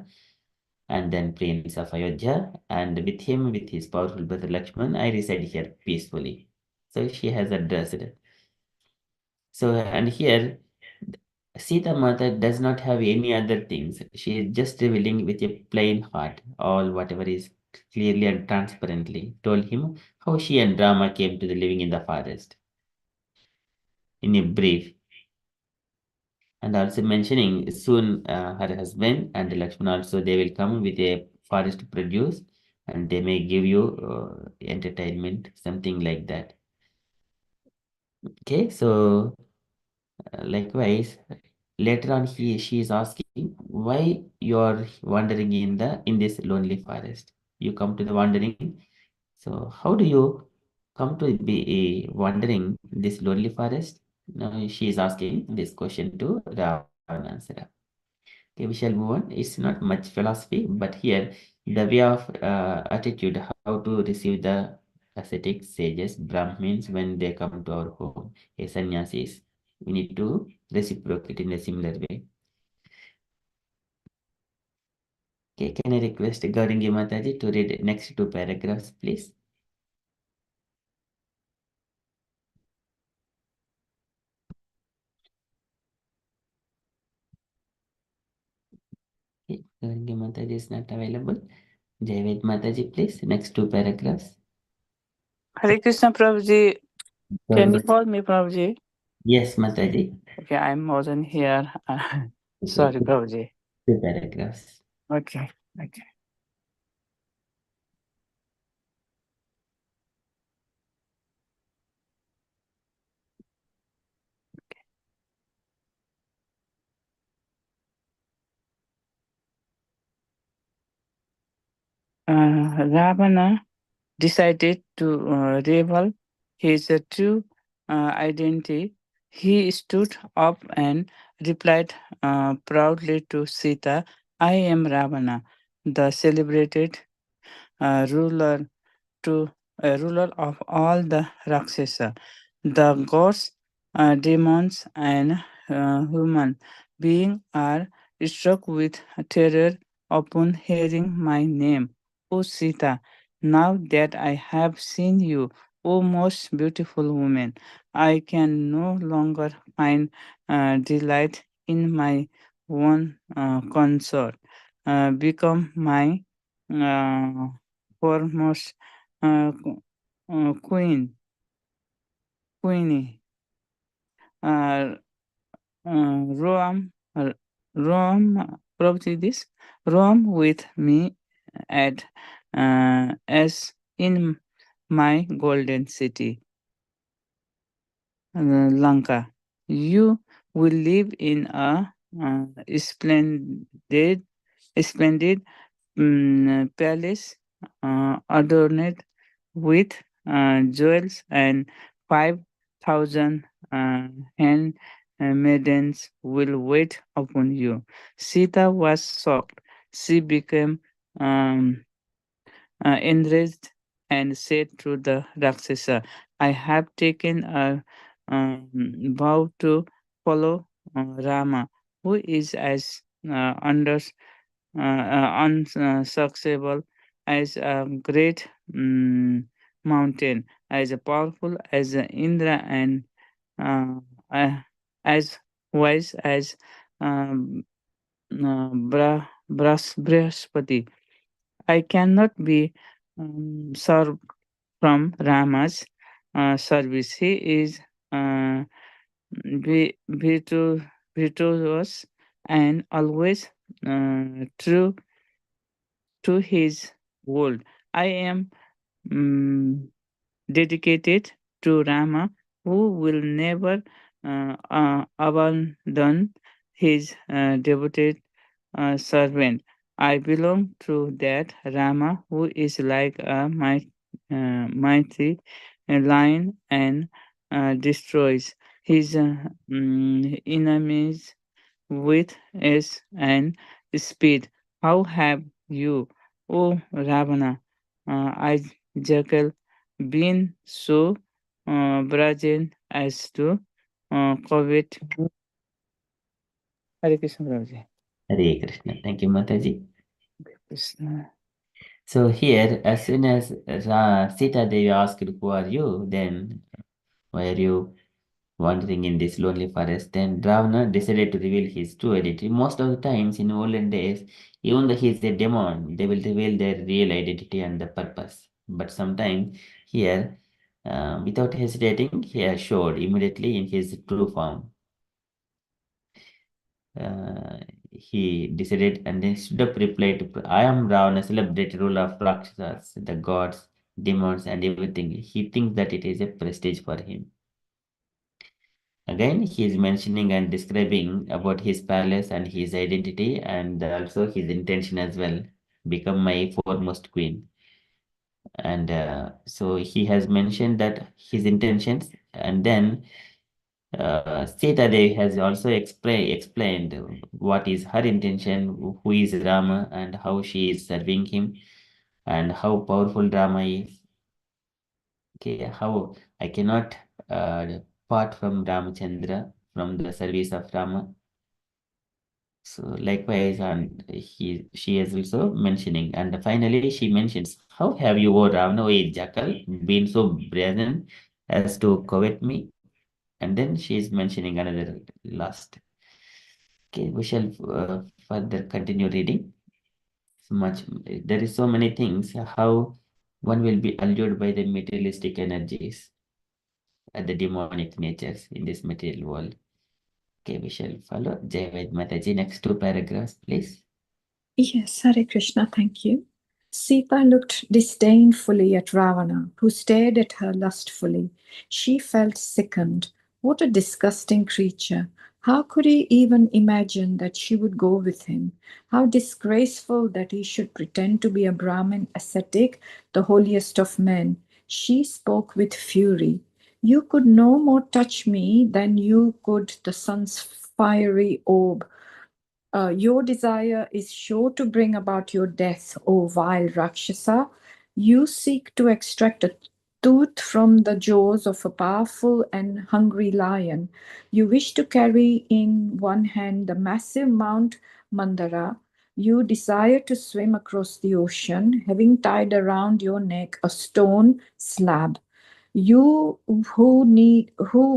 and then prince of Ayodhya. And with him, with his powerful brother Lakshman, I reside here peacefully. So she has addressed it. So, and here, Sita Mata does not have any other things. She is just revealing with a plain heart all whatever is clearly and transparently. Told him how she and Rama came to the living in the forest. In a brief, and also mentioning soon her husband and Lakshman also they will come with a forest produce and they may give you entertainment, something like that. Okay, so likewise later on she is asking why you are wandering in this lonely forest. You come to the wandering. So how do you come to be wandering this lonely forest? Now she is asking this question to Ravanasara. Okay, we shall move on. It's not much philosophy, but here the way of attitude, how to receive the ascetic sages, Brahmins when they come to our home, a sannyasis. We need to reciprocate in a similar way. Okay, can I request Gauringi Mataji to read next two paragraphs, please? Gagangi Mataji is not available. Jaivet Mataji, please. Next two paragraphs. Hare Krishna, Prabhuji. Can you Prabhuji. call me, Prabhuji? Yes, Mataji. Okay, I wasn't here. Sorry, Prabhuji. Two paragraphs. Okay, okay. Ravana decided to reveal his true identity. He stood up and replied proudly to Sita, I am Ravana, the celebrated ruler to a ruler of all the Rakshasa. The gods, demons, and human beings are struck with terror upon hearing my name, O Sita. Now that I have seen you, O most beautiful woman, I can no longer find delight in my one consort. Become my uh, foremost queen, queenie, uh, roam, roam, probably this, roam with me at as in my golden city, Lanka. You will live in a splendid palace adorned with jewels, and 5,000 hand maidens will wait upon you. Sita was shocked. She became um, enraged and said to the Rakshasa, I have taken a vow to follow Rama, who is as unsuccessful as a great mountain, as powerful as Indra, and uh, uh, as wise as um, Brahaspati. I cannot be served from Rama's service. He is uh, virtuous and always true to his word. I am mm, dedicated to Rama, who will never abandon his devoted servant. I belong to that Rama who is like a mighty lion and destroys his enemies with ease and speed. How have you, O Ravana, I jackal, been so brazen as to covet? Hare Krishna, Prabhuji. Hare Krishna. Thank you, Mataji. Krishna. So here, as soon as Sita Devi asked, who are you? Then why are you wandering in this lonely forest? Then Ravana decided to reveal his true identity. Most of the times in olden days, even though he is a demon, they will reveal their real identity and the purpose. But sometimes here, without hesitating, he showed immediately in his true form. Uh, he decided and then stood up replied, I am Ravana, celebrated ruler of Rakshasas, the gods, demons, and everything. He thinks that it is a prestige for him. Again, he is mentioning and describing about his palace and his identity and also his intention as well. Become my foremost queen. And so he has mentioned that his intentions, and then Sita Devi has also explained what is her intention, who is Rama, and how she is serving him, and how powerful Rama is. Okay, how I cannot part from Ramachandra, from the service of Rama. So likewise, and she is also mentioning, and finally she mentions, "How have you, O Ravana, O jackal, been so brazen as to covet me?" And then she is mentioning another last. Okay, we shall further continue reading. much. There is so many things. How one will be allured by the materialistic energies and the demonic natures in this material world. Okay, we shall follow. Jai Ved Mataji. Next two paragraphs, please. Yes, Hare Krishna, thank you. Sita looked disdainfully at Ravana, who stared at her lustfully. She felt sickened. What a disgusting creature! How could he even imagine that she would go with him? How disgraceful that he should pretend to be a Brahmin ascetic, the holiest of men. She spoke with fury. You could no more touch me than you could the sun's fiery orb. Your desire is sure to bring about your death, O vile Rakshasa. You seek to extract a tooth from the jaws of a powerful and hungry lion. You wish to carry in one hand the massive Mount Mandara. You desire to swim across the ocean, having tied around your neck a stone slab. You who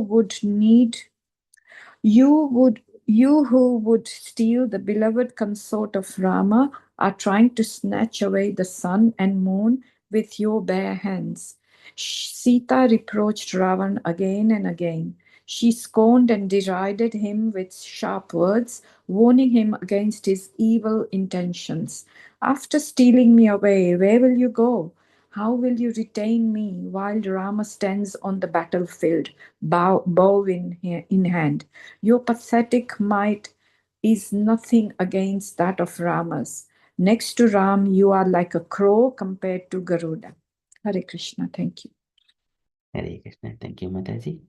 would need you who would steal the beloved consort of Rama are trying to snatch away the sun and moon with your bare hands. Sita reproached Ravan again and again. She scorned and derided him with sharp words, warning him against his evil intentions. After stealing me away, where will you go? How will you retain me while Rama stands on the battlefield, bow in hand? Your pathetic might is nothing against that of Rama's. Next to Ram, you are like a crow compared to Garuda. Hare Krishna, thank you. Hare Krishna. Thank you, Mataji.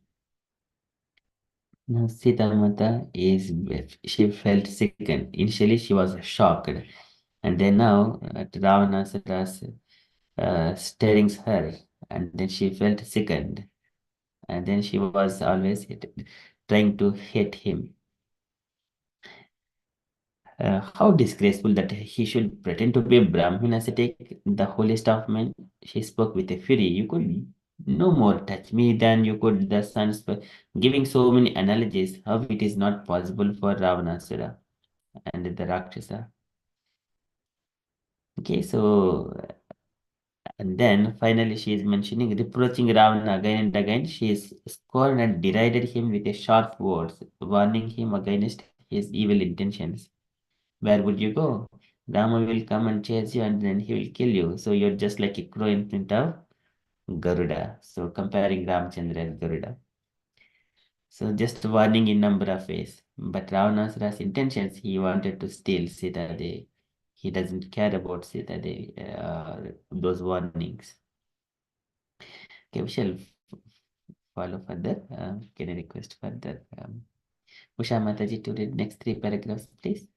Now, Sita Mata she felt sickened. Initially, she was shocked. And then now, Ravana's staring her. And then she felt sickened. And then she was always trying to hate him. How disgraceful that he should pretend to be a Brahmin ascetic, the holiest of men. She spoke with a fury. You could no more touch me than you could the sons, giving so many analogies how it is not possible for Ravanasura and the Rakshasa. Okay, so and then finally she is mentioning, reproaching Ravana again and again. She is scorned and derided him with a sharp words, warning him against his evil intentions. Where would you go? Rama will come and chase you and then he will kill you. So you're just like a crow in front of Garuda. So comparing Ramchandra and Garuda. So just warning in number of ways. But Ravanasura's intentions, he wanted to steal Sita Devi. He doesn't care about Sita Devi, those warnings. Okay, we shall follow further. Can I request further? Usha Mataji to read next three paragraphs, please.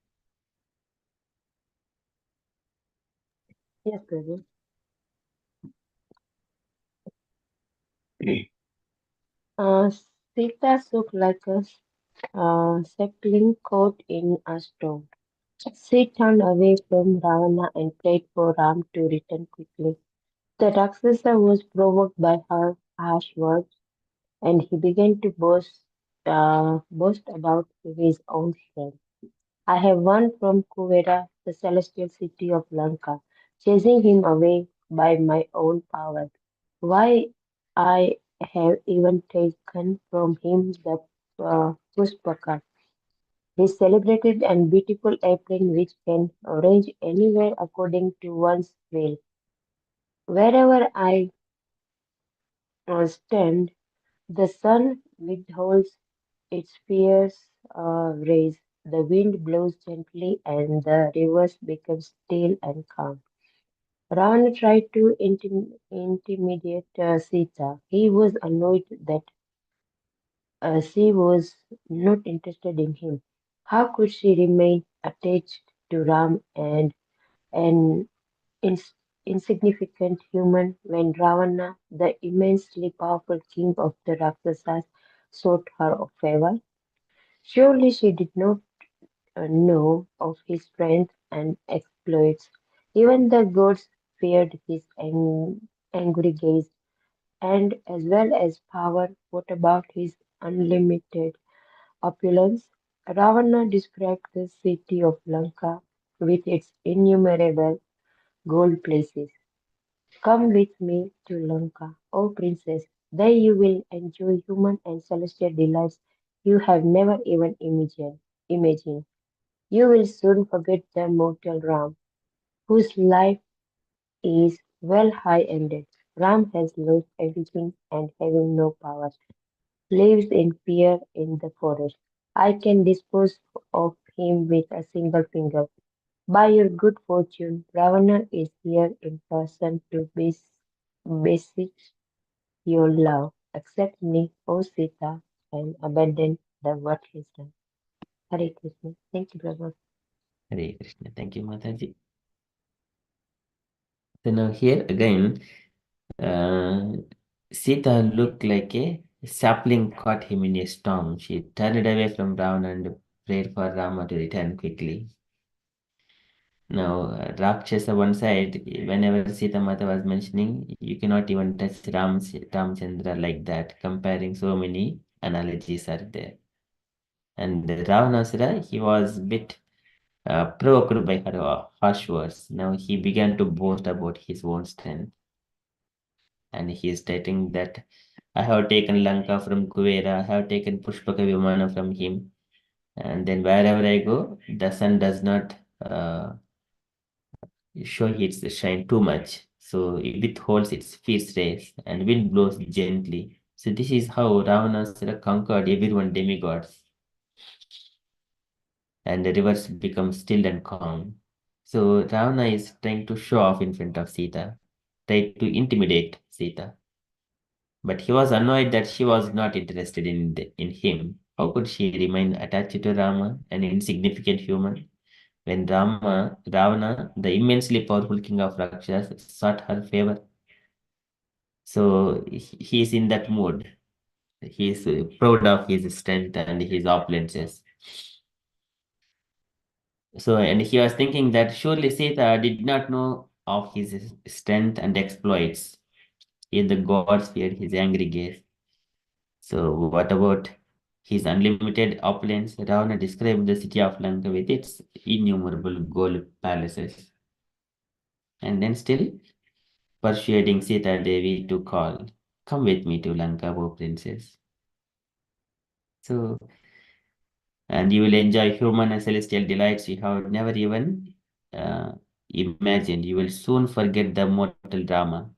Yes, Prabhu. Sita looked like a sapling caught in a storm. She turned away from Ravana and prayed for Ram to return quickly. The Rakshasa was provoked by her harsh words, and he began to boast about his own strength. I have won from Kuvera, the celestial city of Lanka, chasing him away by my own power. Why I have even taken from him the Puspaka, his celebrated and beautiful airplane which can range anywhere according to one's will. Wherever I stand, the sun withholds its fierce rays, the wind blows gently, and the rivers become still and calm. Ravana tried to intimidate Sita. He was annoyed that she was not interested in him. How could she remain attached to Ram and an ins- insignificant human when Ravana, the immensely powerful king of the Rakshasas, sought her favor? Surely she did not know of his strength and exploits. Even the gods feared his angry gaze, and as well as power. What about his unlimited opulence? Ravana described the city of Lanka with its innumerable gold places. Come with me to Lanka, O princess. There you will enjoy human and celestial delights you have never even imagined. You will soon forget the mortal Ram, whose life is well high ended. Ram has lost everything and having no power, lives in fear in the forest. I can dispose of him with a single finger. By your good fortune, Ravana is here in person to beseech your love. Accept me, O Sita, and abandon the worthless one. Hare Krishna. Thank you, Prabhu. Hare Krishna. Thank you, Mataji. So now here again, uh, Sita looked like a sapling caught him in a storm. She turned away from Ravana and prayed for Rama to return quickly. Now, Rakshasa one side, whenever Sita Mata was mentioning, you cannot even touch Ramchandra like that, comparing so many analogies are there. And Ravanasura, he was bit provoked by her harsh words. Now he began to boast about his own strength. And he is stating that I have taken Lanka from Kuvera, I have taken Pushpaka Vimana from him. And then wherever I go, the sun does not show its shine too much. So it withholds its fierce rays and wind blows gently. So this is how Ravanasura conquered everyone demigods and the rivers become still and calm. So Ravana is trying to show off in front of Sita, tried to intimidate Sita. But he was annoyed that she was not interested in him. How could she remain attached to Rama, an insignificant human? When Ravana, the immensely powerful king of Rakshas, sought her favor. So he is in that mood. He is proud of his strength and his opulences. So, and he was thinking that surely Sita did not know of his strength and exploits. Yet the gods feared his angry gaze. So, what about his unlimited opulence? Ravana described the city of Lanka with its innumerable gold palaces. And then still persuading Sita Devi to call, come with me to Lanka, O princess. So, and you will enjoy human and celestial delights you have never even imagined. You will soon forget the mortal drama,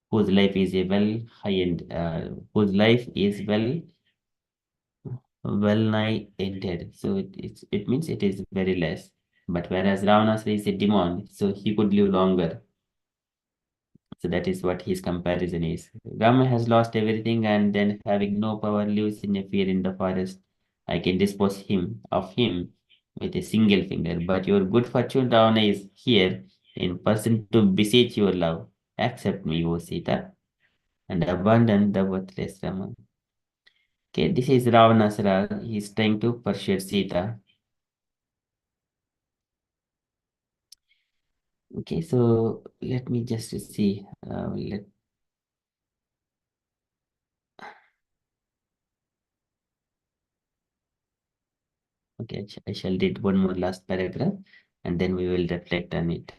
whose life is a whose life is well nigh ended. So it means it is very less. But whereas Ravanasura is a demon, so he could live longer. So that is what his comparison is. Rama has lost everything and then having no power lives in a fear in the forest. I can dispose of him with a single finger. But your good fortune, Ravana, is here in person to beseech your love. Accept me, O Sita, and abandon the worthless Rama. Okay, this is Ravanasura. He is trying to persuade Sita. Okay, so let me just see. Okay, I shall read one more last paragraph and then we will reflect on it.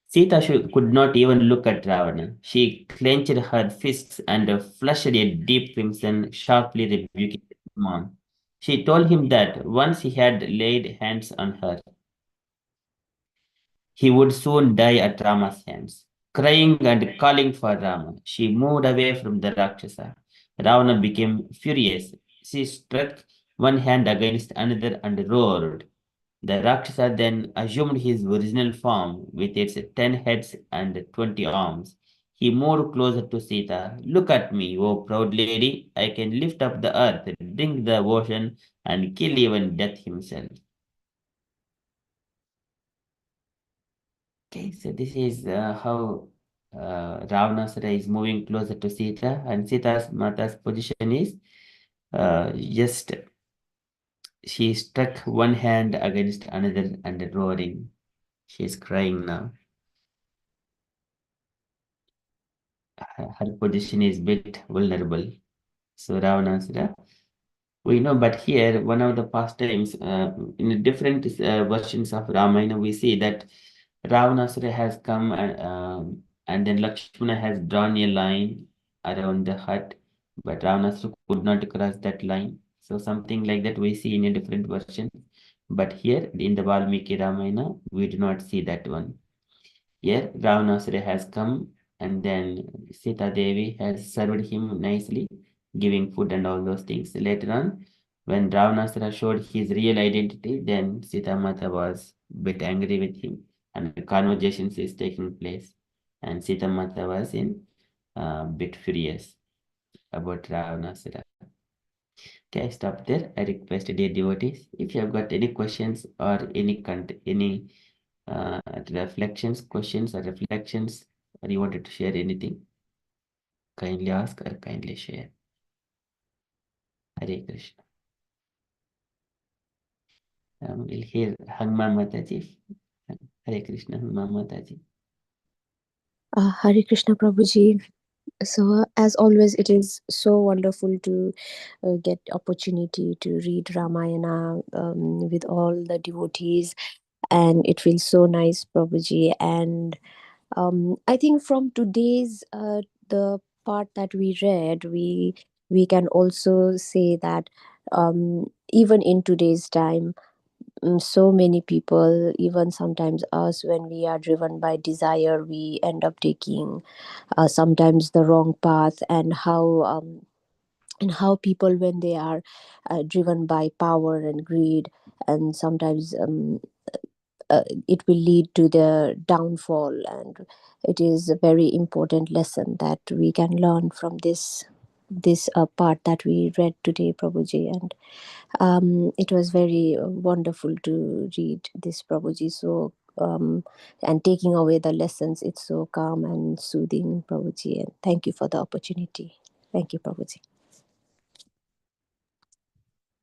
Sita could not even look at Ravana. She clenched her fists and flushed a deep crimson, sharply rebuking the demon. She told him that once he had laid hands on her, he would soon die at Rama's hands. Crying and calling for Rama, she moved away from the Rakshasa. Ravana became furious. She struck one hand against another and roared. The Rakshasa then assumed his original form with its 10 heads and 20 arms. He moved closer to Sita. Look at me, O proud lady. I can lift up the earth, drink the ocean, and kill even death himself. Okay, so this is how Ravanasura is moving closer to Sita, and Sita's Mata's position is just she struck one hand against another and roaring. She is crying now. Her position is bit vulnerable. So Ravanasura We know, but here, one of the pastimes, in different versions of Ramayana, we see that Ravanasura has come and then Lakshmana has drawn a line around the hut, but Ravanasura could not cross that line. So something like that we see in a different version. But here in the Valmiki Ramayana, we do not see that one. Here, Ravanasura has come and then Sita Devi has served him nicely, giving food and all those things. Later on, when Ravanasura showed his real identity, then Sita Mata was a bit angry with him and the conversations is taking place. And Sita Mata was in bit furious about Ravanasura. Okay, I stop there. I request dear devotees, if you have got any questions or any reflections, questions or reflections, or you wanted to share anything, kindly ask or kindly share. Hare Krishna. We'll hear Hangman Mataji. Hare Krishna, Hangman Mataji. Hare Krishna Prabhuji. So as always, it is so wonderful to get opportunity to read Ramayana with all the devotees, and it feels so nice, Prabhuji. And I think from today's the part that we read, we can also say that even in today's time, so many people, even sometimes us, when we are driven by desire, we end up taking sometimes the wrong path, and how people, when they are driven by power and greed, and sometimes it will lead to their downfall. And it is a very important lesson that we can learn from this part that we read today, Prabhuji. And it was very wonderful to read this, Prabhuji. So and taking away the lessons, it's so calm and soothing, Prabhuji. And thank you for the opportunity. Thank you, Prabhuji.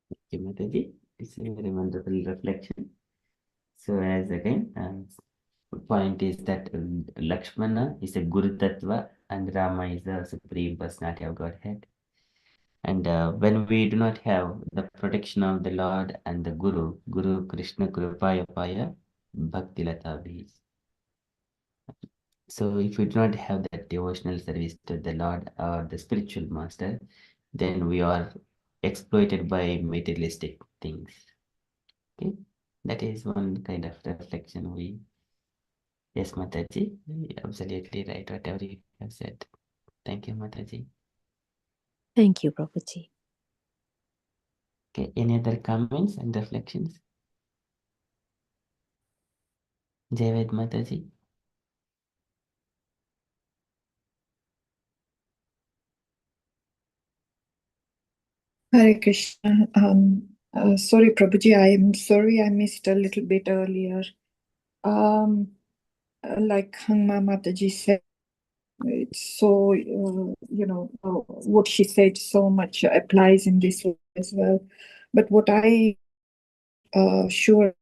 Thank you, Mataji. It's a very wonderful reflection. So as again, the point is that Lakshmana is a Guru Tattva and Rama is the Supreme Personality of Godhead. And when we do not have the protection of the Lord and the Guru Krishna Kripaya Paya Bhakti Lata Bees. So if we do not have that devotional service to the Lord or the spiritual master, then we are exploited by materialistic things. Okay, that is one kind of reflection we. Yes, Mataji, absolutely right. Whatever you have said. Thank you, Mataji. Thank you, Prabhuji. Okay, any other comments and reflections? Jayaved Mataji. Hare Krishna. Sorry, Prabhuji, I am sorry I missed a little bit earlier. Like Hangma Mataji said, it's so, what she said so much applies in this way as well. But what I sure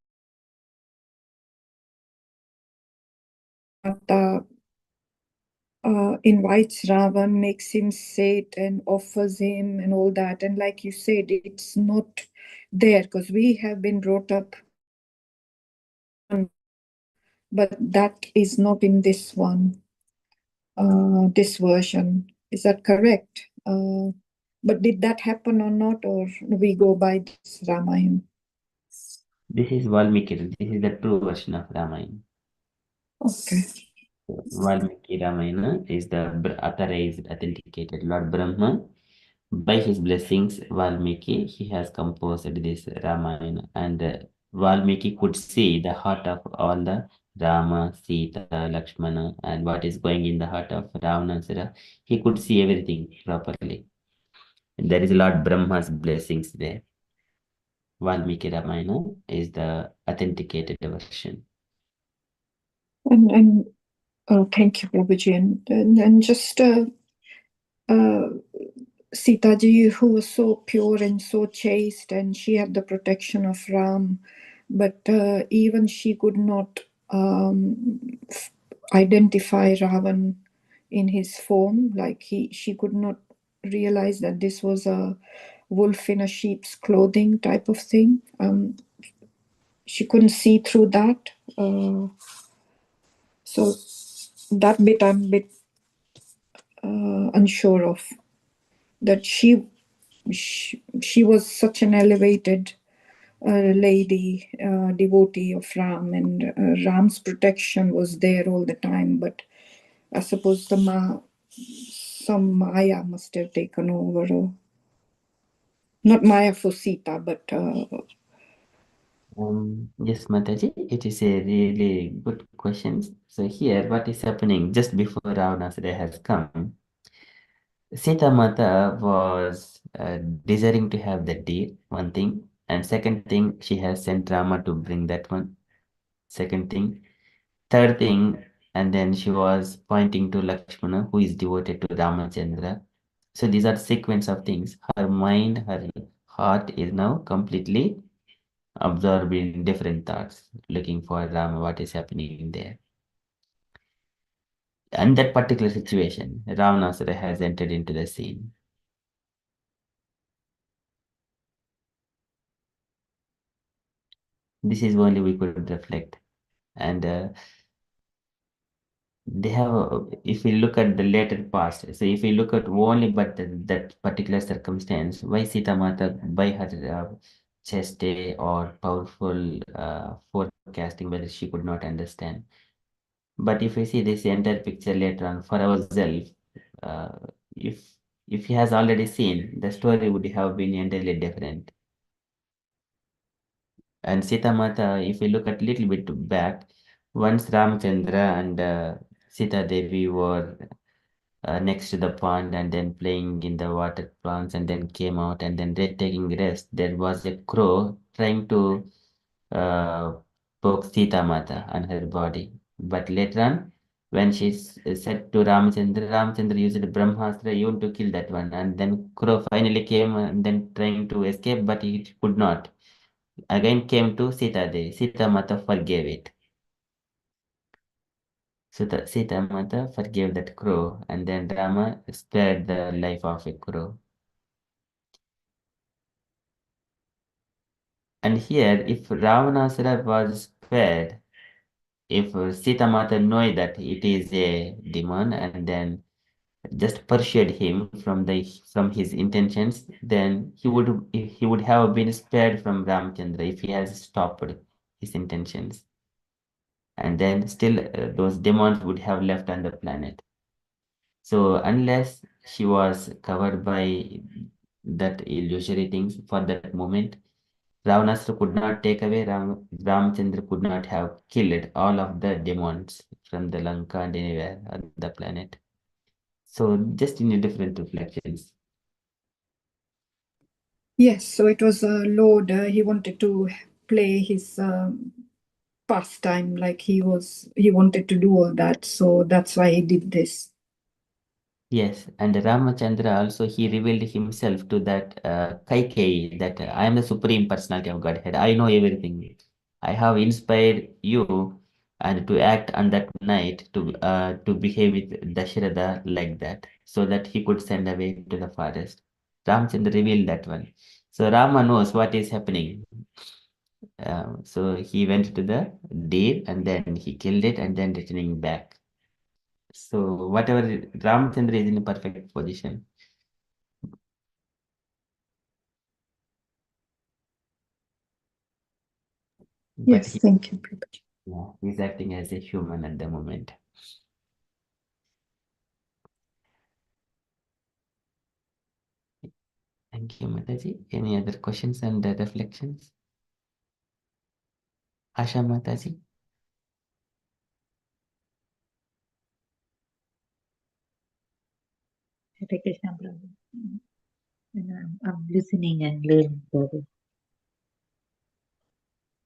invites Ravan, makes him sit and offers him and all that. And like you said, it's not there because we have been brought up, but that is not in this one, this version. Is that correct? But did that happen or not, or we go by this Ramayana? This is Valmiki. This is the true version of Ramayana. Okay. Valmiki Ramayana is the authorized, authenticated Lord Brahma. By his blessings, Valmiki, he has composed this Ramayana, and Valmiki could see the heart of all the Rama, Sita, Lakshmana, and what is going in the heart of Ravanasura. He could see everything properly. There is Lord Brahma's blessings there. Valmiki Ramayana is the authenticated version. And thank you, Prabhuji. And just Sita ji, who was so pure and so chaste, and she had the protection of Ram, but even she could not identify Ravan in his form. Like she could not realize that this was a wolf in a sheep's clothing type of thing. She couldn't see through that. So that bit I'm a bit unsure of. That she was such an elevated lady, devotee of Ram, and Ram's protection was there all the time. But I suppose some Maya must have taken over. Not Maya for Sita, but Yes, Mataji, it is a really good question. So here, what is happening just before Ravanasura has come? Sita Mata was desiring to have the deer, one thing, and second thing, she has sent Rama to bring that one. Second thing, third thing, and then she was pointing to Lakshmana, who is devoted to Ramachandra. So these are sequence of things. Her mind, her heart is now completely absorbing different thoughts, looking for Rama, what is happening there. And that particular situation, Ravanasura has entered into the scene. This is only we could reflect. And they have, if we look at the later past, so if we look at only but that particular circumstance, why Sita Mata, by her chest day or powerful forecasting, whether she could not understand. But if we see this entire picture later on for ourselves, uh, if if he has already seen, the story would have been entirely different. And Sita Mata, if we look at little bit back, once Ramchandra and Sita Devi were next to the pond and then playing in the water plants and then came out and then taking rest, there was a crow trying to uh, poke Sita Mata on her body. But later on, when she said to Ramchandra, Ramchandra used Brahmastra even to kill that one. And then crow finally came and then trying to escape, but it could not. Again came to Sita Devi. Sita Mata forgave it. So the Sita Mata forgave that crow, and then Rama spared the life of a crow. And here, if Ravanasura was spared, if Sita Mata know that it is a demon and then just pursued him from his intentions, then he would have been spared from Ramchandra if he has stopped his intentions. And then still those demons would have left on the planet. So unless she was covered by that illusory things for that moment, Ravanasura could not take away Ramchandra could not have killed all of the demons from the Lanka and anywhere on the planet. So just in a different reflections. yes. So it was a Lord. He wanted to play his pastime, like he wanted to do all that. So that's why he did this. Yes, and Ramachandra also he revealed himself to that Kaikeyi that I am the supreme personality of Godhead. I know everything. I have inspired you and to act on that night to behave with Dasharatha like that, so that he could send away to the forest. Ramachandra revealed that one. So Rama knows what is happening. So he went to the deer and then he killed it and then returning back. So whatever Ramchandra is in a perfect position. But Yes, thank you, Prabhuji. yeah, he's acting as a human at the moment. Thank you, Mataji. Any other questions and reflections? Asha Mataji? Hare Krishna, Prabhu. And I'm listening and learning, Prabhu.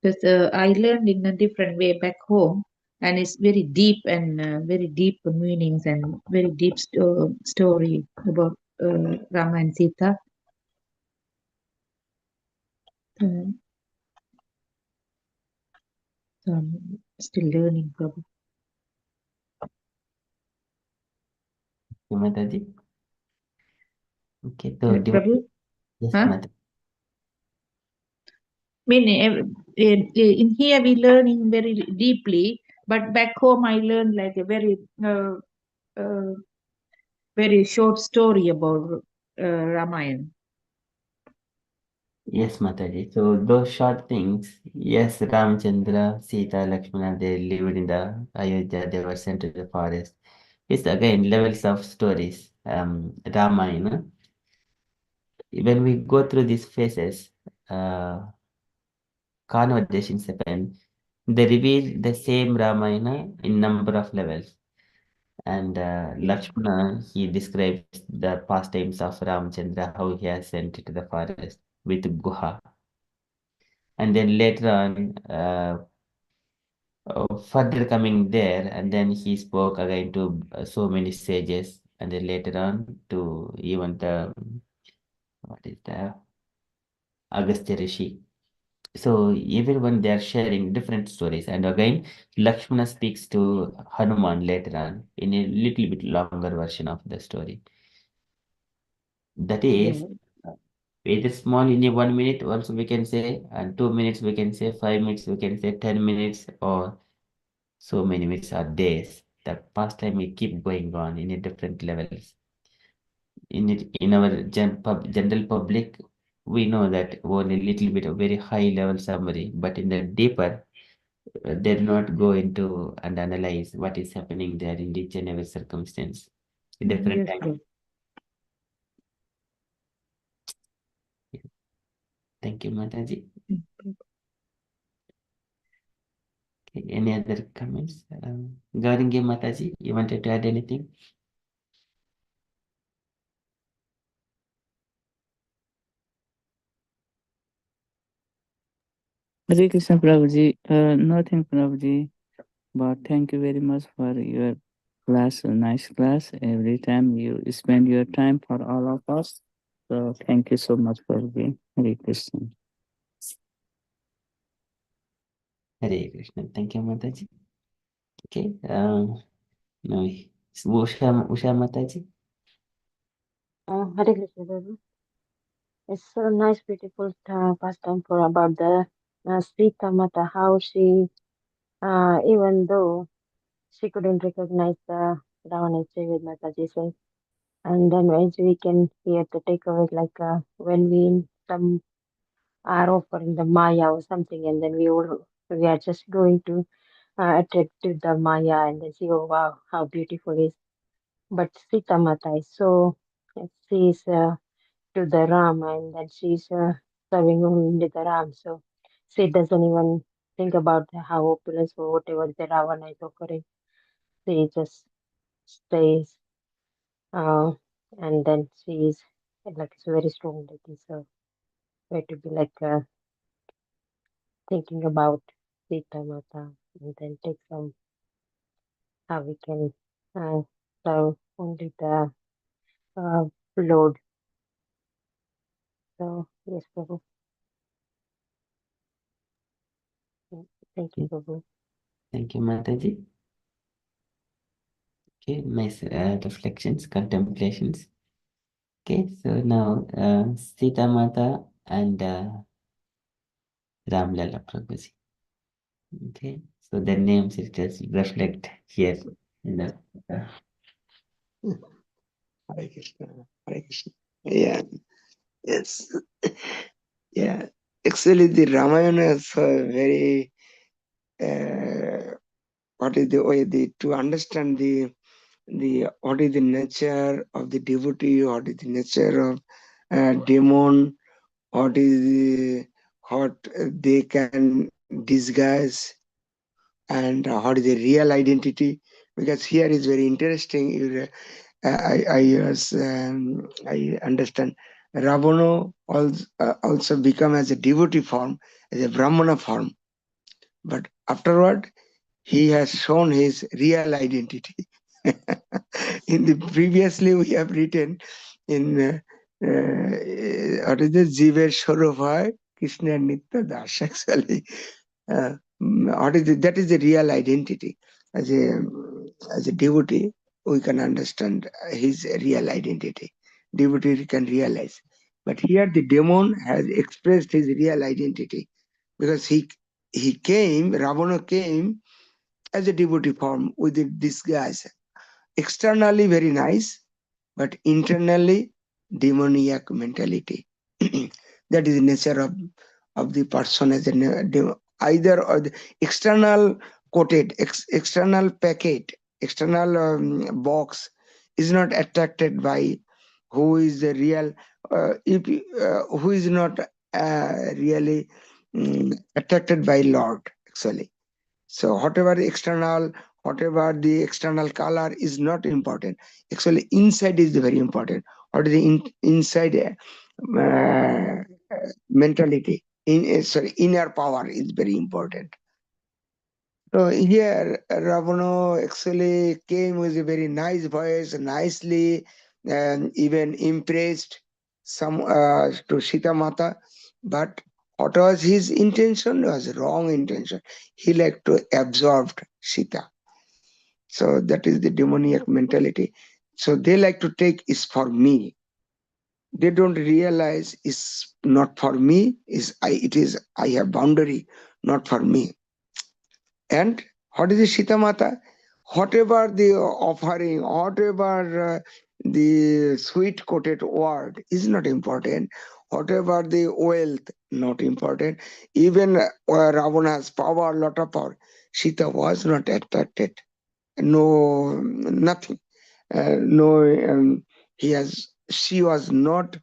Because I learned in a different way back home, and it's very deep and very deep meanings and very deep story about Rama and Sita. Um, so I'm still learning, Prabhu. You, Mataji? Okay, so Prabhu, Yes, Huh? Mataji. In here we learning very deeply, but back home I learned like a uh, very short story about Ramayana. Yes, Mataji. So those short things, yes, Ramchandra, Sita, Lakshmana, they lived in the Ayodhya, they were sent to the forest. It's again levels of stories. Ramayana. When we go through these phases, conversations happen. They reveal the same Ramayana in number of levels. And Lakshmana, he describes the pastimes of Ramchandra, how he has sent to the forest with Guha. And then later on, further coming there, and then he spoke again to so many sages, and then later on to even the, what is the, Agastya Rishi. So even when they are sharing different stories, and again, Lakshmana speaks to Hanuman later on in a little bit longer version of the story. That is, either small in a 1 minute, also we can say, and 2 minutes we can say, 5 minutes we can say, 10 minutes, or so many minutes or days. The pastime will keep going on in a different levels. In our general public, we know that only a little bit of very high level summary, but in the deeper, they do not go into and analyze what is happening there in each and every circumstance. Different Yes, time. Prabhu. Thank you, Mataji. Okay, any other comments? Gauringi Mataji, you wanted to add anything? Hare Krishna Prabhuji, nothing Prabhuji, but thank you very much for your class, a nice class. Every time you spend your time for all of us. So thank you so much for being Hare Krishna. Hare Krishna. Thank you, Mataji. Okay. No, Usha Mataji. Hare Krishna, Prabhu. It's so nice, beautiful pastime for about the Sita Mata, how she, even though she couldn't recognize the Ravana with Mataji saying, and then as we can hear the takeaway, like when we some are offering the Maya or something, and then we are just going to attract to the Maya and then see, oh wow, how beautiful it is. But Sita Mata is so, she's to the Ram and then she's serving only the Ram. So she doesn't even think about how opulence or whatever the Ravana is offering. She just stays and then she's like it's very strong lady. So we have to be like thinking about Sita Mata and then take some how we can serve only the uh, Lord. So yes, Prabhu. Thank you, Prabhu. Thank you, Mataji. Okay, nice reflections, contemplations. Okay, so now Sita Mata and Ram Lala Prabhuji. Okay, so the names it just reflect here in the. Hare Krishna. Hare Krishna. Yeah. Yes. Yeah. Actually, the Ramayana is very. What is the way to understand the what is the nature of the devotee, what is the nature of demon, what is what they can disguise, and what is the real identity. Because here is very interesting. I understand Ravana also become as a devotee form, as a Brahmana form, but afterward he has shown his real identity. In the previously we have written in what is the Jiver Shorovai Krishna Nitya Das. Actually, what is that is the real identity. As a devotee, we can understand his real identity. Devotee can realize But here the demon has expressed his real identity, because he came, Ravana came as a devotee form with a disguise. Externally very nice, but internally demoniac mentality. That is the nature of the person as either or the external coated, external packet, external box is not attracted by who is the real, who is not really attracted by Lord actually. So whatever the external color is not important. Actually, inside is very important. What is the inside mentality? Inner power is very important. So here, Ravana actually came with a very nice voice, nicely, and even impressed some to Sita Mata. But what was his intention? Was wrong intention. He liked to absorb Sita. So that is the demoniac mentality. So they like to take is for me. They don't realize is not for me. It is I have boundary, not for me. And what is the Sita Mata? Whatever the offering, whatever the sweet coated word is not important. Whatever the wealth, not important. Even Ravana's power, lot of power, Sita was not attracted. No, nothing. No, she was not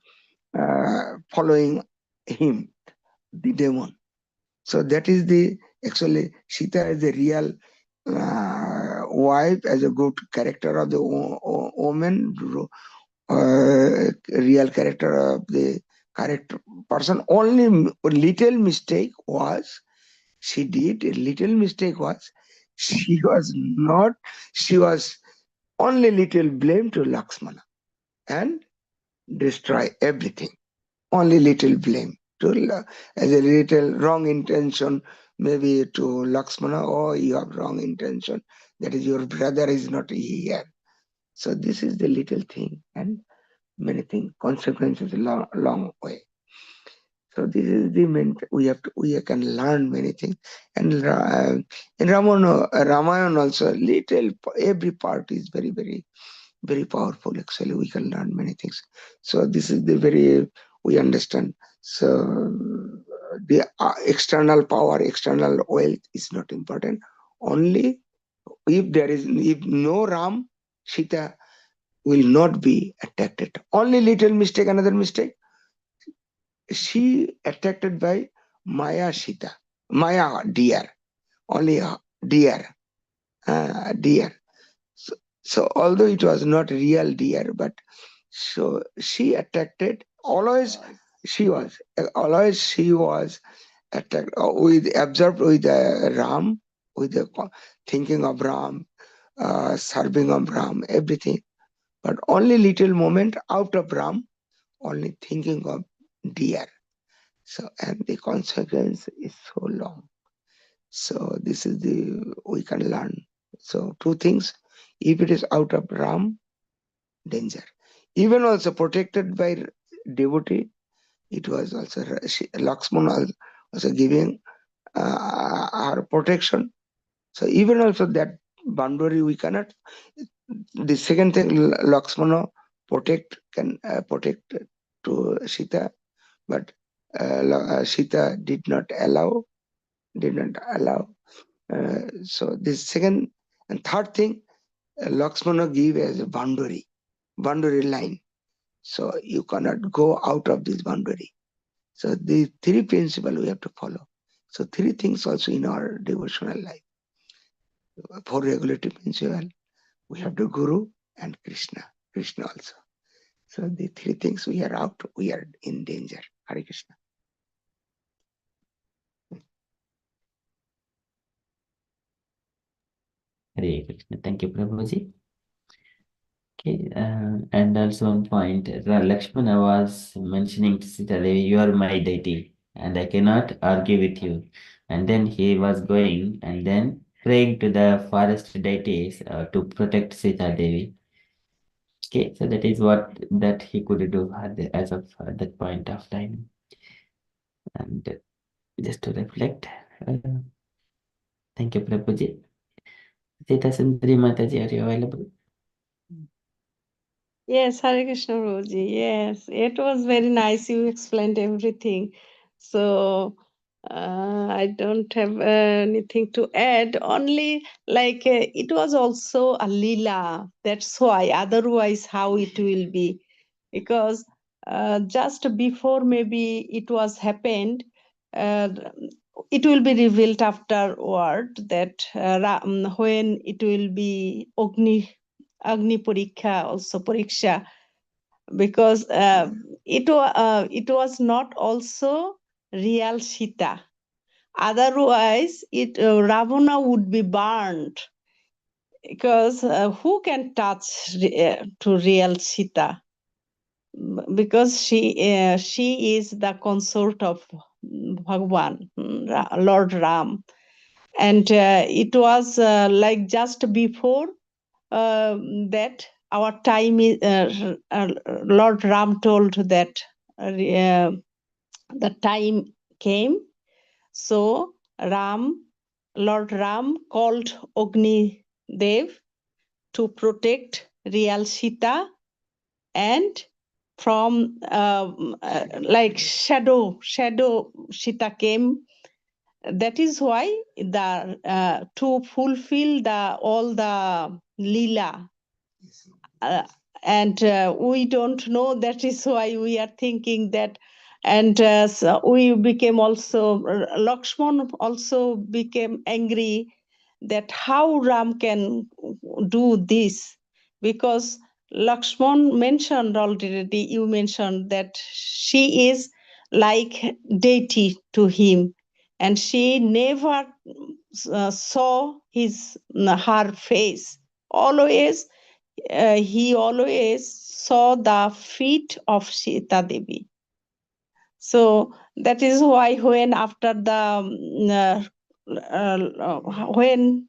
following him, the demon. So that is actually Sita is the real wife, as a good character of the woman, real character of the correct person. Only little mistake was she did. A little mistake was she was not. She was only little blame to Lakshmana and destroy everything. Only little blame to as a little wrong intention, maybe to Lakshmana. Oh, you have wrong intention. That is your brother is not here. So this is the little thing, and many things, consequences long way. So this is the we can learn many things, and in Ramayana also little every part is very powerful. Actually, we can learn many things. So this is the very we understand. So the external power, external wealth is not important. Only if no Ram, Sita will not be attracted. Only little mistake, another mistake. She attracted by Maya Sita, Maya deer, only deer, deer. So although it was not real deer, but so she attracted. She was always attracted with absorbed with Ram, with the thinking of Ram, serving of Ram, everything. But only little moment out of Ram, only thinking of deer. So and the consequence is so long. So this is we can learn. So two things: if it is out of Ram, danger. Even also protected by devotee, it was also Lakshmana also giving our protection. So even also that boundary we cannot. The second thing, Lakshmana can protect to Sita, but Sita did not allow. So this second and third thing, Lakshmana give as a boundary line. So you cannot go out of this boundary. So the three principles we have to follow. So three things also in our devotional life. For regulative principle, we have the Guru and Krishna also. So the three things we are out, we are in danger. Hare Krishna. Hare Krishna. Thank you, Prabhuji. Okay, and also one point, Lakshmana was mentioning to Sita Devi, you are my deity, and I cannot argue with you. And then he was going and then praying to the forest deities to protect Sita Devi. Okay, so that is what that he could do as of that point of time. And just to reflect, thank you, Prabhuji. Sita Sundari Mataji, are you available? Yes, Hare Krishna Prabhuji. Yes, it was very nice. You explained everything. So I don't have anything to add. Only like it was also a lila. That's why. Otherwise, how it will be? Because just before maybe it was happened, uh, it will be revealed afterward that when it will be Agni Pariksha, also Pariksha, because it was not also real Sita. Otherwise, Ravana would be burned, because who can touch to real Sita? Because she is the consort of Bhagwan, Lord Ram, and it was like just before that our time is Lord Ram told that the time came. So Lord Ram called Agni Dev to protect real Sita, and from like shadow Sita came. That is why the to fulfill the all the lila, and we don't know. That is why we are thinking that, and so we became also, Lakshman also became angry that how Ram can do this, because Lakshman mentioned already, you mentioned that she is like deity to him, and she never saw her face. Always he always saw the feet of Sita Devi. So that is why when after the when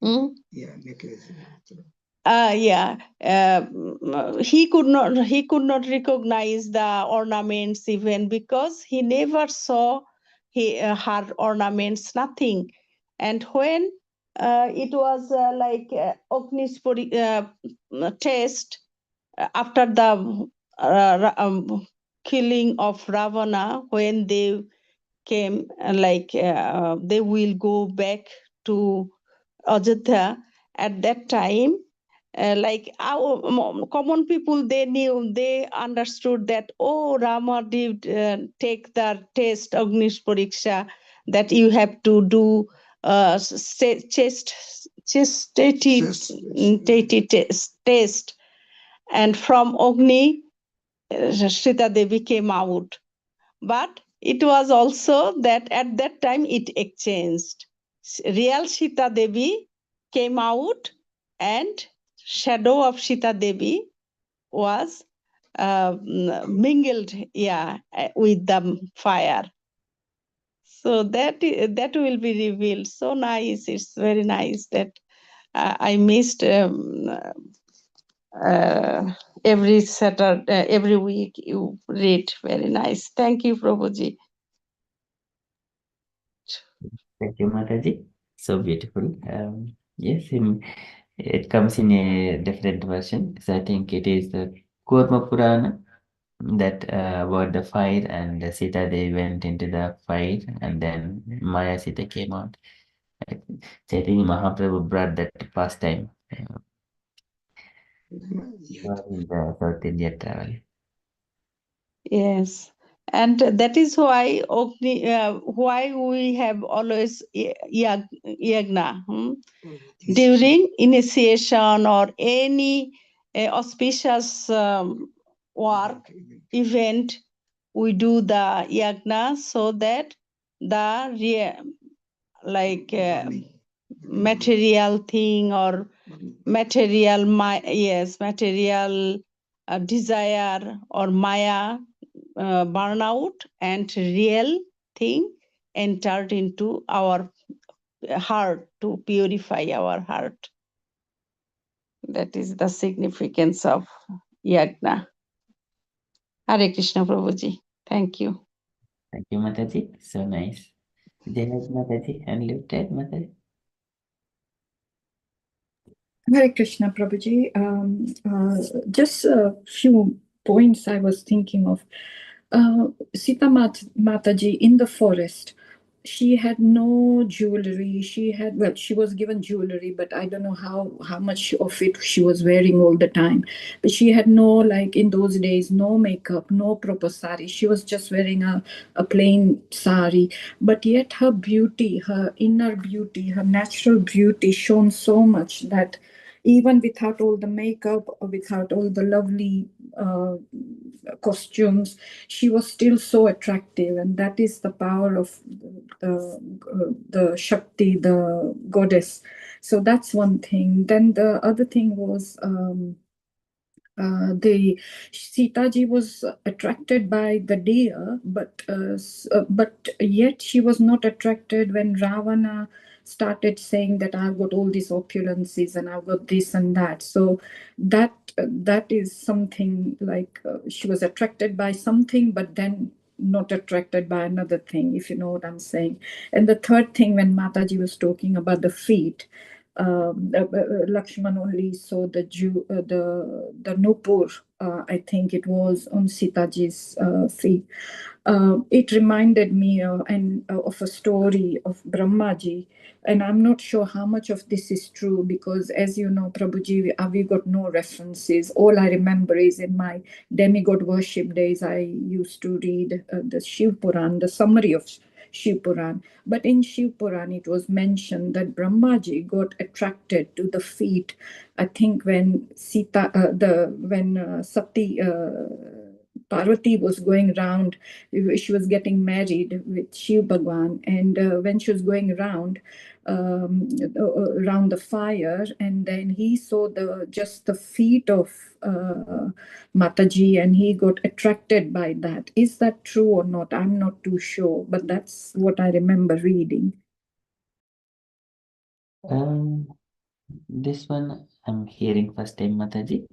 necklace. He could not recognize the ornaments even, because he never saw her ornaments, nothing. And when it was like Agni's test, after the killing of Ravana, when they came, they will go back to Ajodhya. At that time, like our common people, they understood that, oh, Rama did take the test, Agnish Pariksha, that you have to do test, and from Agni, Sita Devi came out. But it was also that at that time it exchanged. Real Sita Devi came out, and shadow of Sita Devi was mingled, with the fire. So that will be revealed. So nice. It's very nice that I missed every Saturday, every week you read. Very nice. Thank you, Prabhuji. Thank you, Mataji. So beautiful. Yes, it comes in a different version. So I think it is the Kurma Purana that about the fire, and Sita they went into the fire, and then Maya Sita came out. So I think Mahaprabhu brought that pastime in the South India travel. Yes, and that is why why we have always yagna during initiation or any auspicious work event. We do the yagna so that the material thing or material material desire or maya burn out, and real thing entered into our heart to purify our heart. That is the significance of yagna. Hare Krishna Prabhuji. Thank you. Thank you, Mataji. So nice. Jai Mataji, unlimited Mataji. Hare Krishna Prabhuji. Just a few points I was thinking of. Sita Mataji in the forest, she had no jewelry. She was given jewelry, but I don't know how much of it she was wearing all the time. But she had no, like in those days, no makeup, no proper sari. She was just wearing a plain sari. But yet her beauty, her inner beauty, her natural beauty shone so much that even without all the makeup, or without all the lovely costumes, she was still so attractive. And that is the power of the Shakti, the goddess. So that's one thing. Then the other thing was the Sitaji was attracted by the deer, but yet she was not attracted when Ravana started saying that I've got all these opulences and I've got this and that. So that is something like she was attracted by something, but then not attracted by another thing, if you know what I'm saying. And the third thing, when Mataji was talking about the feet, Lakshman only saw the Nupur, I think it was on Sitaji's feet. It reminded me of a story of Brahmaji, and I'm not sure how much of this is true, because as you know, Prabhuji, we got no references. All I remember is in my demigod worship days, I used to read the Shiv Puran, the summary of Shiv Puran. But in Shiv Puran, it was mentioned that Brahmaji got attracted to the feet. I think when Sati Parvati was going round, she was getting married with Shiv Bhagwan, and when she was going around the fire, and then he saw just the feet of Mataji, and he got attracted by that. Is that true or not? I'm not too sure, but that's what I remember reading. This one I'm hearing first time, Mataji.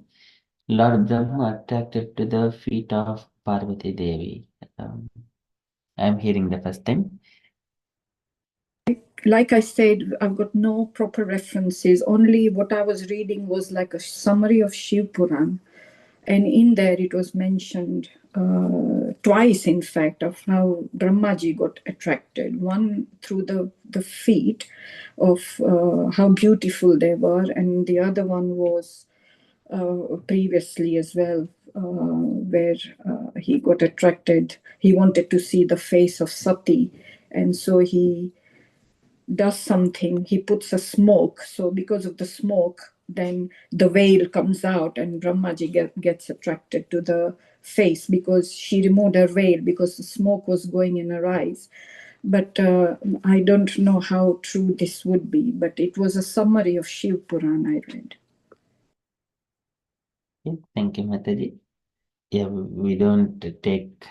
Lord Brahma attracted to the feet of Parvati Devi. I'm hearing the first time. Like I said, I've got no proper references. Only what I was reading was like a summary of Shiv Puran. And in there it was mentioned twice, in fact, of how Brahmaji got attracted. One through the feet of how beautiful they were, and the other one was previously as well, where he got attracted. He wanted to see the face of Sati, and so he does something. He puts a smoke. So because of the smoke, then the veil comes out, and Brahmaji gets attracted to the face, because she removed her veil because the smoke was going in her eyes. But I don't know how true this would be, but it was a summary of Shiv Puran I read. Thank you, Mataji. Yeah, we don't take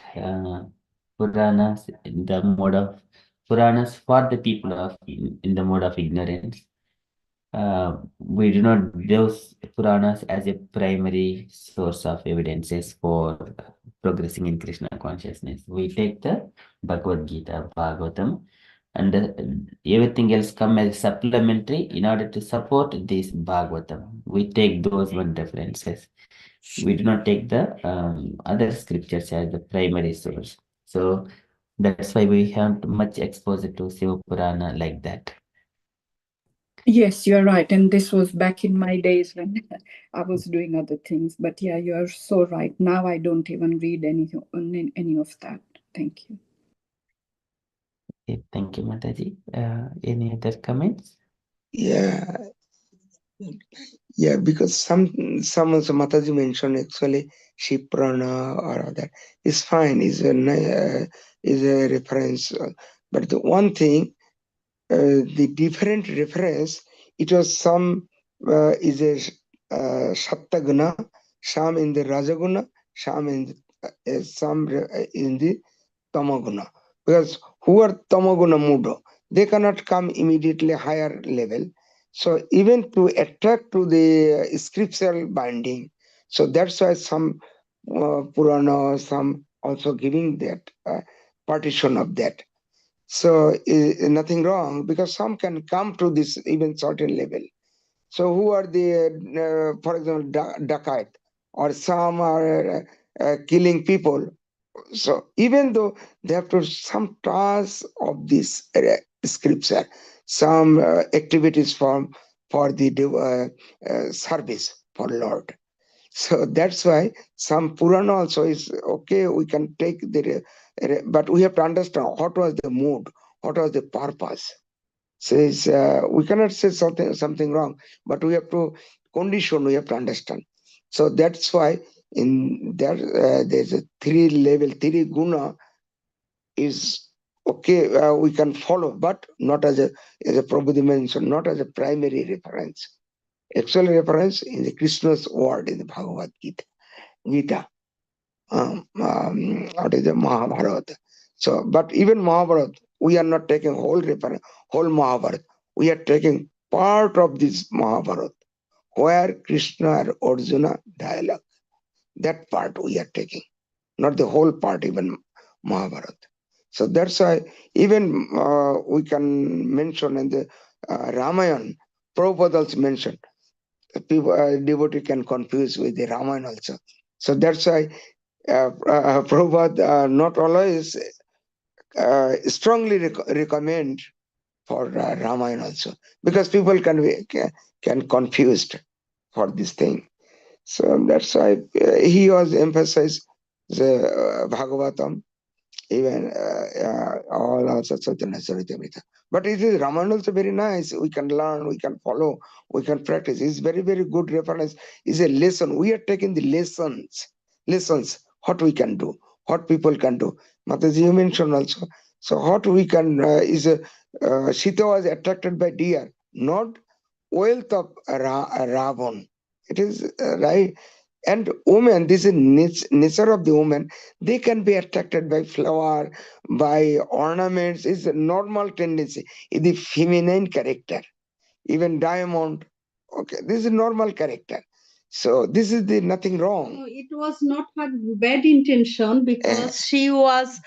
Puranas in the mode of Puranas for the people of in the mode of ignorance. We do not use Puranas as a primary source of evidences for progressing in Krishna consciousness. We take the Bhagavad Gita, Bhagavatam, and everything else come as supplementary in order to support this Bhagavatam. We take those one references. We do not take the other scriptures as the primary source. So that's why we have much exposure to Shiva Purana like that. Yes, you're right. And this was back in my days when I was doing other things. But yeah, you're so right. Now I don't even read any of that. Thank you. Okay, thank you, Mataji. Any other comments? Yeah, because some Mataji mentioned actually Shiprana or other is fine, is a reference. But the one thing, the different reference, it was some is a Sattaguna, some in the Rajaguna, some in the Tamaguna. Because who are Tamaguna Mudo, they cannot come immediately higher level. So even to attract to the scriptural binding, so that's why some Purana, some also giving that partition of that. So nothing wrong, because some can come to this even certain level. So who are the, for example, dacoit, or some are killing people. So even though they have to some task of this scripture, some activities for the service for Lord. So that's why some Purana also is okay. We can take the, but we have to understand what was the mood, what was the purpose. Says we cannot say something wrong, but we have to condition. We have to understand. So that's why in there there's a three guna is okay. We can follow, but not as a Prabhupada mentioned, not as a primary reference. Actual reference in the Krishna's word in the Bhagavad Gita. What is the Mahabharata? So, but even Mahabharata, we are not taking whole reference, whole Mahabharata. We are taking part of this Mahabharata, where Krishna and Arjuna dialogue. That part we are taking, not the whole part, even Mahabharata. So that's why even we can mention in the Ramayana, Prabhupada also mentioned, people, devotee can confuse with the Ramayana also. So that's why Prabhupada not always strongly recommend for Ramayana also, because people can confused for this thing. So that's why he was emphasized the Bhagavatam, even all also Chaitanya Charitamrita. But it is Ramayana also very nice. We can learn, we can follow, we can practice. It's very, very good reference. It's a lesson. We are taking the lessons, what we can do, what people can do. Mataji, you mentioned also. So what we can is Sita was attracted by deer, not wealth of Ravan. It is right. And women, this is nature of the woman. They can be attracted by flower, by ornaments. It's a normal tendency. It's the feminine character. Even diamond. Okay, this is normal character. So this is the nothing wrong. No, it was not her bad intention, because she was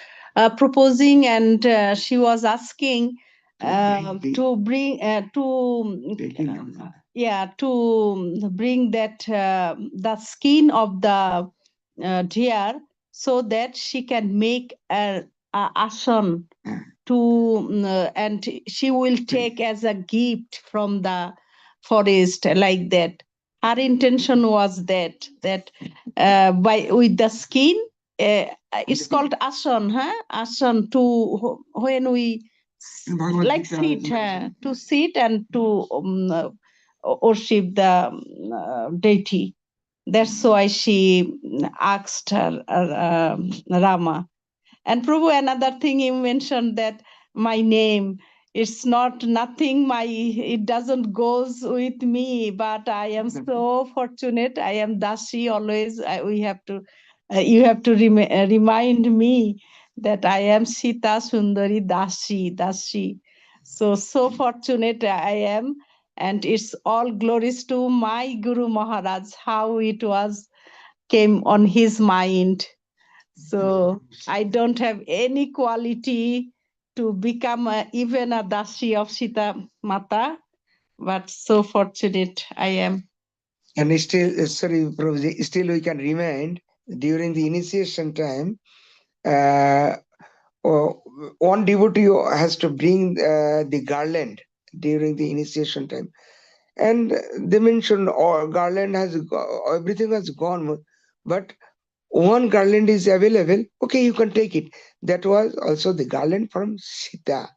proposing, and she was asking to bring that the skin of the deer, so that she can make a asan and she will take as a gift from the forest, like that. Her intention was that by with the skin, it's called asan, asan, to when we like sit, to sit and to worship the deity. That's why she asked Rama. And Prabhu, another thing you mentioned, that my name, it's not nothing, it doesn't goes with me, but I am so fortunate. I am Dasi always. You have to remind me that I am Sita Sundari Dasi. So fortunate I am. And it's all glories to my Guru Maharaj, how it was came on his mind. So I don't have any quality to become even a Dasi of Sita Mata, but so fortunate I am. And still, sorry, Prabhuji, still we can remind during the initiation time, one devotee has to bring the garland during the initiation time. And they mentioned garland has everything has gone, but one garland is available. Okay, you can take it. That was also the garland from Sita.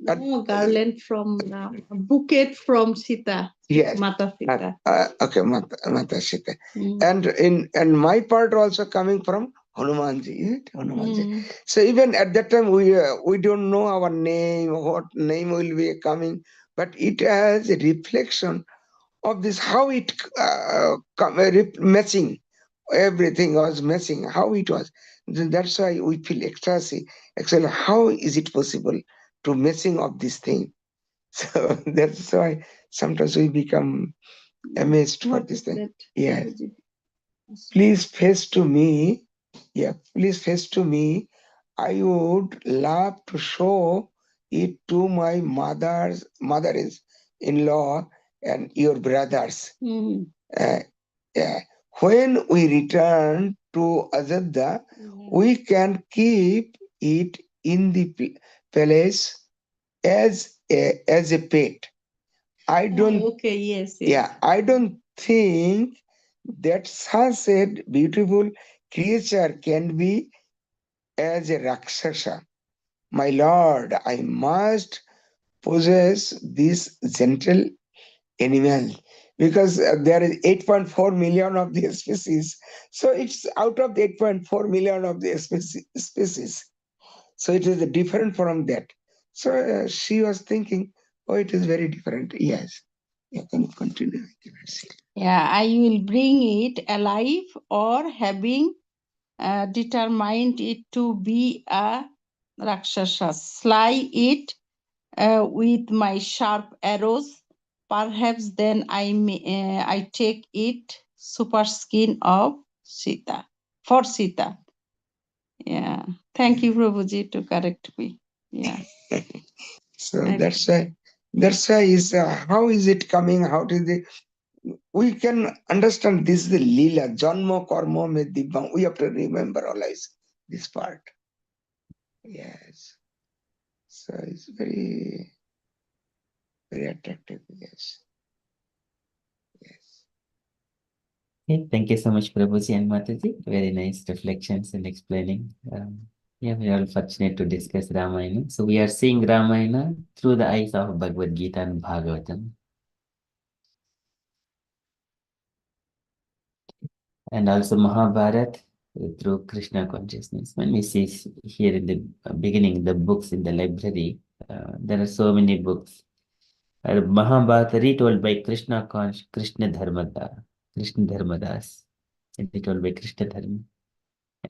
No, garland from a bouquet from Sita. Yes. Mata Sita. Okay, Mata Sita. And my part also coming from Hanumanji. Hanumanji. So even at that time we don't know our name, what name will be coming, but it has a reflection of this, how it matching. Everything was messing, how it was. That's why we feel ecstasy. Actually, how is it possible to messing of this thing? So that's why sometimes we become amazed for this thing. Yeah. Please face to me. Yeah, please face to me. I would love to show it to my mother-in-law and your brothers. Uh, yeah. When we return to Ajodhya, we can keep it in the palace as a pet. I don't. Okay, yes, yes. Yeah, I don't think that such a beautiful creature can be as a Rakshasa. My lord, I must possess this gentle animal because there is 8.4 million of the species. So it's out of the 8.4 million of the species. So it is different from that. So she was thinking, oh, it is very different. Yes. You can continue. I cannot see. Yeah, I will bring it alive or having determined it to be a Rakshasa. Slay it with my sharp arrows. Perhaps then I take it super skin of Sita. For Sita. Yeah. Thank you, Prabhuji, to correct me. Yeah. So that's why is how is it coming? How is it? We can understand this is the lila janma karma me dibbam. We have to remember always this part. Yes. So it's very attractive. Yes. Yes. Okay, thank you so much, Prabhuji and Mataji. Very nice reflections and explaining. Yeah, we are all fortunate to discuss Ramayana. So we are seeing Ramayana through the eyes of Bhagavad Gita and Bhagavatam, and also Mahabharata through Krishna consciousness. When we see here in the beginning, the books in the library, there are so many books. Mahabharata retold by Krishna Dharmadas, retold by Krishna Dharma.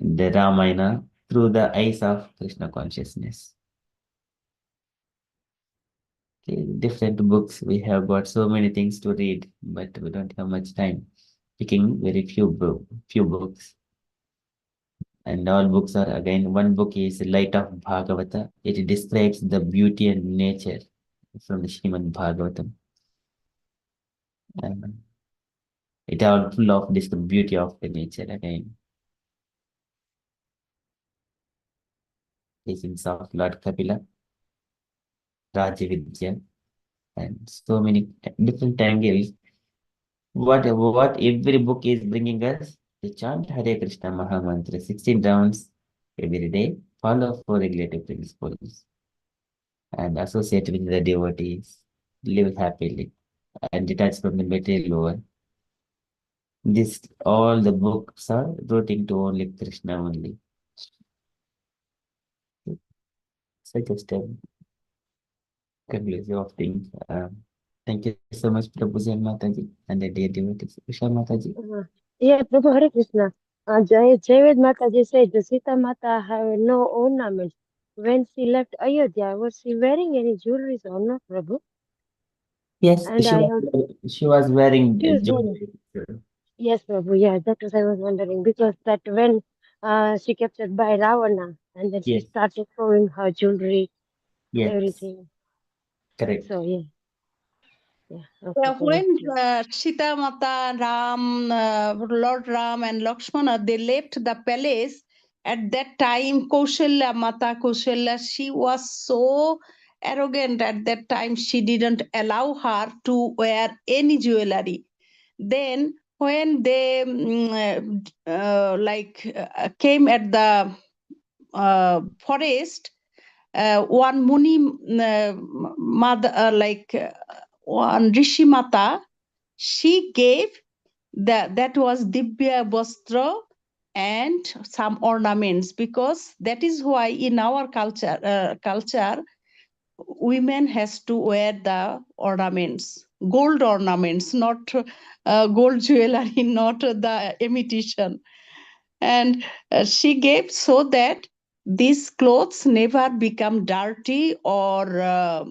And the Ramayana through the eyes of Krishna consciousness. Okay, different books. We have got so many things to read, but we don't have much time. Picking very few books. And all books are again, one book is Light of Bhagavata. It describes the beauty and nature from the Srimad Bhagavatam. And it all full of this beauty of the nature again. Teachings of Lord Kapila, Rajavidya, and so many different angles. What every book is bringing us? To chant Hare Krishna Maha Mantra 16 rounds every day, follow 4 regulative principles, and associate with the devotees, live happily, and detach from the material world. This all the books are rooting to only Krishna only. Such a step conclusive of things. Thank you so much, Prabhuji and Mataji, and the dear devotees. Usha Mataji. Yeah, Prabhu Hare Krishna. Jayaved Mataji said the Sita Mata have no ornaments. When she left Ayodhya, was she wearing any jewelry or not, Prabhu? Yes, And I have, she was wearing she was wearing. jewelry. Yes, Prabhu. Yeah, that was I was wondering because that when she captured by Ravana and then she Yes, started throwing her jewelry, yes, everything. correct. So yeah, okay, When Prabhu. Sita Mata, Ram, Lord Ram and Lakshmana, they left the palace, at that time Kaushalya, Mata Kaushalya, she was so arrogant at that time, she didn't allow her to wear any jewelry. Then when they came at the forest, one Muni mother, one Rishi Mata, she gave that was Dibya Vastra and some ornaments, because that is why in our culture women has to wear the ornaments, gold ornaments, not gold jewelry, not the imitation. And she gave so that these clothes never become dirty or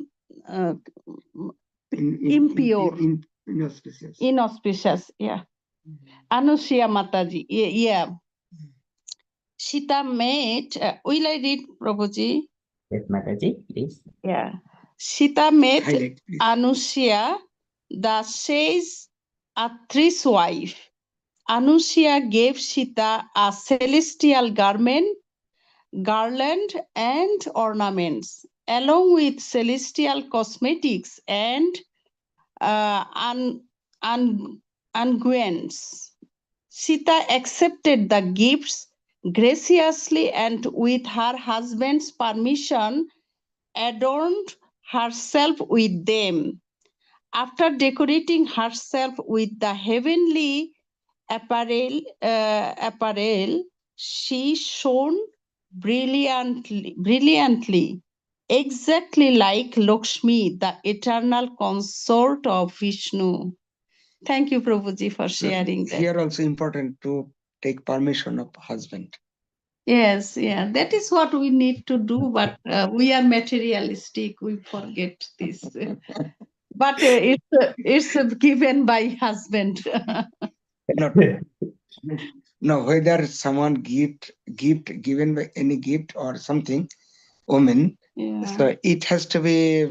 impure. Inauspicious. Inauspicious, yeah. Anushya Mataji, yeah. Sita met, will I read, Prabhuji? Yes, Mataji, please. Yeah. Sita met Highlight, please. Anushya, the sage Atri's wife. Anushya gave Sita a celestial garland and ornaments, along with celestial cosmetics and unguents. Sita accepted the gifts graciously and, with her husband's permission, adorned herself with them. After decorating herself with the heavenly apparel, she shone brilliantly, exactly like Lakshmi, the eternal consort of Vishnu. Thank you, Prabhuji, for sharing that. Here also important to take permission of husband. Yes, yeah, that is what we need to do, but we are materialistic, we forget this. But it's given by husband. Not, no, whether someone given by any gift or something, woman, Yeah. so it has to be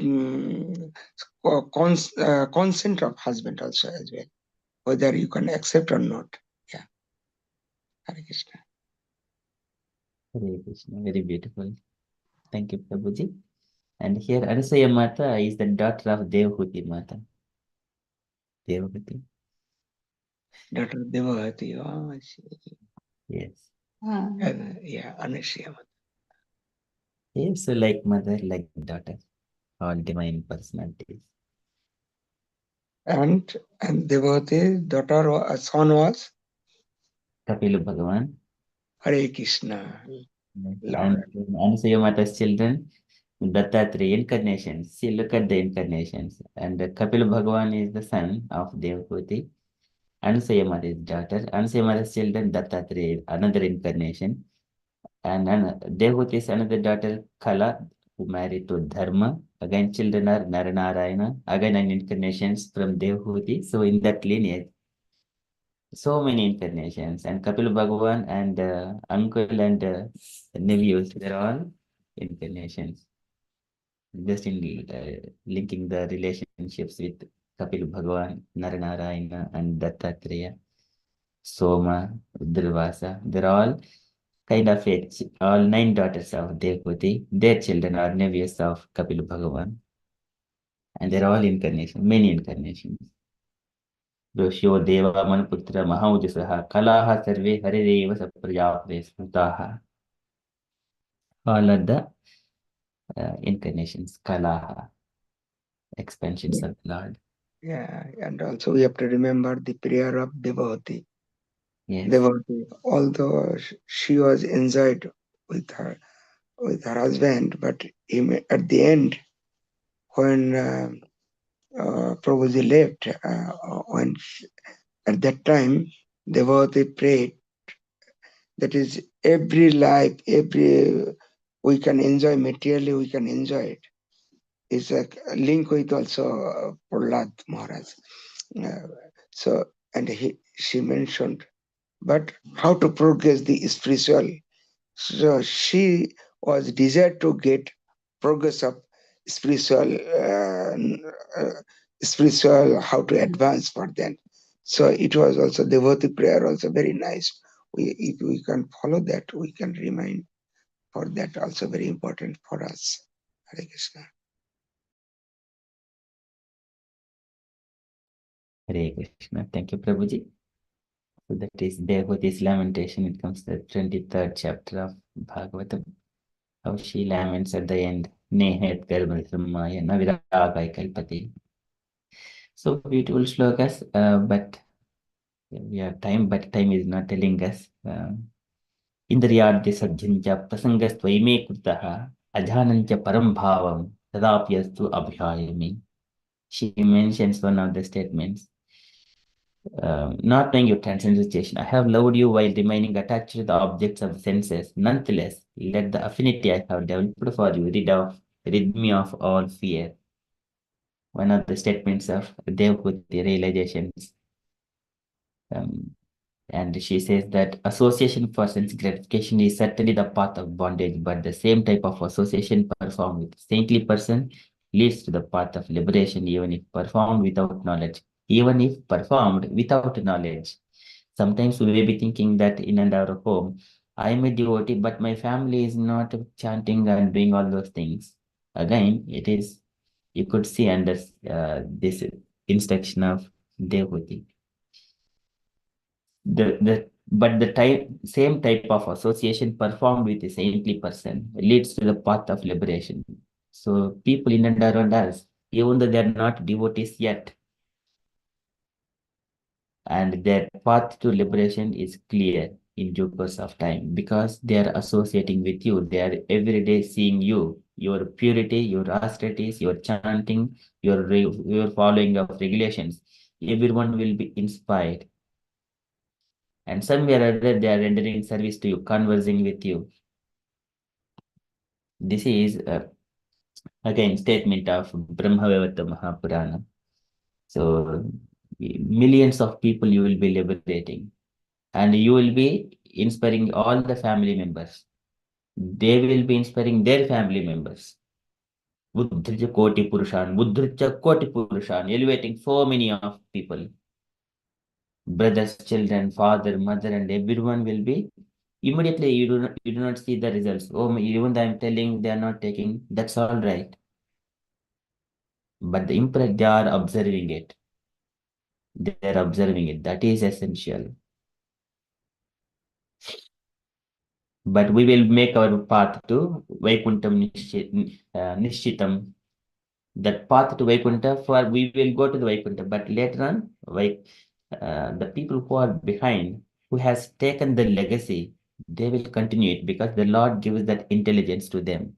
consent of husband also as well, whether you can accept or not. Yeah. Hare Krishna. Hare Krishna, very beautiful. Thank you, Prabhuji. And here Anusaya Mata is the daughter of Devhuti Mata. Devhuti. Daughter Devahati. Oh, I see. Yes. Yeah, Anushya. Yes, so like mother, like daughter, all divine personalities. And Devahati, daughter or son was Kapilu Bhagavan. Hare Krishna. And Anusaya Mata's children, Dattatreya incarnations. See, look at the incarnations. And Kapilu Bhagavan is the son of Devhuti. Anusaya Mata's daughter. Anusaya Mata's children, Dattatreya, another incarnation. And Devhuti is another daughter, Kala, who married to Dharma. Again, children are Naranarayana. Again, an incarnations from Devhuti. So in that lineage, so many incarnations. And Kapil Bhagavan and uncle and nephews, they're all incarnations. Just in linking the relationships with Kapil Bhagavan, Naranarayana, and Dattatreya, Soma, Durvasa, they're all kind of all 9 daughters of Devhuti. Their children are nephews of Kapil Bhagavan. And they're all incarnations, many incarnations. Doshyo Deva Manputra Mahaujasaha Kalaha Sarve Harireva Saprajapre Smutaha. All are the incarnations, Kalaha, expansions of Lord. Yeah, and also we have to remember the prayer of Devahati. Yes. Devahati, although she was enjoyed with her husband, but at the end, when Prabhuji left, at that time, Devahati prayed. That is, every life, we can enjoy materially, we can enjoy it. It's a link with also Prahlad Maharaj. So, and she mentioned, but how to progress the spiritual. So she was desired to get progress of spiritual, how to advance for them. So it was also devotee prayer, also very nice. If we can follow that, we can remain for that also very important for us. Hare Krishna. Hare Krishna. Thank you, Prabhuji. So that is Devhuti's lamentation. It comes to the 23rd chapter of Bhagavatam. How she laments at the end. Nehet Garbha Samaya Naviragai Kalpati. So beautiful shlokas, but we have time, but time is not telling us. Indriyadya sajjanja prasangastvayme krutaha ajhanancha param bhavam tadapyastu abhyayami. She mentions one of the statements. Not knowing your transcendentation, I have loved you while remaining attached to the objects of the senses. Nonetheless, let the affinity I have developed for you rid me of all fear. one of the statements of Devhuti realizations. Um, and she says that association for sense gratification is certainly the path of bondage, but the same type of association performed with saintly person leads to the path of liberation, even if performed without knowledge. Even if performed without knowledge. Sometimes we may be thinking that in and our home, I am a devotee, but my family is not chanting and doing all those things. Again, it is, you could see under this instruction of devotee. But the same type of association performed with a saintly person leads to the path of liberation. So people in and around us, even though they are not devotees yet, and their path to liberation is clear in due course of time because they are associating with you. They are every day seeing you, your purity, your austerities, your chanting, your following of regulations. Everyone will be inspired. And somewhere or other, they are rendering service to you, conversing with you. This is again statement of Brahmavavata Mahapurana. So millions of people you will be liberating, and you will be inspiring all the family members. They will be inspiring their family members. Buddhija Koti Purushan, Buddhija Koti Purushan, elevating so many of people. Brothers, children, father, mother, and everyone will be immediately you do not see the results. Oh, even though I'm telling they are not taking, that's all right. But the impact they are observing it. They are observing it. That is essential. But we will make our path to Vaikuntham Nishitam. That path to Vaikuntha, for we will go to the Vaikuntha, but later on, the people who are behind, who has taken the legacy, they will continue it because the Lord gives that intelligence to them.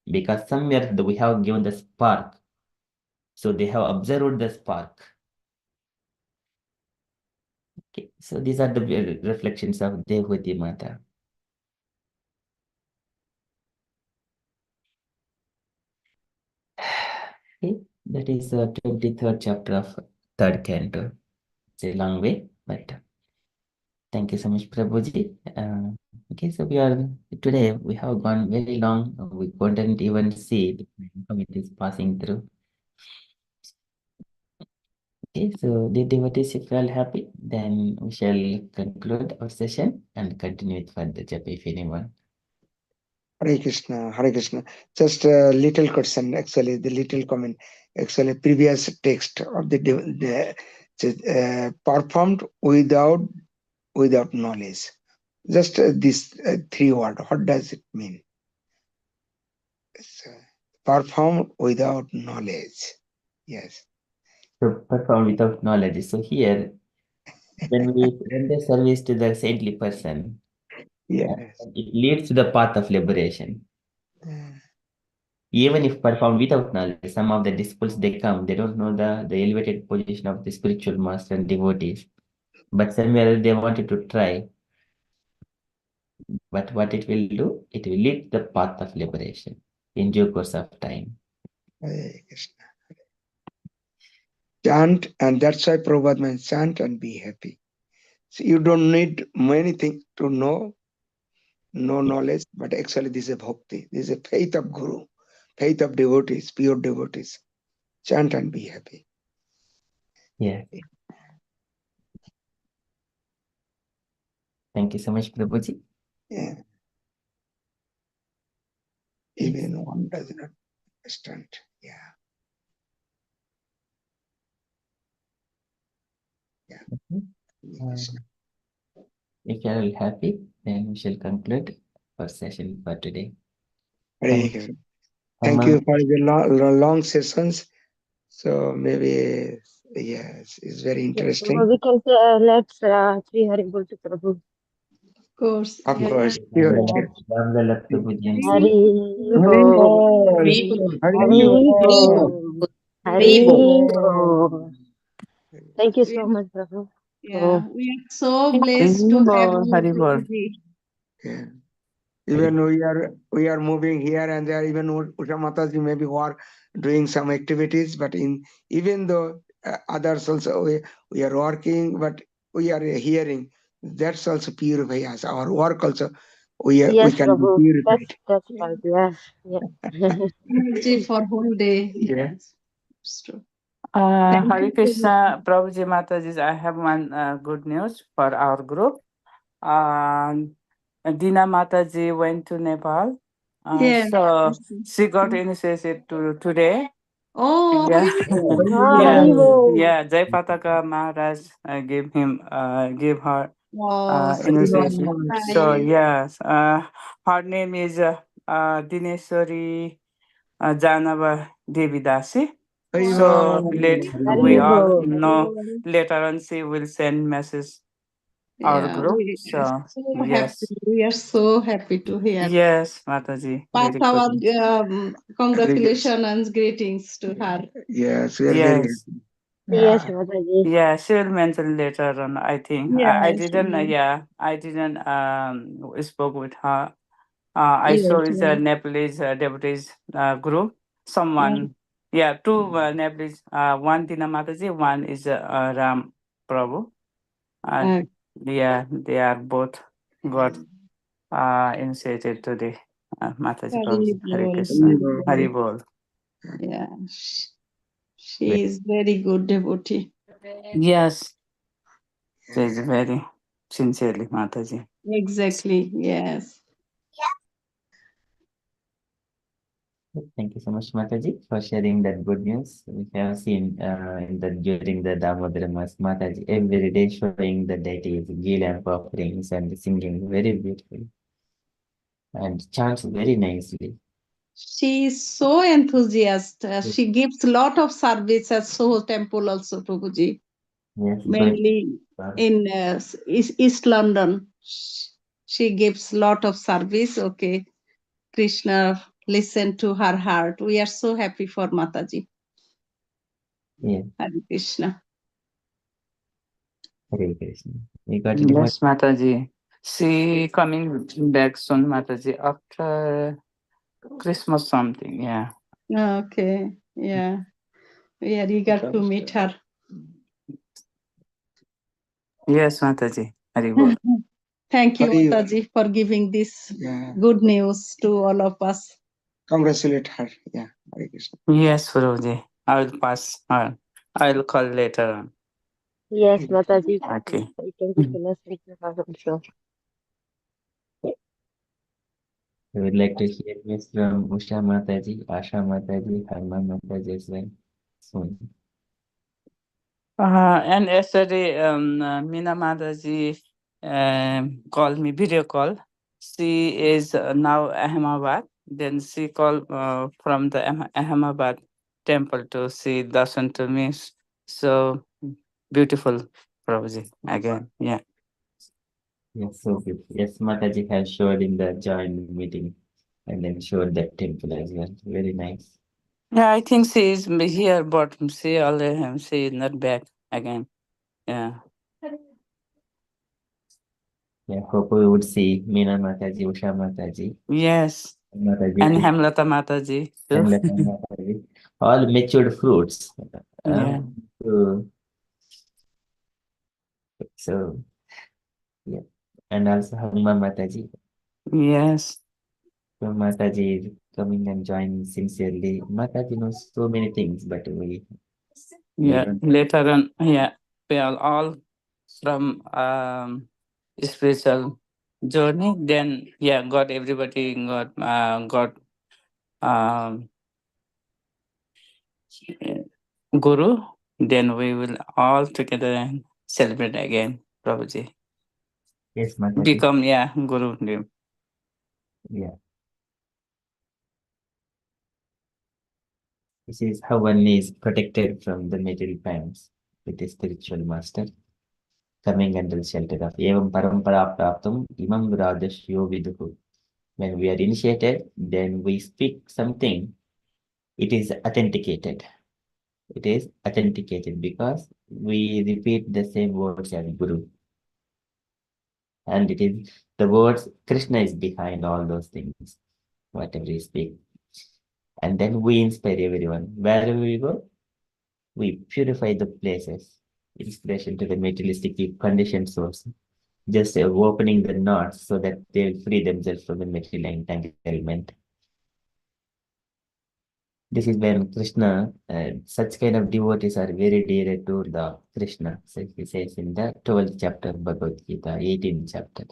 Because somewhere we have given the spark, so they have observed the spark. Okay, so these are the reflections of Devhuti Mata. Okay, that is the 23rd chapter of 3rd canto. It's a long way, but thank you so much, Prabhuji. Okay, so today we have gone very long. We couldn't even see how it is passing through. Okay, so the devotees, if you are happy, then we shall conclude our session and continue with further japa if anyone. Hare Krishna, Hare Krishna. Just a little question, actually, the little comment. Actually, previous text of the performed without knowledge. Just this 3 word. What does it mean? Performed without knowledge. Yes. So perform without knowledge. So here, when we render service to the saintly person, Yes. it leads to the path of liberation. Even if performed without knowledge, some of the disciples they come, they don't know the elevated position of the spiritual master and devotees. But somewhere they wanted to try. But what it will do, it will lead the path of liberation in due course of time. Hare Krishna. Chant, and that's why Prabhupada means chant and be happy. So you don't need many things to know, no knowledge, but actually this is a bhakti. This is a faith of Guru, faith of devotees, pure devotees. Chant and be happy. Yeah. Thank you so much, Prabhuji. Yeah. Even one does not understand. Yeah. Yeah. If you are all happy, then we shall conclude our session for today. Hare Krishna. Thank you for the long sessions. So maybe, yes, it's very interesting. We can say, let's Sri Hari Bol to Prabhu. Of course. Of Yeah. course. Sure, sure. Hari Hare Bol. Bol. Hari Hare Bol. Hari Bol. Thank you so much, Prabhu. Yeah, we are so blessed to have you, Haribol. Prabhuji. Yeah. Even we are moving here and there. Even Usha Mataji maybe were doing some activities, but even though others also we are working, but we are hearing. That's also purify us. Our work also we Yes, can be Prabhu. purified. That's right. Yes. Yeah. Energy for whole day. Yes. It's true. Hare Krishna, Prabhuji Mataji, I have one good news for our group. Dina Mataji went to Nepal. Yes. So she got initiated today. Oh, Yeah. Ah, Yeah. Haribo. Yeah. Jai Pataka Maharaj gave her wow. So initiation. So nice. yes, her name is Dineshwari Janava Devidasi. So Wow. we Haribo. all know later on she will send message our Yeah, group. we are So so yes, happy. We are so happy to hear. yes, Mataji, Pass very our good. congratulations and greetings to her. Yes, we are very Yes, Yes, happy. Mataji. yeah, she will mention later on. I think I Yes, didn't. Yeah, I didn't spoke with her. I yes, saw it's a yes. Nepalese devotees group. Yeah. Someone, yeah, two Nepalese. One Dina Mataji, one is Ram Prabhu. Uh, Yeah, they are both got initiated today. Mataji Hari Prabhuji, Hare bol, Krishna, Hari Hari bol. Bol. Yeah, she is very good devotee. Yes, she is very sincerely Mataji. Exactly. Yes. Thank you so much, Mataji, for sharing that good news. We have seen during the Damodara Mas, Mataji every day showing the deities, gill and offerings and singing very beautifully and chants very nicely. She is so enthusiastic. She gives lot of service at Soho Temple also, Prabhuji. Yes, so Mainly in East London. She gives lot of service. Okay, Krishna, listen to her heart. We are so happy for Mataji. yeah, Hare Krishna. Hare Krishna. We got any more? Yes, Mataji. She coming back soon, Mataji, after Christmas something. Yeah. Okay, yeah. We are eager to meet her. Yes, Mataji. Hari Bol. Thank you, Hari- Mataji, for giving this Yeah. good news to all of us. Congratulate her. Yeah. Hare Krishna. Yes, Guruji. I will pass her. I will call later on. Yes, Mataji. Okay. Thank you so much. Thank you, Sure. I would like to hear this from Usha Mataji, Asha Mataji, Harma Mataji as well soon. And yesterday, Meena Mataji called me video call. She is now Ahmedabad. Then she called from the Ahmedabad temple to see darshan to me. So beautiful, Prabhuji. Again, yeah. Yes, so good. Yes, Mataji has showed in the joint meeting and then showed that temple as well. Very nice. Yeah, I think she is here, but she is not back again. Yeah. Yeah, hope we would see Meena Mataji, Usha Mataji, Yes. Mataji, And Hemlata Mataji too. and Lata Mataji, all matured fruits. Yeah. So, so, yeah. And also Harma Mataji. Yes. So Mataji is coming and joining sincerely. Mataji knows so many things, but we Yeah. don't. Later on, yeah, we are all from spiritual journey. Then yeah, everybody got um guru. Then we will all together celebrate again, Prabhuji. Yes, Mataji. Become guru. Yeah. This is how one is protected from the material pangs with a spiritual master, coming under the shelter of Evam Parampara Praptum Imam Radashyo Viduhu. When we are initiated, then we speak something, it is authenticated. It is authenticated because we repeat the same words as Guru. And it is the words Krishna is behind all those things, whatever we speak. And then we inspire everyone. Wherever we go, we purify the places. Inspiration to the materialistic conditioned souls. Just opening the knots so that they'll free themselves from the material entanglement. This is when Krishna, such kind of devotees are very dear to the Krishna. So he says in the 12th chapter of Bhagavad Gita, 18th chapter.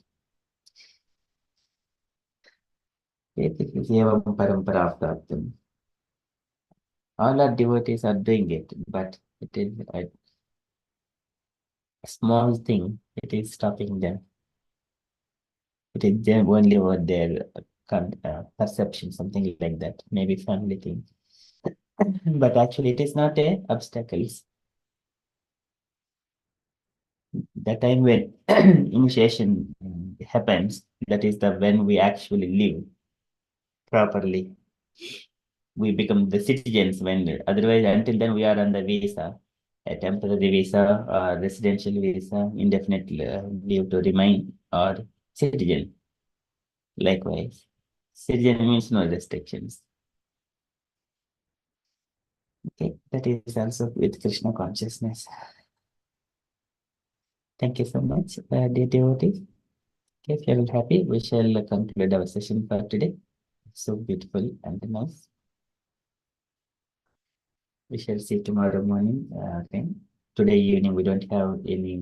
All our devotees are doing it, but it is a small thing. It is stopping them. It is them only about their perception, something like that. Maybe family thing. But actually, it is not a obstacles. The time when initiation happens, that is the when we actually live properly. We become the citizens when otherwise until then we are on the visa, a temporary visa or residential visa, indefinite leave to remain or citizen. Likewise, citizen means no restrictions. Okay, that is also with Krishna consciousness. Thank you so much, dear devotees. Okay, if you are happy, we shall conclude our session for today. So beautiful and nice. We shall see tomorrow morning. Today evening we don't have any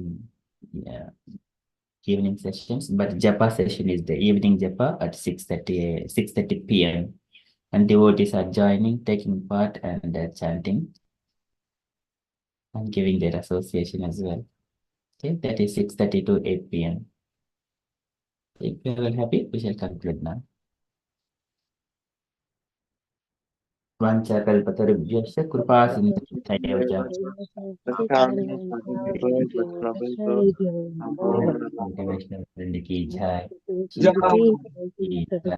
evening sessions, but japa session is the evening japa at 6:30 p.m. And devotees are joining, taking part, and chanting and giving their association as well. Okay, that is 6:30 to 8 p.m. If you are all happy, we shall conclude now. वाञ्छाकल्पतरुभ्यश्च कृपा सिन्धुभ्यैव च वैष्णववृंद की जय श्री कृष्ण की जय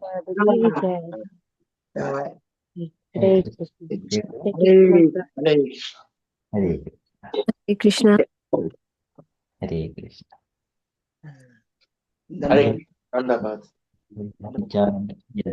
Hare हरे Krishna. हरे Krishna Dhanyavad. जय